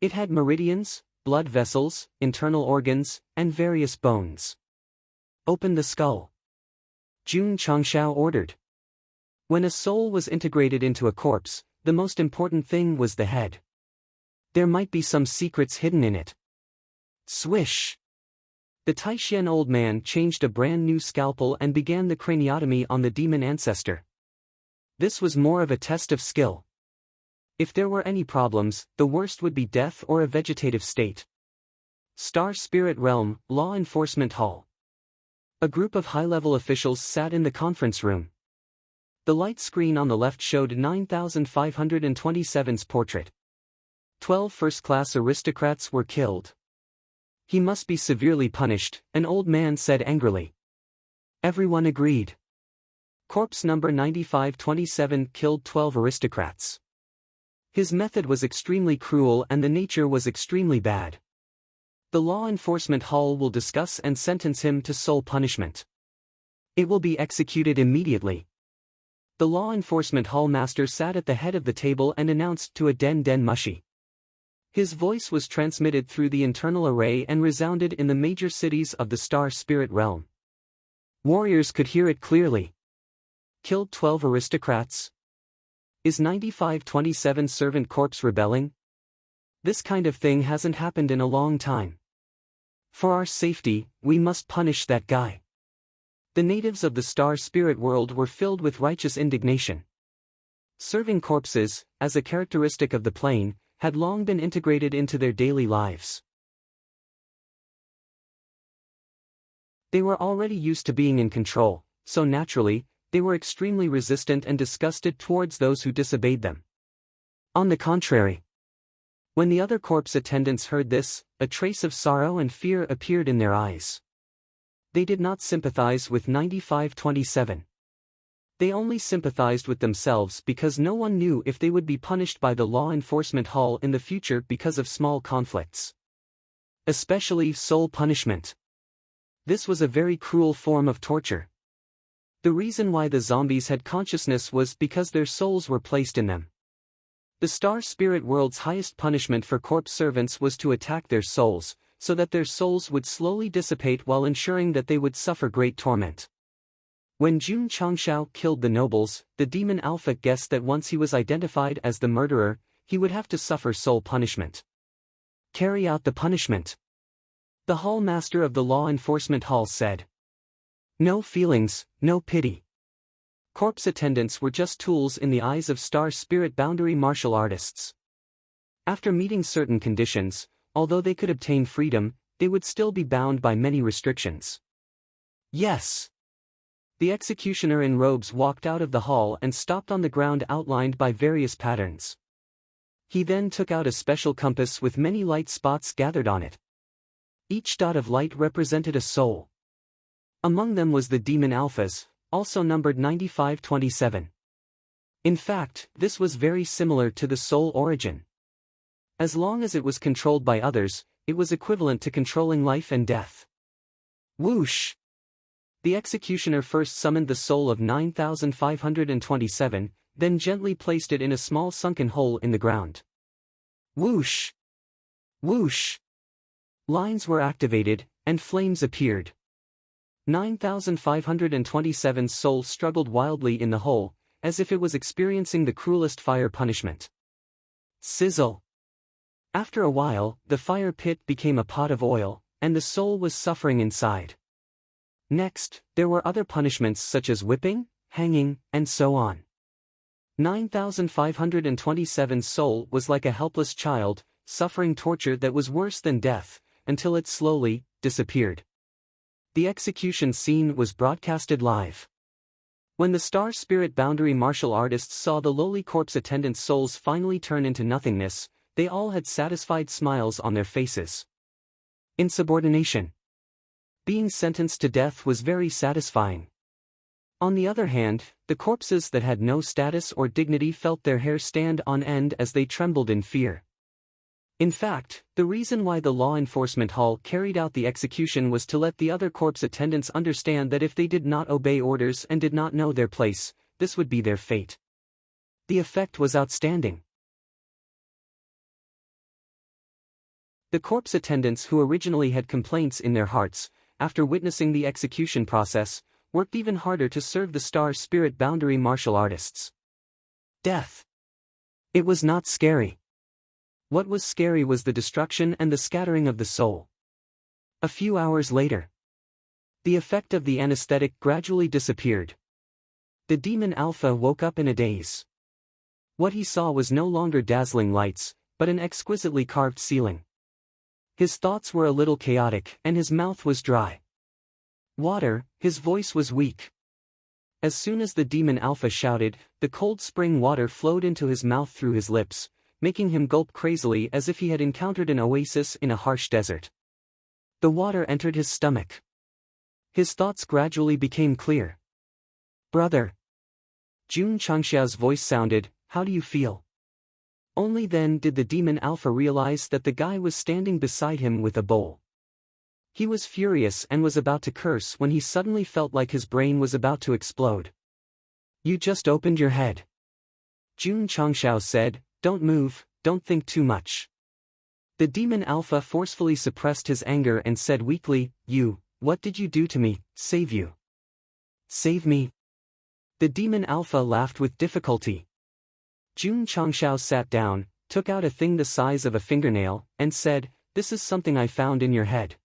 It had meridians, blood vessels, internal organs, and various bones. "Open the skull," Jun Changshao ordered. When a soul was integrated into a corpse, the most important thing was the head. There might be some secrets hidden in it. Swish! The Taishan old man changed a brand new scalpel and began the craniotomy on the demon ancestor. This was more of a test of skill. If there were any problems, the worst would be death or a vegetative state. Star Spirit Realm, Law Enforcement Hall. A group of high-level officials sat in the conference room. The light screen on the left showed 9527's portrait. 12 first-class aristocrats were killed. "He must be severely punished," an old man said angrily. Everyone agreed. Corpse number 9527 killed 12 aristocrats. His method was extremely cruel and the nature was extremely bad. The Law Enforcement Hall will discuss and sentence him to soul punishment. It will be executed immediately. The Law Enforcement Hall master sat at the head of the table and announced to a Den Den Mushi. His voice was transmitted through the internal array and resounded in the major cities of the Star Spirit Realm. Warriors could hear it clearly. Killed 12 aristocrats? Is 9527 servant corpse rebelling? This kind of thing hasn't happened in a long time. For our safety, we must punish that guy. The natives of the Star Spirit world were filled with righteous indignation. Serving corpses, as a characteristic of the plane, had long been integrated into their daily lives. They were already used to being in control, so naturally, they were extremely resistant and disgusted towards those who disobeyed them. On the contrary, when the other corpse attendants heard this, a trace of sorrow and fear appeared in their eyes. They did not sympathize with 9527. They only sympathized with themselves because no one knew if they would be punished by the Law Enforcement Hall in the future because of small conflicts. Especially soul punishment. This was a very cruel form of torture. The reason why the zombies had consciousness was because their souls were placed in them. The Star Spirit world's highest punishment for corpse servants was to attack their souls, so that their souls would slowly dissipate while ensuring that they would suffer great torment. When Jun Changshao killed the nobles, the demon Alpha guessed that once he was identified as the murderer, he would have to suffer soul punishment. Carry out the punishment. The hall master of the Law Enforcement Hall said. No feelings, no pity. Corpse attendants were just tools in the eyes of Star Spirit boundary martial artists. After meeting certain conditions, although they could obtain freedom, they would still be bound by many restrictions. Yes. The executioner in robes walked out of the hall and stopped on the ground outlined by various patterns. He then took out a special compass with many light spots gathered on it. Each dot of light represented a soul. Among them was the demon Alphas, also numbered 9527. In fact, this was very similar to the soul origin. As long as it was controlled by others, it was equivalent to controlling life and death. Whoosh! The executioner first summoned the soul of 9527, then gently placed it in a small sunken hole in the ground. Whoosh! Whoosh! Lines were activated, and flames appeared. 9527's soul struggled wildly in the hole, as if it was experiencing the cruelest fire punishment. Sizzle. After a while, the fire pit became a pot of oil, and the soul was suffering inside. Next, there were other punishments such as whipping, hanging, and so on. 9527's soul was like a helpless child, suffering torture that was worse than death, until it slowly disappeared. The execution scene was broadcasted live. When the Star Spirit Boundary martial artists saw the lowly corpse attendants' souls finally turn into nothingness, they all had satisfied smiles on their faces. Insubordination. Being sentenced to death was very satisfying. On the other hand, the corpses that had no status or dignity felt their hair stand on end as they trembled in fear. In fact, the reason why the law enforcement hall carried out the execution was to let the other corpse attendants understand that if they did not obey orders and did not know their place, this would be their fate. The effect was outstanding. The corpse attendants who originally had complaints in their hearts, after witnessing the execution process, worked even harder to serve the Star Spirit Boundary martial artists. Death. It was not scary. What was scary was the destruction and the scattering of the soul. A few hours later, the effect of the anesthetic gradually disappeared. The demon Alpha woke up in a daze. What he saw was no longer dazzling lights, but an exquisitely carved ceiling. His thoughts were a little chaotic, and his mouth was dry. Water, his voice was weak. As soon as the demon Alpha shouted, the cold spring water flowed into his mouth through his lips, making him gulp crazily as if he had encountered an oasis in a harsh desert. The water entered his stomach. His thoughts gradually became clear. "Brother." Jun Changxiao's voice sounded, "How do you feel?" Only then did the demon Alpha realize that the guy was standing beside him with a bowl. He was furious and was about to curse when he suddenly felt like his brain was about to explode. "You just opened your head." Jun Changxiao said, "Don't move, don't think too much." The demon Alpha forcefully suppressed his anger and said weakly, What did you do to me? Save you." "Save me?" The demon Alpha laughed with difficulty. Jun Changxiao sat down, took out a thing the size of a fingernail, and said, "This is something I found in your head.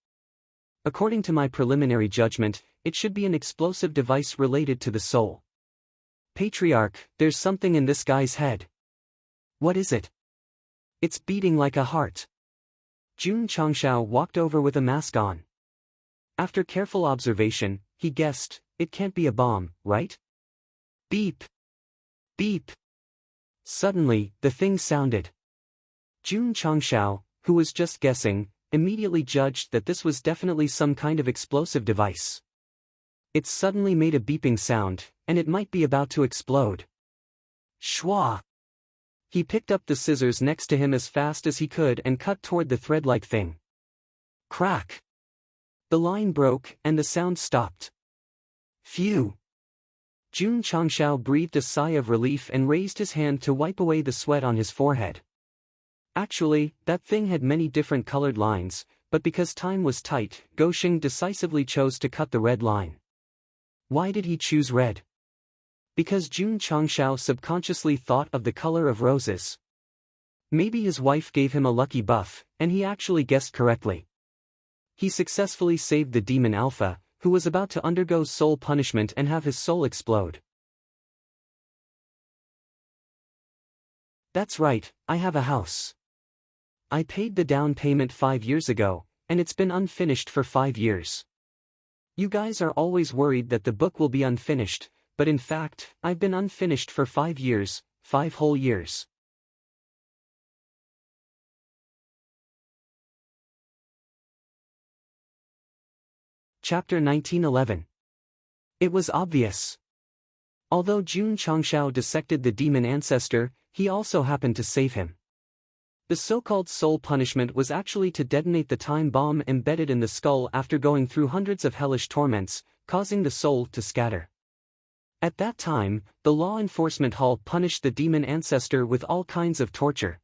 According to my preliminary judgment, it should be an explosive device related to the soul. Patriarch, there's something in this guy's head." "What is it?" "It's beating like a heart." Jun Changxiao walked over with a mask on. After careful observation, he guessed, "It can't be a bomb, right?" Beep. Beep. Suddenly, the thing sounded. Jun Changxiao, who was just guessing, immediately judged that this was definitely some kind of explosive device. It suddenly made a beeping sound, and it might be about to explode. Shwa! He picked up the scissors next to him as fast as he could and cut toward the thread-like thing. Crack! The line broke, and the sound stopped. Phew! Jun Changxiao breathed a sigh of relief and raised his hand to wipe away the sweat on his forehead. Actually, that thing had many different colored lines, but because time was tight, Gosheng decisively chose to cut the red line. Why did he choose red? Because Jun Changxiao subconsciously thought of the color of roses. Maybe his wife gave him a lucky buff, and he actually guessed correctly. He successfully saved the demon Alpha, who was about to undergo soul punishment and have his soul explode. "That's right, I have a house. I paid the down payment 5 years ago, and it's been unfinished for 5 years. You guys are always worried that the book will be unfinished, but in fact, I've been unfinished for 5 years, 5 whole years." Chapter 1911. It was obvious. Although Jun Changxiao dissected the demon ancestor, he also happened to save him. The so-called soul punishment was actually to detonate the time bomb embedded in the skull after going through hundreds of hellish torments, causing the soul to scatter. At that time, the law enforcement hall punished the demon ancestor with all kinds of torture.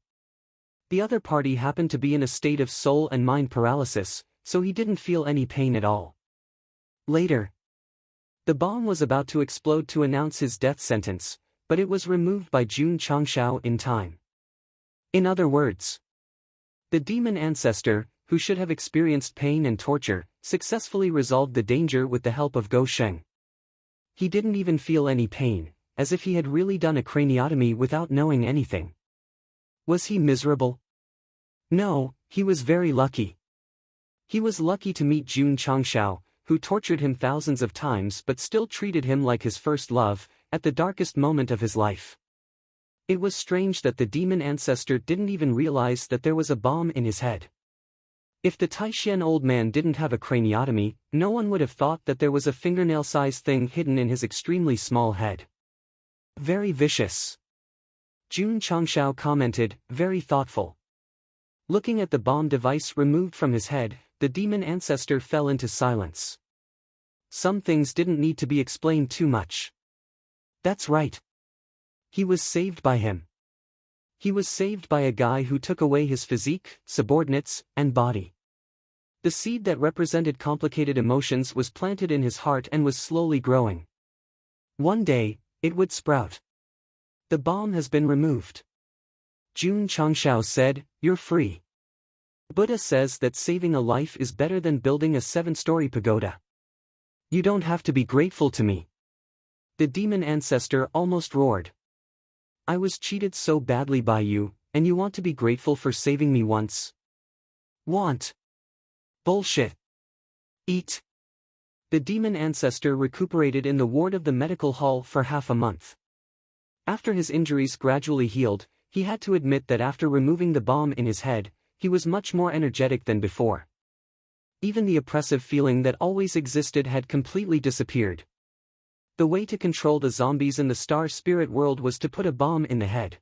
The other party happened to be in a state of soul and mind paralysis, so he didn't feel any pain at all. Later, the bomb was about to explode to announce his death sentence, but it was removed by Jun Changxiao in time. In other words, the demon ancestor, who should have experienced pain and torture, successfully resolved the danger with the help of Go Sheng. He didn't even feel any pain, as if he had really done a craniotomy without knowing anything. Was he miserable? No, he was very lucky. He was lucky to meet Jun Changshao, who tortured him thousands of times but still treated him like his first love, at the darkest moment of his life. It was strange that the demon ancestor didn't even realize that there was a bomb in his head. If the Taishan old man didn't have a craniotomy, no one would have thought that there was a fingernail-sized thing hidden in his extremely small head. Very vicious. Jun Changshao commented, very thoughtful. Looking at the bomb device removed from his head, the demon ancestor fell into silence. Some things didn't need to be explained too much. That's right. He was saved by him. He was saved by a guy who took away his physique, subordinates, and body. The seed that represented complicated emotions was planted in his heart and was slowly growing. One day, it would sprout. The bomb has been removed. Jun Changshao said, "You're free." Buddha says that saving a life is better than building a 7-story pagoda. You don't have to be grateful to me. The demon ancestor almost roared. I was cheated so badly by you, and you want to be grateful for saving me once? Want? Bullshit. Eat. The demon ancestor recuperated in the ward of the medical hall for half a month. After his injuries gradually healed, he had to admit that after removing the bomb in his head, he was much more energetic than before. Even the oppressive feeling that always existed had completely disappeared. The way to control the zombies in the star spirit world was to put a bomb in the head.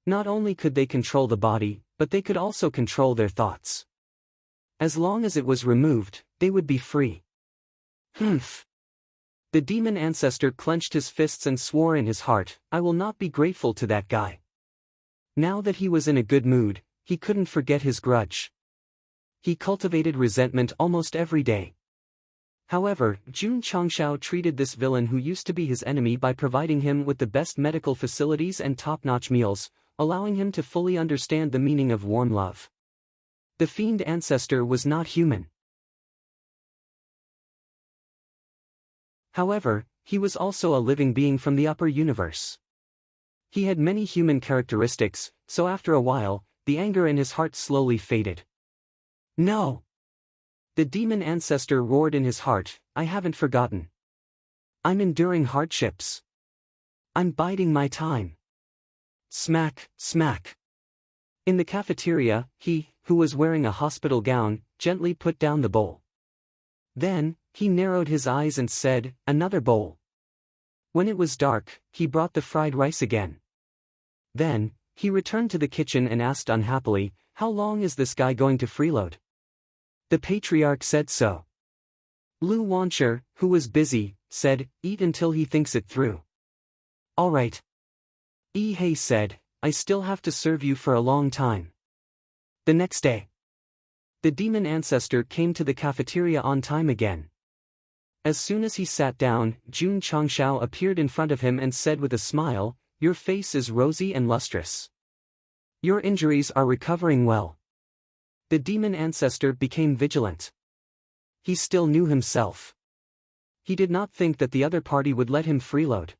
Not only could they control the body, but they could also control their thoughts. As long as it was removed, they would be free. Humph. The demon ancestor clenched his fists and swore in his heart, I will not be grateful to that guy. Now that he was in a good mood, he couldn't forget his grudge. He cultivated resentment almost every day. However, Jun Changshao treated this villain who used to be his enemy by providing him with the best medical facilities and top-notch meals, allowing him to fully understand the meaning of warm love. The fiend ancestor was not human. However, he was also a living being from the upper universe. He had many human characteristics, so after a while, the anger in his heart slowly faded. No! The demon ancestor roared in his heart, I haven't forgotten. I'm enduring hardships. I'm biding my time. Smack, smack. In the cafeteria, he, who was wearing a hospital gown, gently put down the bowl. Then, he narrowed his eyes and said, another bowl. When it was dark, he brought the fried rice again. Then, he returned to the kitchen and asked unhappily, how long is this guy going to freeload? The patriarch said so. Lu Wancher, who was busy, said, eat until he thinks it through. All right. Yi Hei said, I still have to serve you for a long time. The next day, the demon ancestor came to the cafeteria on time again. As soon as he sat down, Jun Changshao appeared in front of him and said with a smile, your face is rosy and lustrous. Your injuries are recovering well. The demon ancestor became vigilant. He still knew himself. He did not think that the other party would let him freeload.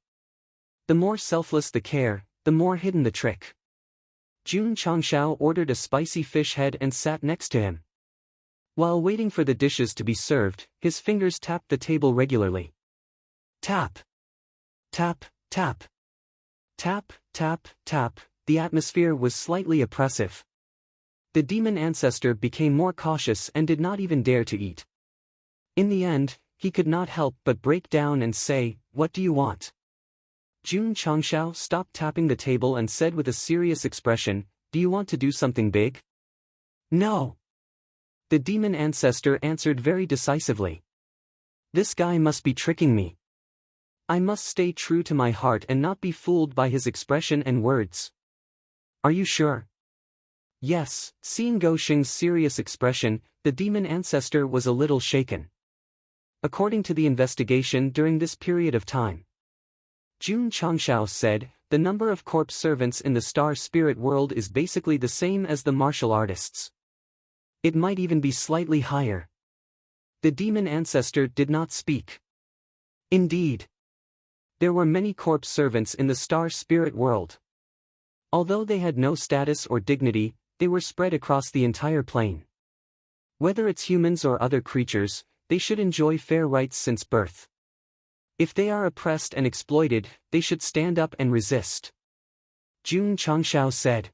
The more selfless the care, the more hidden the trick. Jun Changshao ordered a spicy fish head and sat next to him. While waiting for the dishes to be served, his fingers tapped the table regularly. Tap. Tap, tap. Tap, tap, tap. The atmosphere was slightly oppressive. The demon ancestor became more cautious and did not even dare to eat. In the end, he could not help but break down and say, what do you want? Jun Changshao stopped tapping the table and said with a serious expression, do you want to do something big? No. The demon ancestor answered very decisively. This guy must be tricking me. I must stay true to my heart and not be fooled by his expression and words. Are you sure? Yes, seeing Go Sheng's serious expression, the demon ancestor was a little shaken. According to the investigation during this period of time, Jun Changshao said, the number of corpse servants in the star spirit world is basically the same as the martial artists. It might even be slightly higher. The demon ancestor did not speak. Indeed, there were many corpse servants in the star spirit world. Although they had no status or dignity, they were spread across the entire plane. Whether it's humans or other creatures, they should enjoy fair rights since birth. If they are oppressed and exploited, they should stand up and resist. Jun Changshao said.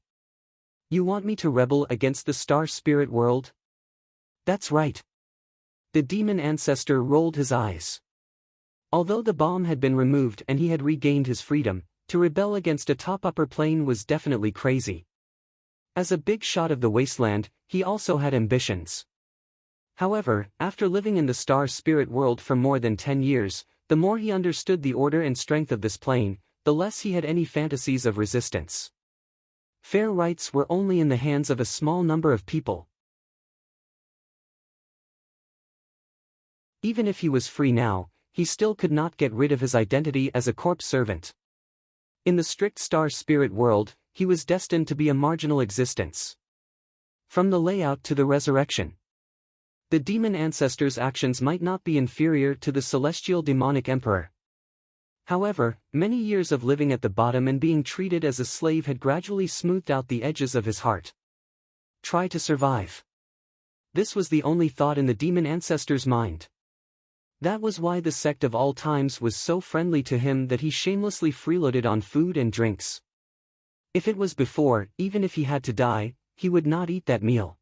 You want me to rebel against the star spirit world? That's right. The demon ancestor rolled his eyes. Although the bomb had been removed and he had regained his freedom, to rebel against a top upper plane was definitely crazy. As a big shot of the wasteland, he also had ambitions. However, after living in the star spirit world for more than 10 years, the more he understood the order and strength of this plane, the less he had any fantasies of resistance. Fair rights were only in the hands of a small number of people. Even if he was free now, he still could not get rid of his identity as a corpse servant. In the strict star spirit world, he was destined to be a marginal existence. From the layout to the resurrection, the demon ancestor's actions might not be inferior to the celestial demonic emperor. However, many years of living at the bottom and being treated as a slave had gradually smoothed out the edges of his heart. Try to survive. This was the only thought in the demon ancestor's mind. That was why the sect of all times was so friendly to him that he shamelessly freeloaded on food and drinks. If it was before, even if he had to die, he would not eat that meal.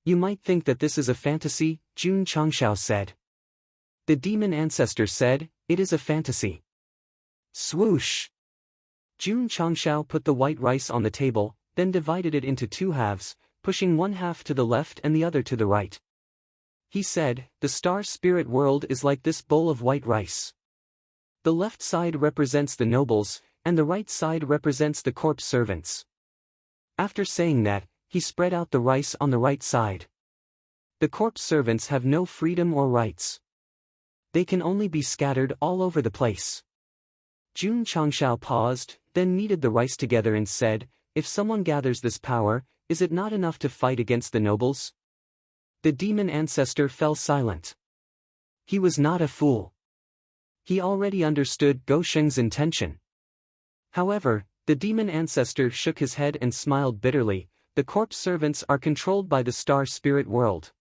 You might think that this is a fantasy, Jun Changshao said. The demon ancestor said, it is a fantasy. Swoosh! Jun Changshao put the white rice on the table, then divided it into two halves, pushing one half to the left and the other to the right. He said, the star spirit world is like this bowl of white rice. The left side represents the nobles, and the right side represents the corpse servants. After saying that, he spread out the rice on the right side. The corpse servants have no freedom or rights. They can only be scattered all over the place. Jun Changshao paused, then kneaded the rice together and said, if someone gathers this power, is it not enough to fight against the nobles? The demon ancestor fell silent. He was not a fool. He already understood Go Sheng's intention. However, the demon ancestor shook his head and smiled bitterly. The corpse servants are controlled by the star spirit world.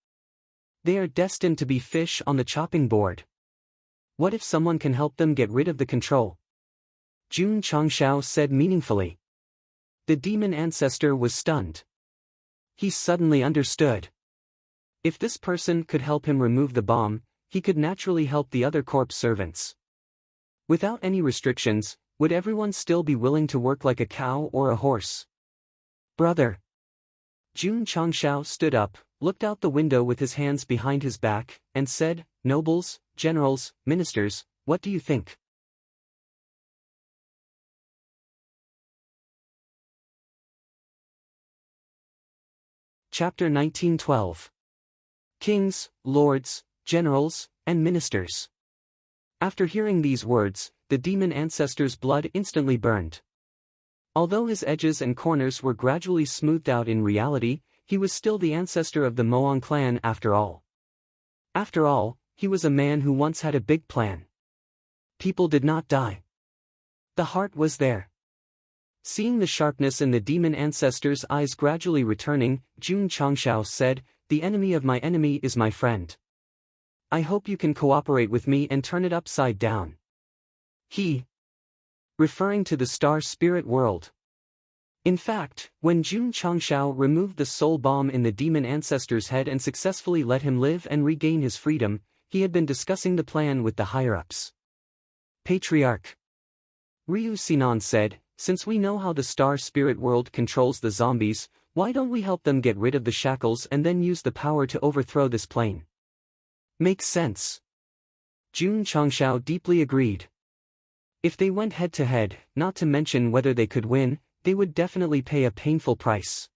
They are destined to be fish on the chopping board. What if someone can help them get rid of the control? Jun Changshao said meaningfully. The demon ancestor was stunned. He suddenly understood. If this person could help him remove the bomb, he could naturally help the other corpse servants. Without any restrictions, would everyone still be willing to work like a cow or a horse? Brother. Jun Changshao stood up, looked out the window with his hands behind his back, and said, nobles, generals, ministers, what do you think? Chapter 1912. Kings, lords, generals, and ministers. After hearing these words, the demon ancestor's blood instantly burned. Although his edges and corners were gradually smoothed out in reality, he was still the ancestor of the Moang clan after all. After all, he was a man who once had a big plan. People did not die. The heart was there. Seeing the sharpness in the demon ancestor's eyes gradually returning, Jun Changshao said, the enemy of my enemy is my friend. I hope you can cooperate with me and turn it upside down. He. Referring to the star spirit world. In fact, when Jun Changshao removed the soul bomb in the demon ancestor's head and successfully let him live and regain his freedom, he had been discussing the plan with the higher-ups. Patriarch Ryu Sinan said, since we know how the star spirit world controls the zombies, why don't we help them get rid of the shackles and then use the power to overthrow this plane? Makes sense. Jun Changshao deeply agreed. If they went head-to-head, not to mention whether they could win, they would definitely pay a painful price.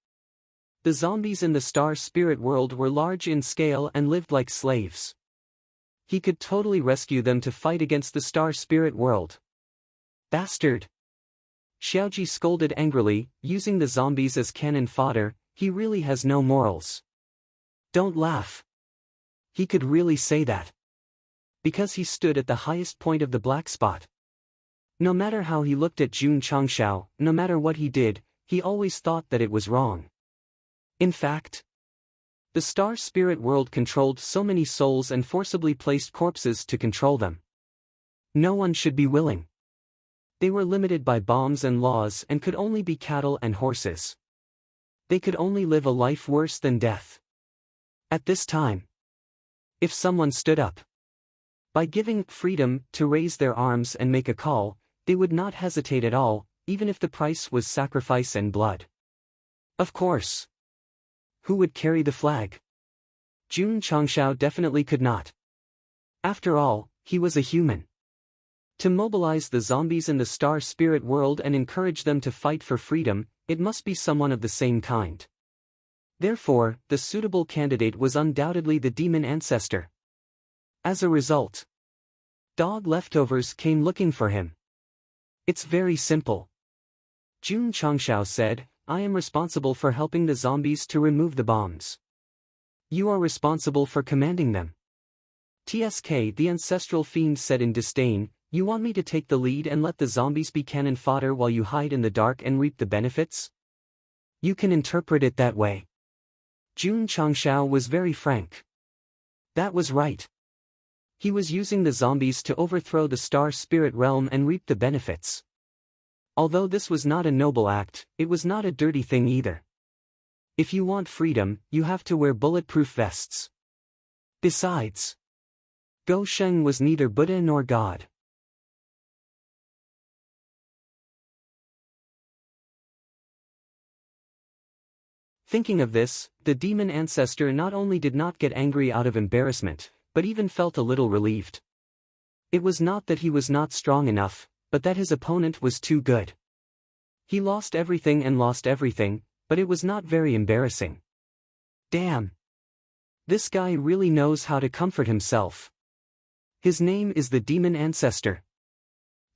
The zombies in the star spirit world were large in scale and lived like slaves. He could totally rescue them to fight against the star spirit world. Bastard! Xiaoji scolded angrily, using the zombies as cannon fodder. He really has no morals. Don't laugh. He could really say that. Because he stood at the highest point of the black spot. No matter how he looked at Jun Changshao, no matter what he did, he always thought that it was wrong. In fact, the star spirit world controlled so many souls and forcibly placed corpses to control them. No one should be willing. They were limited by bombs and laws and could only be cattle and horses. They could only live a life worse than death. At this time, if someone stood up, by giving freedom to raise their arms and make a call, they would not hesitate at all, even if the price was sacrifice and blood. Of course. Who would carry the flag? Jun Changshao definitely could not. After all, he was a human. To mobilize the zombies in the star spirit world and encourage them to fight for freedom, it must be someone of the same kind. Therefore, the suitable candidate was undoubtedly the demon ancestor. As a result, dog leftovers came looking for him. It's very simple. Jun Changshao said, I am responsible for helping the zombies to remove the bombs. You are responsible for commanding them. TSK, the ancestral fiend, said in disdain, you want me to take the lead and let the zombies be cannon fodder while you hide in the dark and reap the benefits? You can interpret it that way. Jun Changshao was very frank. That was right. He was using the zombies to overthrow the star spirit realm and reap the benefits. Although this was not a noble act, it was not a dirty thing either. If you want freedom, you have to wear bulletproof vests. Besides, Go Sheng was neither Buddha nor God. Thinking of this, the demon ancestor not only did not get angry out of embarrassment, but even felt a little relieved. It was not that he was not strong enough, but that his opponent was too good. He lost everything, but it was not very embarrassing. Damn. This guy really knows how to comfort himself. His name is the demon ancestor.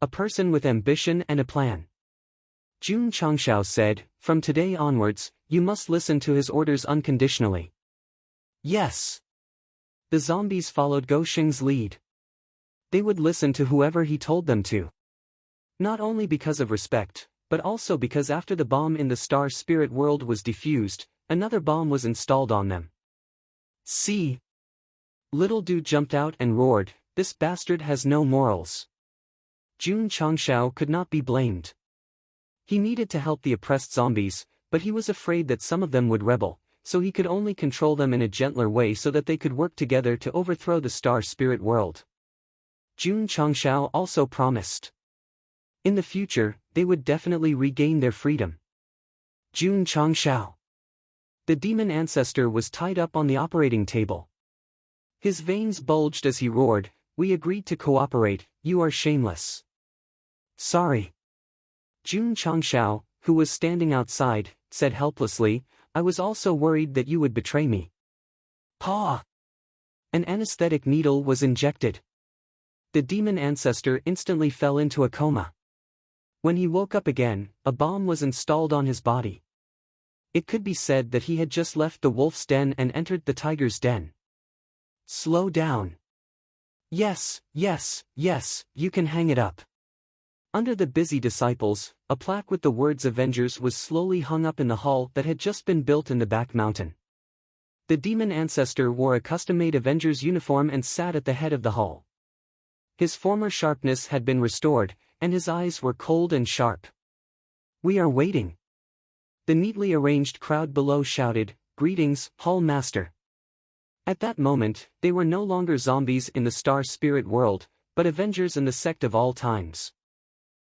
A person with ambition and a plan. Jun Changshao said, from today onwards, you must listen to his orders unconditionally. Yes. The zombies followed Go Sheng's lead. They would listen to whoever he told them to. Not only because of respect, but also because after the bomb in the star spirit world was defused, another bomb was installed on them. See? Little dude jumped out and roared, this bastard has no morals. Jun Changshao could not be blamed. He needed to help the oppressed zombies, but he was afraid that some of them would rebel, so he could only control them in a gentler way so that they could work together to overthrow the star spirit world. Jun Changshao also promised. In the future, they would definitely regain their freedom. Jun Changshao. The demon ancestor was tied up on the operating table. His veins bulged as he roared, we agreed to cooperate, you are shameless. Sorry. Jun Changshao, who was standing outside, said helplessly, I was also worried that you would betray me. Paw! An anesthetic needle was injected. The demon ancestor instantly fell into a coma. When he woke up again, a bomb was installed on his body. It could be said that he had just left the wolf's den and entered the tiger's den. Slow down. Yes, you can hang it up. Under the busy disciples, a plaque with the words Avengers was slowly hung up in the hall that had just been built in the back mountain. The demon ancestor wore a custom-made Avengers uniform and sat at the head of the hall. His former sharpness had been restored, and his eyes were cold and sharp. We are waiting. The neatly arranged crowd below shouted, Greetings, Hall Master. At that moment, they were no longer zombies in the star spirit world, but Avengers in the Sect of all times.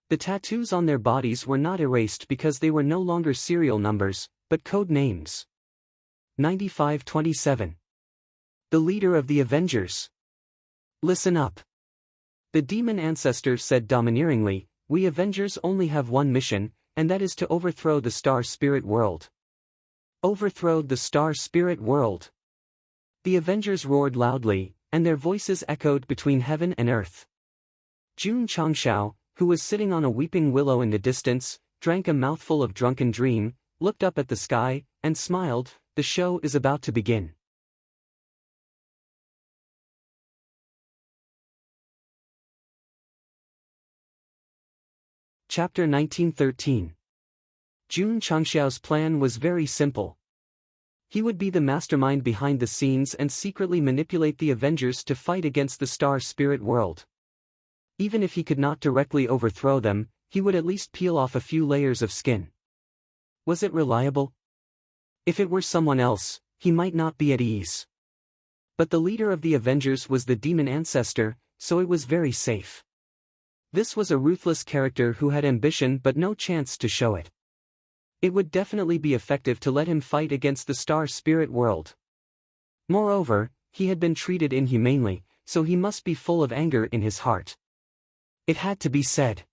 The tattoos on their bodies were not erased because they were no longer serial numbers, but code names. 9527. The leader of the Avengers. Listen up. The demon ancestor said domineeringly, we Avengers only have one mission, and that is to overthrow the star spirit world. Overthrow the star spirit world. The Avengers roared loudly, and their voices echoed between heaven and earth. Jun Changshao, who was sitting on a weeping willow in the distance, drank a mouthful of drunken dream, looked up at the sky, and smiled. The show is about to begin. Chapter 1913. Jun Changxiao's plan was very simple. He would be the mastermind behind the scenes and secretly manipulate the Avengers to fight against the Star Spirit World. Even if he could not directly overthrow them, he would at least peel off a few layers of skin. Was it reliable? If it were someone else, he might not be at ease. But the leader of the Avengers was the demon ancestor, so it was very safe. This was a ruthless character who had ambition but no chance to show it. It would definitely be effective to let him fight against the Star Spirit World. Moreover, he had been treated inhumanely, so he must be full of anger in his heart. It had to be said.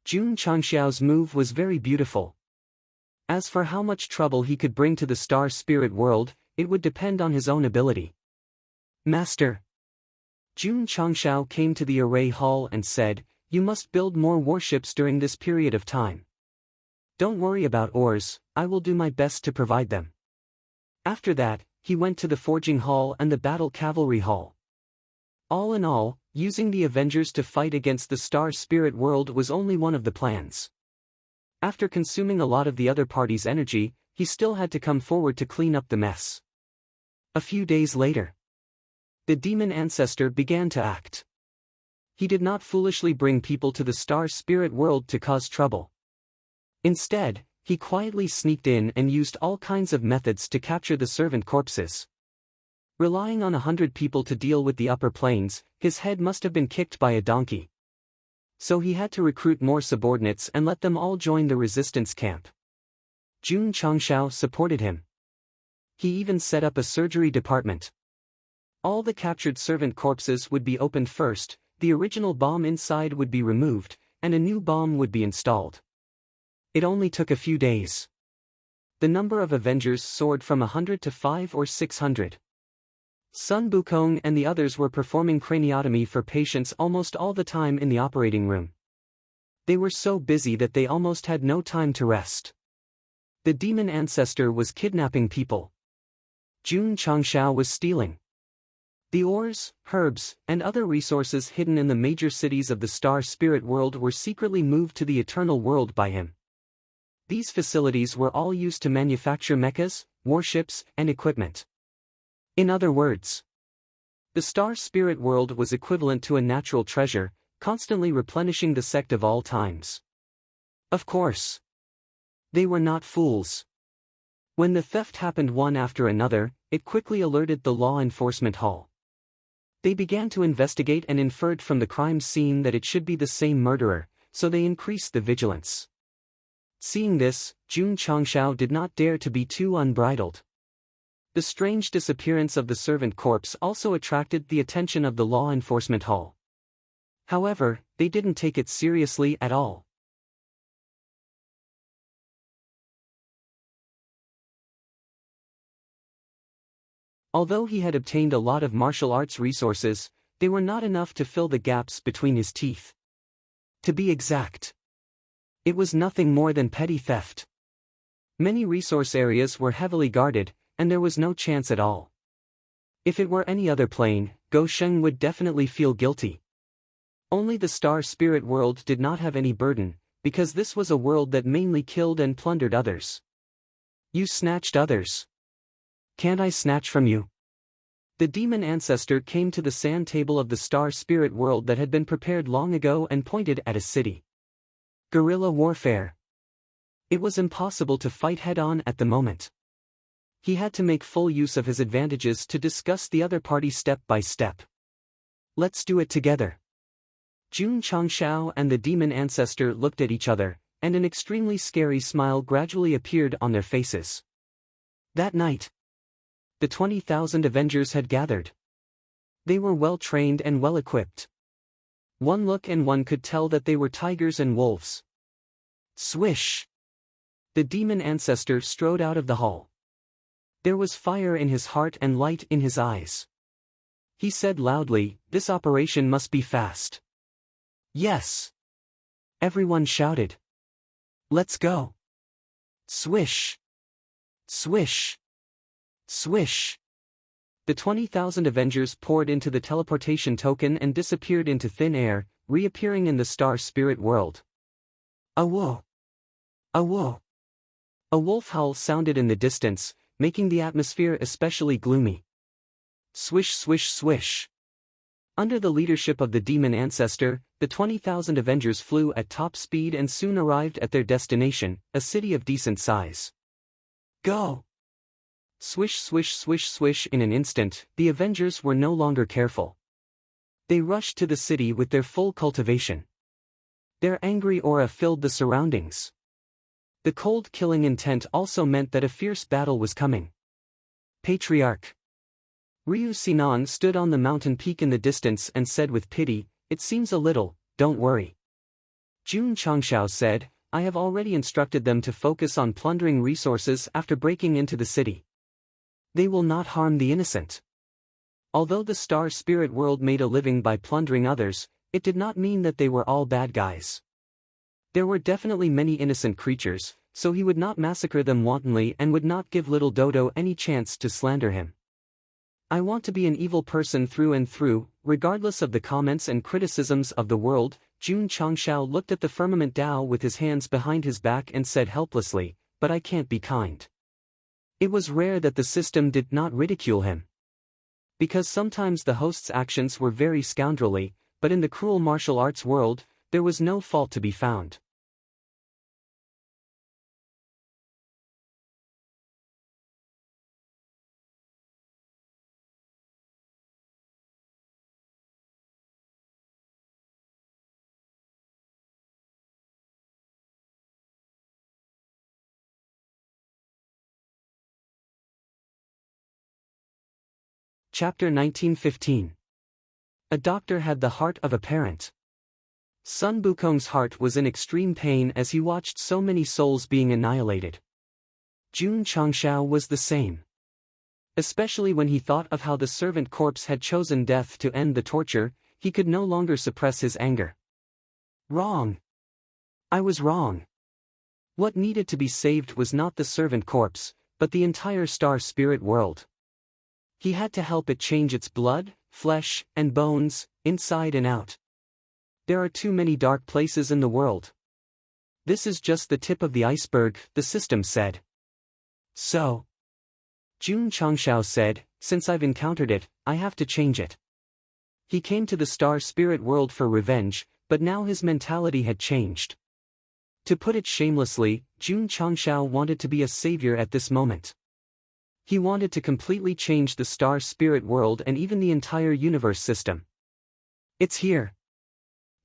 Jun Changxiao's move was very beautiful. As for how much trouble he could bring to the Star Spirit World, it would depend on his own ability. Master. Jun Changxiao came to the array hall and said, "You must build more warships during this period of time. Don't worry about ores, I will do my best to provide them." After that, he went to the forging hall and the battle cavalry hall. All in all, using the Avengers to fight against the Star Spirit World was only one of the plans. After consuming a lot of the other party's energy, he still had to come forward to clean up the mess. A few days later, the demon ancestor began to act. He did not foolishly bring people to the Star Spirit World to cause trouble. Instead, he quietly sneaked in and used all kinds of methods to capture the servant corpses. Relying on 100 people to deal with the upper planes, his head must have been kicked by a donkey. So he had to recruit more subordinates and let them all join the resistance camp. Jun Changxiao supported him. He even set up a surgery department. All the captured servant corpses would be opened first, the original bomb inside would be removed, and a new bomb would be installed. It only took a few days. The number of Avengers soared from 100 to 500 or 600. Sun Bukong and the others were performing craniotomy for patients almost all the time in the operating room. They were so busy that they almost had no time to rest. The demon ancestor was kidnapping people. Jun Changxiao was stealing the ores, herbs, and other resources hidden in the major cities of the Star Spirit World were secretly moved to the Eternal World by him. These facilities were all used to manufacture mechas, warships, and equipment. In other words, the Star Spirit World was equivalent to a natural treasure, constantly replenishing the Sect of all times. Of course, they were not fools. When the theft happened one after another, it quickly alerted the law enforcement hall. They began to investigate and inferred from the crime scene that it should be the same murderer, so they increased the vigilance. Seeing this, Jun Changxiao did not dare to be too unbridled. The strange disappearance of the servant corpse also attracted the attention of the law enforcement hall. However, they didn't take it seriously at all. Although he had obtained a lot of martial arts resources, they were not enough to fill the gaps between his teeth. To be exact, it was nothing more than petty theft. Many resource areas were heavily guarded, and there was no chance at all. If it were any other plane, Go Sheng would definitely feel guilty. Only the Star Spirit World did not have any burden, because this was a world that mainly killed and plundered others. You snatched others. Can't I snatch from you? The demon ancestor came to the sand table of the Star Spirit World that had been prepared long ago and pointed at a city. Guerrilla warfare. It was impossible to fight head-on at the moment. He had to make full use of his advantages to discuss the other party step by step. Let's do it together. Jun Changxiao and the demon ancestor looked at each other, and an extremely scary smile gradually appeared on their faces. That night, the 20,000 Avengers had gathered. They were well trained and well equipped. One look and one could tell that they were tigers and wolves. Swish! The demon ancestor strode out of the hall. There was fire in his heart and light in his eyes. He said loudly, "This operation must be fast." Yes. Everyone shouted. Let's go. Swish. Swish. Swish. The 20,000 Avengers poured into the teleportation token and disappeared into thin air, reappearing in the star spirit world. Awo! Awo! A wolf howl sounded in the distance, making the atmosphere especially gloomy. Swish swish swish. Under the leadership of the demon ancestor, the 20,000 Avengers flew at top speed and soon arrived at their destination, a city of decent size. Go! Swish swish swish swish. In an instant, the Avengers were no longer careful. They rushed to the city with their full cultivation. Their angry aura filled the surroundings. The cold killing intent also meant that a fierce battle was coming. Patriarch Ryu Sinan stood on the mountain peak in the distance and said with pity, "It seems a little, don't worry." Jun Changshao said, "I have already instructed them to focus on plundering resources after breaking into the city. They will not harm the innocent." Although the star spirit world made a living by plundering others, it did not mean that they were all bad guys. There were definitely many innocent creatures, so he would not massacre them wantonly and would not give little Dodo any chance to slander him. "I want to be an evil person through and through, regardless of the comments and criticisms of the world." Jun Changshao looked at the firmament Dao with his hands behind his back and said helplessly, "But I can't be kind." It was rare that the system did not ridicule him. Because sometimes the host's actions were very scoundrelly, but in the cruel martial arts world, there was no fault to be found. Chapter 1915. A doctor had the heart of a parent. Sun Bukong's heart was in extreme pain as he watched so many souls being annihilated. Jun Changshao was the same. Especially when he thought of how the servant corpse had chosen death to end the torture, he could no longer suppress his anger. Wrong. I was wrong. What needed to be saved was not the servant corpse, but the entire star spirit world. He had to help it change its blood, flesh, and bones, inside and out. There are too many dark places in the world. This is just the tip of the iceberg, the system said. So, Jun Changshao said, since I've encountered it, I have to change it. He came to the star spirit world for revenge, but now his mentality had changed. To put it shamelessly, Jun Changshao wanted to be a savior at this moment. He wanted to completely change the star spirit world and even the entire universe system. It's here.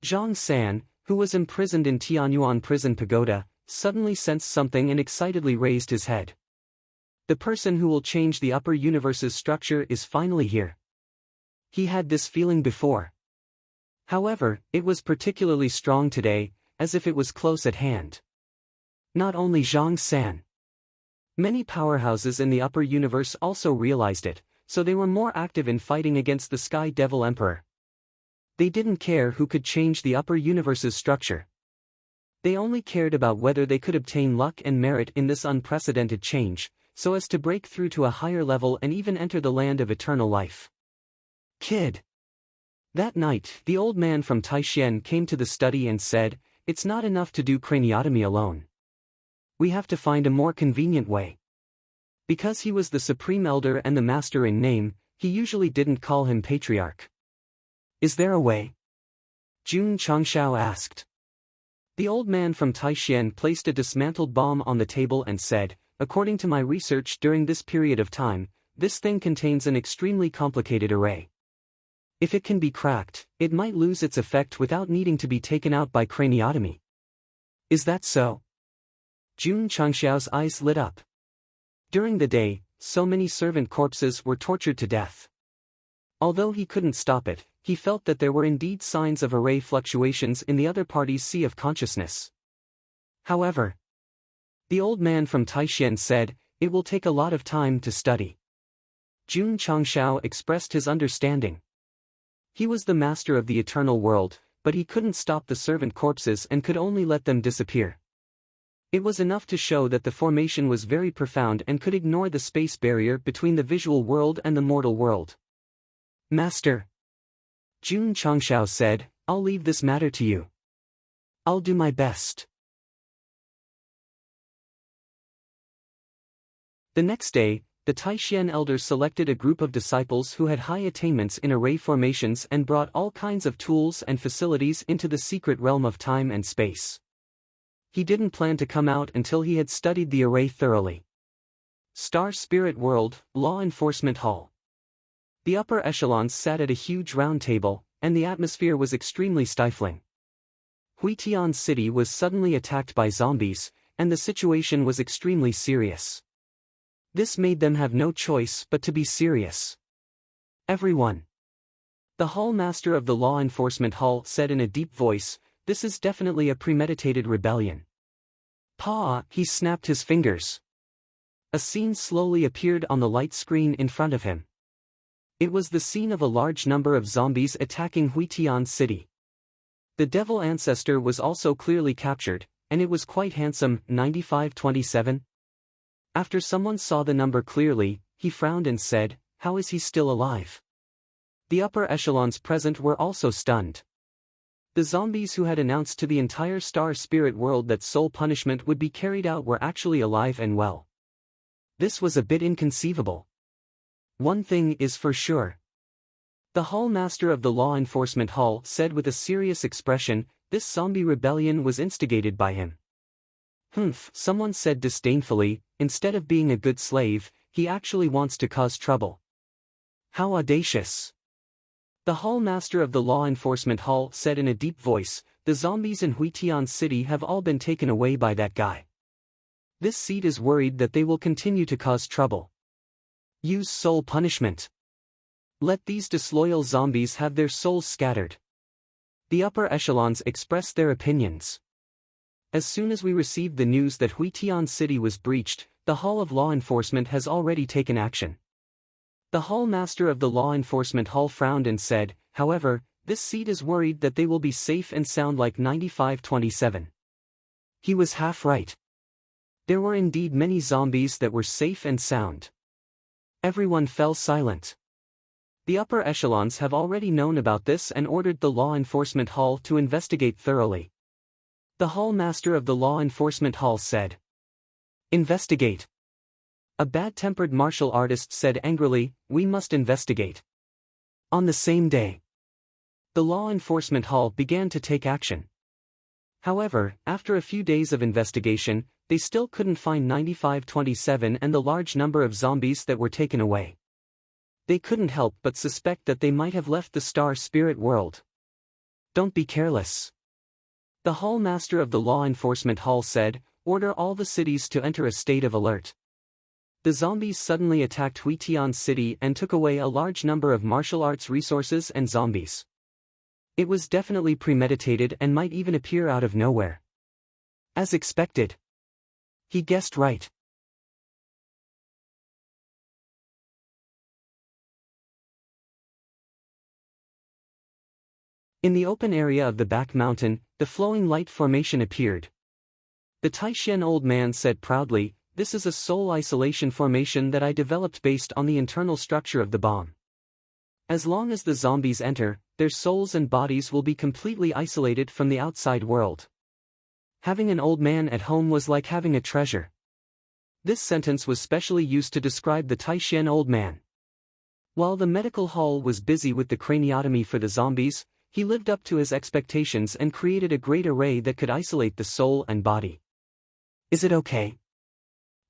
Zhang San, who was imprisoned in Tianyuan prison pagoda, suddenly sensed something and excitedly raised his head. The person who will change the upper universe's structure is finally here. He had this feeling before. However, it was particularly strong today, as if it was close at hand. Not only Zhang San. Many powerhouses in the upper universe also realized it, so they were more active in fighting against the Sky Devil Emperor. They didn't care who could change the upper universe's structure. They only cared about whether they could obtain luck and merit in this unprecedented change, so as to break through to a higher level and even enter the land of eternal life. Kid. That night, the old man from Taixien came to the study and said, "It's not enough to do craniotomy alone. We have to find a more convenient way." Because he was the supreme elder and the master in name, he usually didn't call him patriarch. "Is there a way?" Jun Changshao asked. The old man from Taixien placed a dismantled bomb on the table and said, "According to my research during this period of time, this thing contains an extremely complicated array. If it can be cracked, it might lose its effect without needing to be taken out by craniotomy." "Is that so?" Jun Changshao's eyes lit up. During the day, so many servant corpses were tortured to death. Although he couldn't stop it, he felt that there were indeed signs of array fluctuations in the other party's sea of consciousness. However, the old man from Taixien said, "It will take a lot of time to study." Jun Changshao expressed his understanding. He was the master of the eternal world, but he couldn't stop the servant corpses and could only let them disappear. It was enough to show that the formation was very profound and could ignore the space barrier between the visual world and the mortal world. Master, Jun Changshao said, I'll leave this matter to you. I'll do my best. The next day, the Taishan elders selected a group of disciples who had high attainments in array formations and brought all kinds of tools and facilities into the secret realm of time and space. He didn't plan to come out until he had studied the array thoroughly. Star Spirit World, Law Enforcement Hall. The upper echelons sat at a huge round table, and the atmosphere was extremely stifling. Huitian City was suddenly attacked by zombies, and the situation was extremely serious. This made them have no choice but to be serious. Everyone. The hall master of the Law Enforcement Hall said in a deep voice, this is definitely a premeditated rebellion. Pa! He snapped his fingers. A scene slowly appeared on the light screen in front of him. It was the scene of a large number of zombies attacking Huitian City. The devil ancestor was also clearly captured, and it was quite handsome, 9527. After someone saw the number clearly, he frowned and said, how is he still alive? The upper echelons present were also stunned. The zombies who had announced to the entire Star Spirit world that soul punishment would be carried out were actually alive and well. This was a bit inconceivable. One thing is for sure. The hall master of the Law Enforcement Hall said with a serious expression, this zombie rebellion was instigated by him. Humph, someone said disdainfully, instead of being a good slave, he actually wants to cause trouble. How audacious. The hall master of the Law Enforcement Hall said in a deep voice, the zombies in Huitian City have all been taken away by that guy. This seat is worried that they will continue to cause trouble. Use soul punishment. Let these disloyal zombies have their souls scattered. The upper echelons expressed their opinions. As soon as we received the news that Huitian City was breached, the Hall of Law Enforcement has already taken action. The hall master of the Law Enforcement Hall frowned and said, however, this seat is worried that they will be safe and sound like 9527. He was half right. There were indeed many zombies that were safe and sound. Everyone fell silent. The upper echelons have already known about this and ordered the Law Enforcement Hall to investigate thoroughly. The hall master of the Law Enforcement Hall said, investigate. A bad-tempered martial artist said angrily, we must investigate. On the same day, the Law Enforcement Hall began to take action. However, after a few days of investigation, they still couldn't find 9527 and the large number of zombies that were taken away. They couldn't help but suspect that they might have left the Star Spirit world. Don't be careless. The hall master of the Law Enforcement Hall said, order all the cities to enter a state of alert. The zombies suddenly attacked Huitian City and took away a large number of martial arts resources and zombies. It was definitely premeditated and might even appear out of nowhere. As expected. He guessed right. In the open area of the back mountain, the flowing light formation appeared. The Taishan old man said proudly, this is a soul isolation formation that I developed based on the internal structure of the bomb. As long as the zombies enter, their souls and bodies will be completely isolated from the outside world. Having an old man at home was like having a treasure. This sentence was specially used to describe the Taishan old man. While the medical hall was busy with the craniotomy for the zombies, he lived up to his expectations and created a great array that could isolate the soul and body. Is it okay?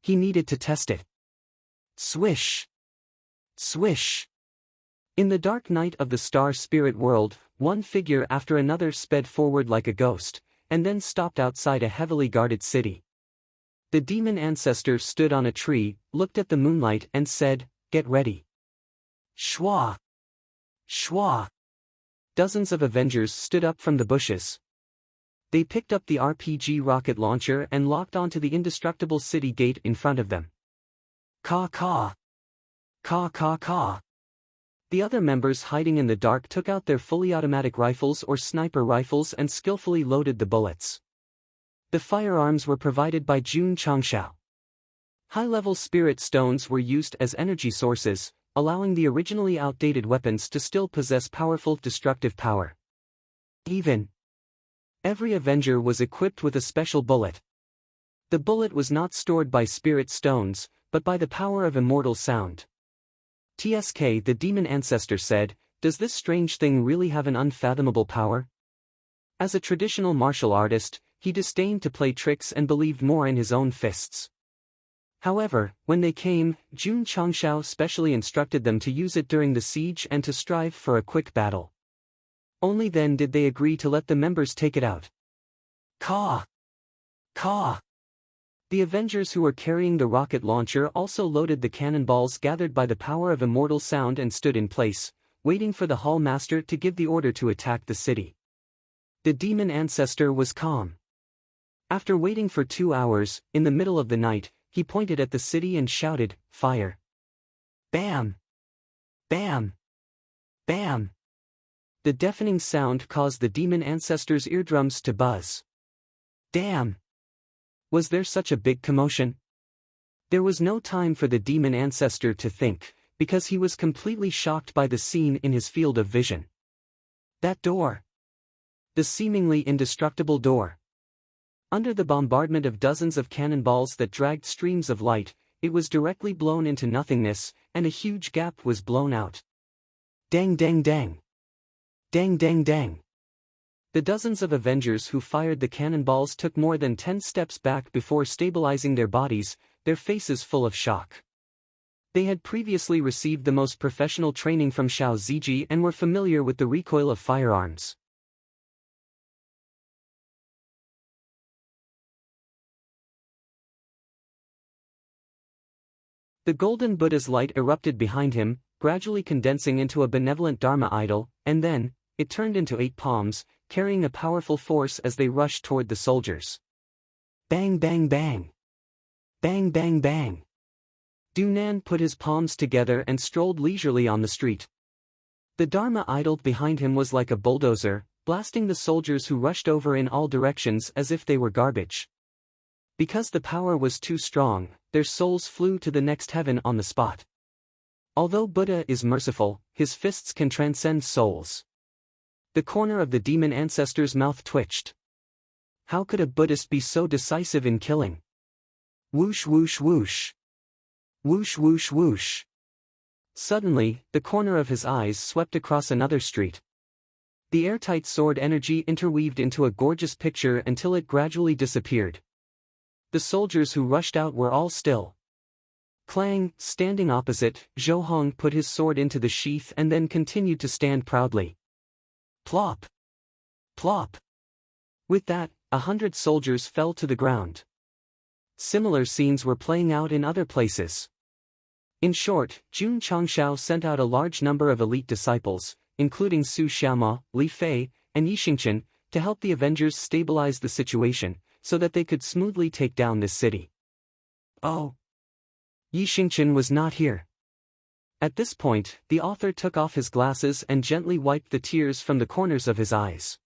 He needed to test it. Swish! Swish! In the dark night of the Star Spirit world, one figure after another sped forward like a ghost, and then stopped outside a heavily guarded city. The demon ancestor stood on a tree, looked at the moonlight and said, get ready. Shwa! Shwa! Dozens of Avengers stood up from the bushes. They picked up the RPG rocket launcher and locked onto the indestructible city gate in front of them. Caw caw! Caw caw caw! The other members hiding in the dark took out their fully automatic rifles or sniper rifles and skillfully loaded the bullets. The firearms were provided by Jun Changshao. High-level spirit stones were used as energy sources, allowing the originally outdated weapons to still possess powerful destructive power. Every Avenger was equipped with a special bullet. The bullet was not stored by spirit stones, but by the power of immortal sound. TSK, the demon ancestor, said, "Does this strange thing really have an unfathomable power?" As a traditional martial artist, he disdained to play tricks and believed more in his own fists. However, when they came, Jun Changshao specially instructed them to use it during the siege and to strive for a quick battle. Only then did they agree to let the members take it out. Caw! Caw! The Avengers who were carrying the rocket launcher also loaded the cannonballs gathered by the power of immortal sound and stood in place, waiting for the Hall Master to give the order to attack the city. The demon ancestor was calm. After waiting for 2 hours, in the middle of the night, he pointed at the city and shouted, "Fire!" Bam! Bam! Bam! The deafening sound caused the demon ancestor's eardrums to buzz. Damn! Was there such a big commotion? There was no time for the demon ancestor to think, because he was completely shocked by the scene in his field of vision. That door! The seemingly indestructible door. Under the bombardment of dozens of cannonballs that dragged streams of light, it was directly blown into nothingness, and a huge gap was blown out. Dang dang dang! Dang dang dang! The dozens of Avengers who fired the cannonballs took more than 10 steps back before stabilizing their bodies, their faces full of shock. They had previously received the most professional training from Xiao Ziji and were familiar with the recoil of firearms. The golden Buddha's light erupted behind him, gradually condensing into a benevolent Dharma idol, and then, it turned into 8 palms, carrying a powerful force as they rushed toward the soldiers. Bang bang bang! Bang bang bang! Dunan put his palms together and strolled leisurely on the street. The Dharma idol behind him was like a bulldozer, blasting the soldiers who rushed over in all directions as if they were garbage. Because the power was too strong, their souls flew to the next heaven on the spot. Although Buddha is merciful, his fists can transcend souls. The corner of the demon ancestor's mouth twitched. How could a Buddhist be so decisive in killing? Whoosh whoosh whoosh. Whoosh whoosh whoosh. Suddenly, the corner of his eyes swept across another street. The airtight sword energy interweaved into a gorgeous picture until it gradually disappeared. The soldiers who rushed out were all still. Clang, standing opposite, Zhou Hong put his sword into the sheath and then continued to stand proudly. Plop! Plop! With that, 100 soldiers fell to the ground. Similar scenes were playing out in other places. In short, Jun Changshao sent out a large number of elite disciples, including Su Xiaoma, Li Fei, and Yi Xingqian, to help the Avengers stabilize the situation, so that they could smoothly take down this city. Oh! Yi Xingqian was not here. At this point, the author took off his glasses and gently wiped the tears from the corners of his eyes.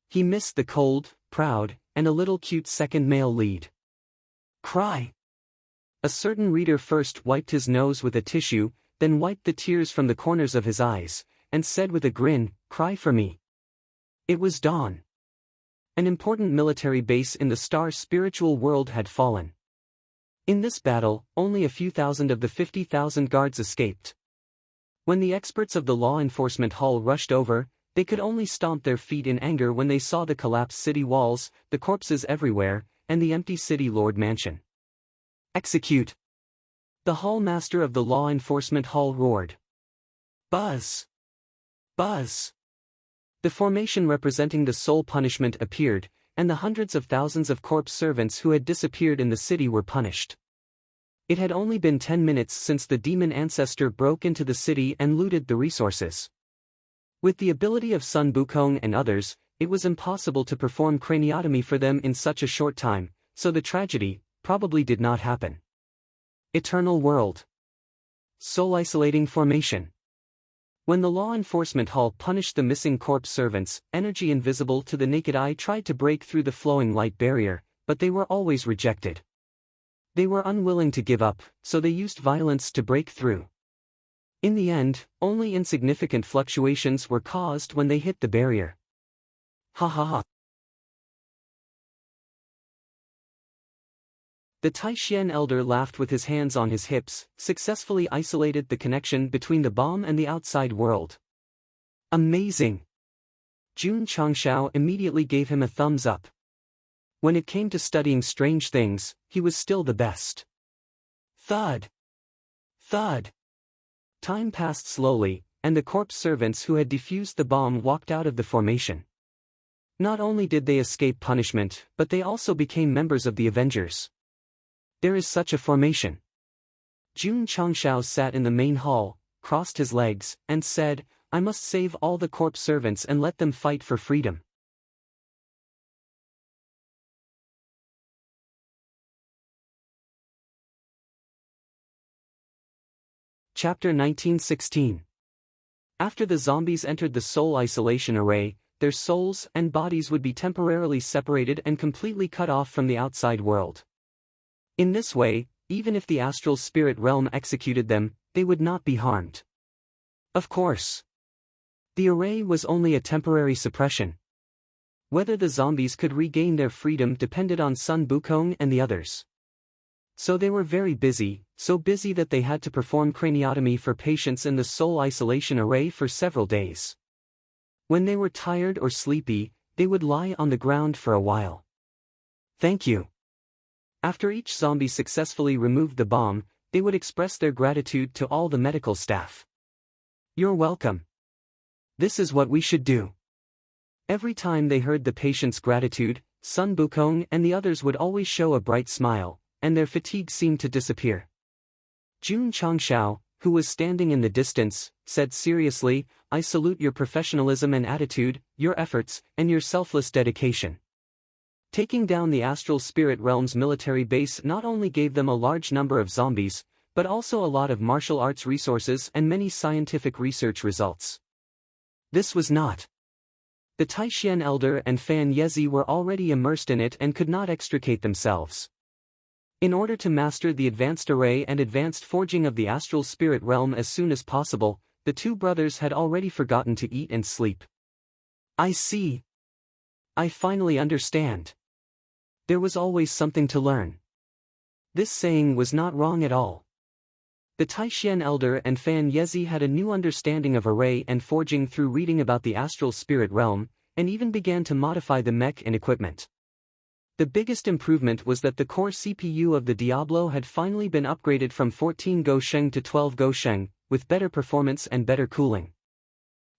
He missed the cold, proud, and a little cute second male lead. Cry! A certain reader first wiped his nose with a tissue, then wiped the tears from the corners of his eyes, and said with a grin, "Cry for me." It was dawn. An important military base in the star spiritual world had fallen. In this battle, only a few thousand of the 50,000 guards escaped. When the experts of the law enforcement hall rushed over, they could only stomp their feet in anger when they saw the collapsed city walls, the corpses everywhere, and the empty city lord mansion. Execute! The hall master of the law enforcement hall roared. Buzz! Buzz! The formation representing the soul punishment appeared, and the hundreds of thousands of corpse servants who had disappeared in the city were punished. It had only been 10 minutes since the demon ancestor broke into the city and looted the resources. With the ability of Sun Bukong and others, it was impossible to perform craniotomy for them in such a short time, so the tragedy probably did not happen. Eternal world. Soul isolating formation. When the law enforcement hall punished the missing corpse servants, energy invisible to the naked eye tried to break through the flowing light barrier, but they were always rejected. They were unwilling to give up, so they used violence to break through. In the end, only insignificant fluctuations were caused when they hit the barrier. Ha ha ha. The Taishian elder laughed with his hands on his hips, successfully isolated the connection between the bomb and the outside world. Amazing! Jun Changshao immediately gave him a thumbs up. When it came to studying strange things, he was still the best. Thud! Thud! Time passed slowly, and the corpse servants who had defused the bomb walked out of the formation. Not only did they escape punishment, but they also became members of the Avengers. There is such a formation. Jun Changshao sat in the main hall, crossed his legs, and said, I must save all the corpse servants and let them fight for freedom. Chapter 1916. After the zombies entered the soul isolation array, their souls and bodies would be temporarily separated and completely cut off from the outside world. In this way, even if the astral spirit realm executed them, they would not be harmed. Of course. The array was only a temporary suppression. Whether the zombies could regain their freedom depended on Sun Bukong and the others. So they were very busy, so busy that they had to perform craniotomy for patients in the soul isolation array for several days. When they were tired or sleepy, they would lie on the ground for a while. Thank you. After each zombie successfully removed the bomb, they would express their gratitude to all the medical staff. You're welcome. This is what we should do. Every time they heard the patient's gratitude, Sun Bukong and the others would always show a bright smile, and their fatigue seemed to disappear. Jun Changshao, who was standing in the distance, said seriously, I salute your professionalism and attitude, your efforts, and your selfless dedication. Taking down the astral spirit realm's military base not only gave them a large number of zombies, but also a lot of martial arts resources and many scientific research results. This was not. The Taishian elder and Fan Yezi were already immersed in it and could not extricate themselves. In order to master the advanced array and advanced forging of the astral spirit realm as soon as possible, the two brothers had already forgotten to eat and sleep. I see. I finally understand. There was always something to learn. This saying was not wrong at all. The Taishian elder and Fan Yezi had a new understanding of array and forging through reading about the astral spirit realm, and even began to modify the mech and equipment. The biggest improvement was that the core CPU of the Diablo had finally been upgraded from 14 Gosheng to 12 Gosheng, with better performance and better cooling.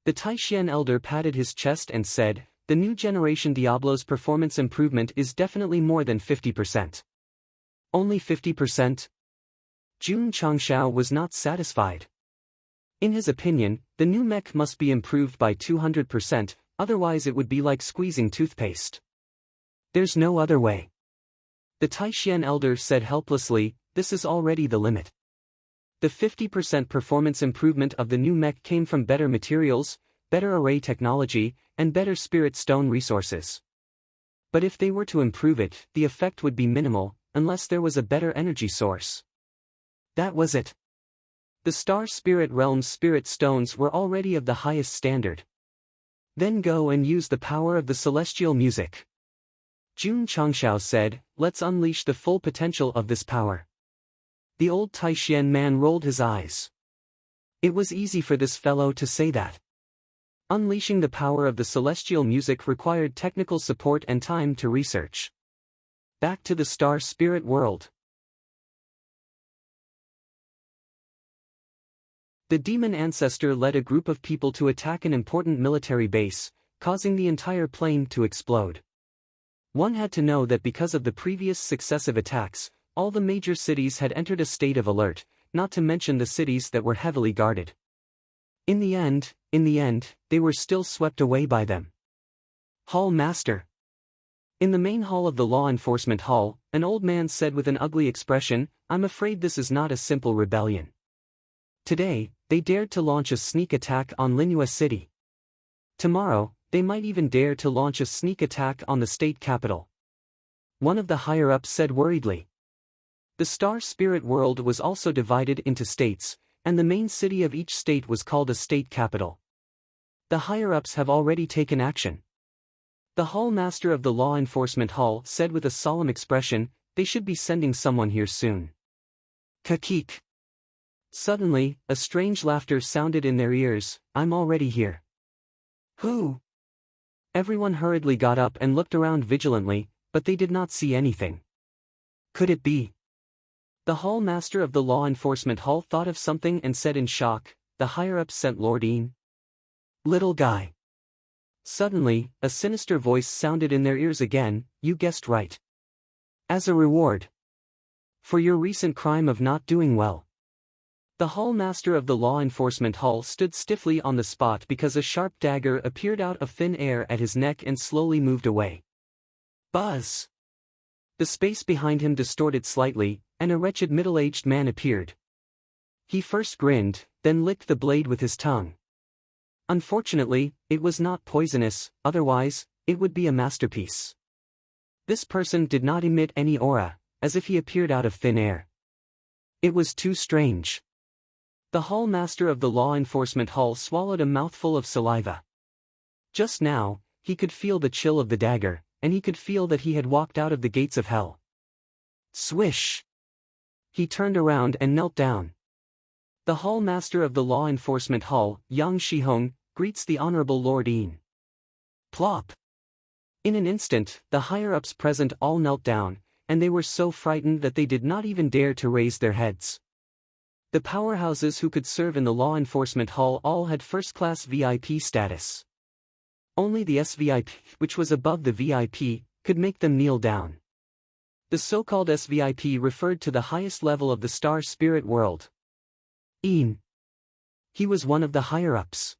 The Taishian elder patted his chest and said, the new generation Diablo's performance improvement is definitely more than 50%. Only 50%? Jun Changshao was not satisfied. In his opinion, the new mech must be improved by 200%, otherwise it would be like squeezing toothpaste. There's no other way. The Taishian elder said helplessly, this is already the limit. The 50% performance improvement of the new mech came from better materials, better array technology, and better spirit stone resources. But if they were to improve it, the effect would be minimal, unless there was a better energy source. That was it. The star spirit realm's spirit stones were already of the highest standard. Then go and use the power of the celestial music. Jun Changshao said, let's unleash the full potential of this power. The old Taishian man rolled his eyes. It was easy for this fellow to say that. Unleashing the power of the celestial music required technical support and time to research. Back to the star spirit world. The demon ancestor led a group of people to attack an important military base, causing the entire plane to explode. One had to know that because of the previous successive attacks, all the major cities had entered a state of alert, not to mention the cities that were heavily guarded. In the end, they were still swept away by them. Hall Master. In the main hall of the law enforcement hall, an old man said with an ugly expression, I'm afraid this is not a simple rebellion. Today, they dared to launch a sneak attack on Linua City. Tomorrow, they might even dare to launch a sneak attack on the state capital. One of the higher-ups said worriedly. The star spirit world was also divided into states, and the main city of each state was called a state capital. The higher-ups have already taken action. The Hall Master of the Law Enforcement Hall said with a solemn expression, they should be sending someone here soon. Kakik. Suddenly, a strange laughter sounded in their ears. I'm already here. Who? Everyone hurriedly got up and looked around vigilantly, but they did not see anything. Could it be? The Hall Master of the Law Enforcement Hall thought of something and said in shock, the higher-ups sent Lord Ian. Little guy. Suddenly, a sinister voice sounded in their ears again, you guessed right. As a reward. For your recent crime of not doing well. The Hall Master of the Law Enforcement Hall stood stiffly on the spot because a sharp dagger appeared out of thin air at his neck and slowly moved away. Buzz! The space behind him distorted slightly, and a wretched middle-aged man appeared. He first grinned, then licked the blade with his tongue. Unfortunately, it was not poisonous, otherwise, it would be a masterpiece. This person did not emit any aura, as if he appeared out of thin air. It was too strange. The Hall Master of the Law Enforcement Hall swallowed a mouthful of saliva. Just now, he could feel the chill of the dagger, and he could feel that he had walked out of the gates of hell. Swish! He turned around and knelt down. The Hall Master of the Law Enforcement Hall, Yang Shihong, greets the Honorable Lord Ian. Plop! In an instant, the higher-ups present all knelt down, and they were so frightened that they did not even dare to raise their heads. The powerhouses who could serve in the Law Enforcement Hall all had first-class VIP status. Only the SVIP, which was above the VIP, could make them kneel down. The so-called SVIP referred to the highest level of the star spirit world. Ian. He was one of the higher-ups.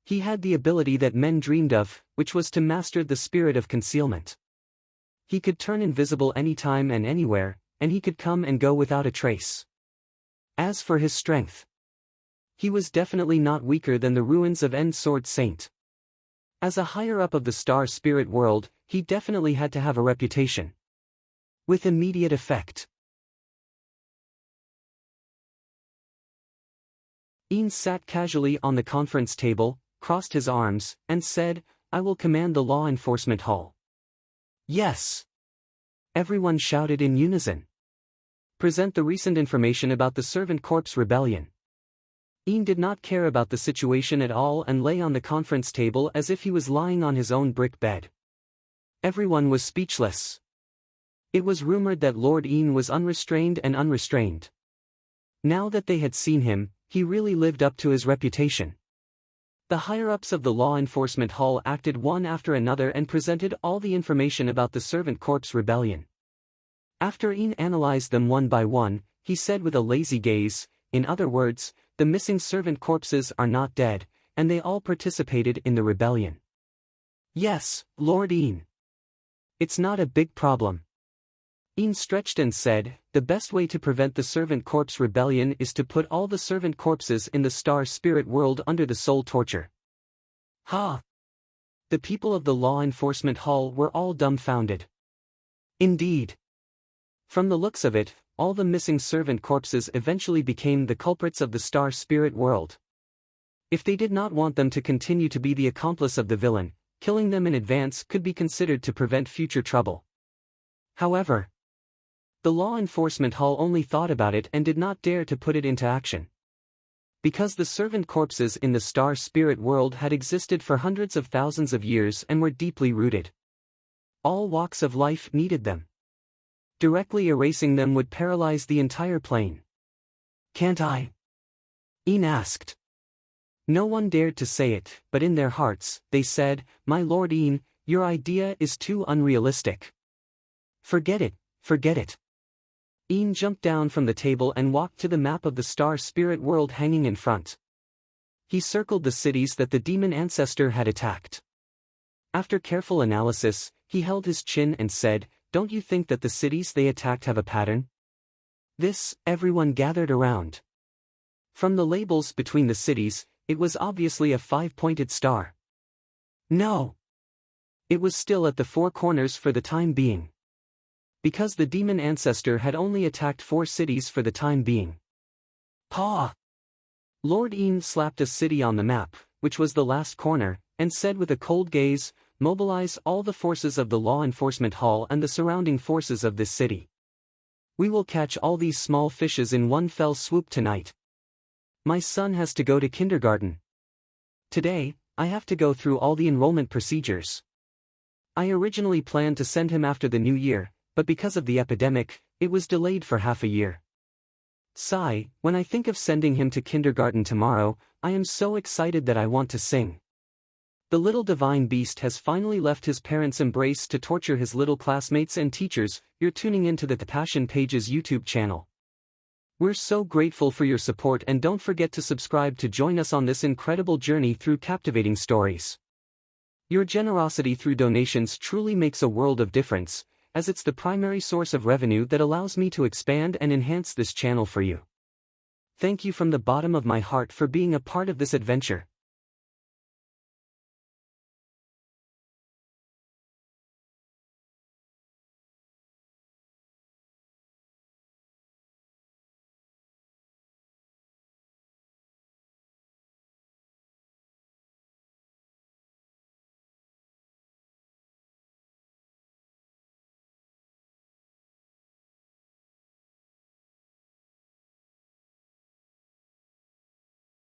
He had the ability that men dreamed of, which was to master the spirit of concealment. He could turn invisible anytime and anywhere, and he could come and go without a trace. As for his strength, he was definitely not weaker than the ruins of End Sword Saint. As a higher-up of the star spirit world, he definitely had to have a reputation. With immediate effect. Ian sat casually on the conference table, crossed his arms, and said, I will command the Law Enforcement Hall. Yes! Everyone shouted in unison. Present the recent information about the Servant Corps rebellion. Ian did not care about the situation at all and lay on the conference table as if he was lying on his own brick bed. Everyone was speechless. It was rumored that Lord Ian was unrestrained and unrestrained. Now that they had seen him, he really lived up to his reputation. The higher-ups of the Law Enforcement Hall acted one after another and presented all the information about the Servant Corps rebellion. After Ian analyzed them one by one, he said with a lazy gaze, in other words, the missing servant corpses are not dead, and they all participated in the rebellion. Yes, Lord Ian. It's not a big problem. Ian stretched and said, the best way to prevent the Servant Corps rebellion is to put all the servant corpses in the star spirit world under the soul torture. Ha! The people of the Law Enforcement Hall were all dumbfounded. Indeed. From the looks of it, all the missing servant corpses eventually became the culprits of the star spirit world. If they did not want them to continue to be the accomplice of the villain, killing them in advance could be considered to prevent future trouble. However, the Law Enforcement Hall only thought about it and did not dare to put it into action. Because the servant corpses in the star spirit world had existed for hundreds of thousands of years and were deeply rooted. All walks of life needed them. Directly erasing them would paralyze the entire plane. Can't I? Ian asked. No one dared to say it, but in their hearts, they said, My Lord Ian, your idea is too unrealistic. Forget it, forget it. Ian jumped down from the table and walked to the map of the star spirit world hanging in front. He circled the cities that the demon ancestor had attacked. After careful analysis, he held his chin and said, Don't you think that the cities they attacked have a pattern? Everyone gathered around. From the labels between the cities, it was obviously a 5-pointed star. No! It was still at the 4 corners for the time being. Because the demon ancestor had only attacked 4 cities for the time being. Paw! Lord Ian slapped a city on the map, which was the last corner, and said with a cold gaze, "Mobilize all the forces of the law enforcement hall and the surrounding forces of this city. We will catch all these small fishes in one fell swoop tonight. My son has to go to kindergarten. Today, I have to go through all the enrollment procedures. I originally planned to send him after the new year, but because of the epidemic, it was delayed for half a year. Sigh, when I think of sending him to kindergarten tomorrow, I am so excited that I want to sing." The little divine beast has finally left his parents' embrace to torture his little classmates and teachers. You're tuning into the Passion Pages YouTube channel. We're so grateful for your support, and don't forget to subscribe to join us on this incredible journey through captivating stories. Your generosity through donations truly makes a world of difference, as it's the primary source of revenue that allows me to expand and enhance this channel for you. Thank you from the bottom of my heart for being a part of this adventure.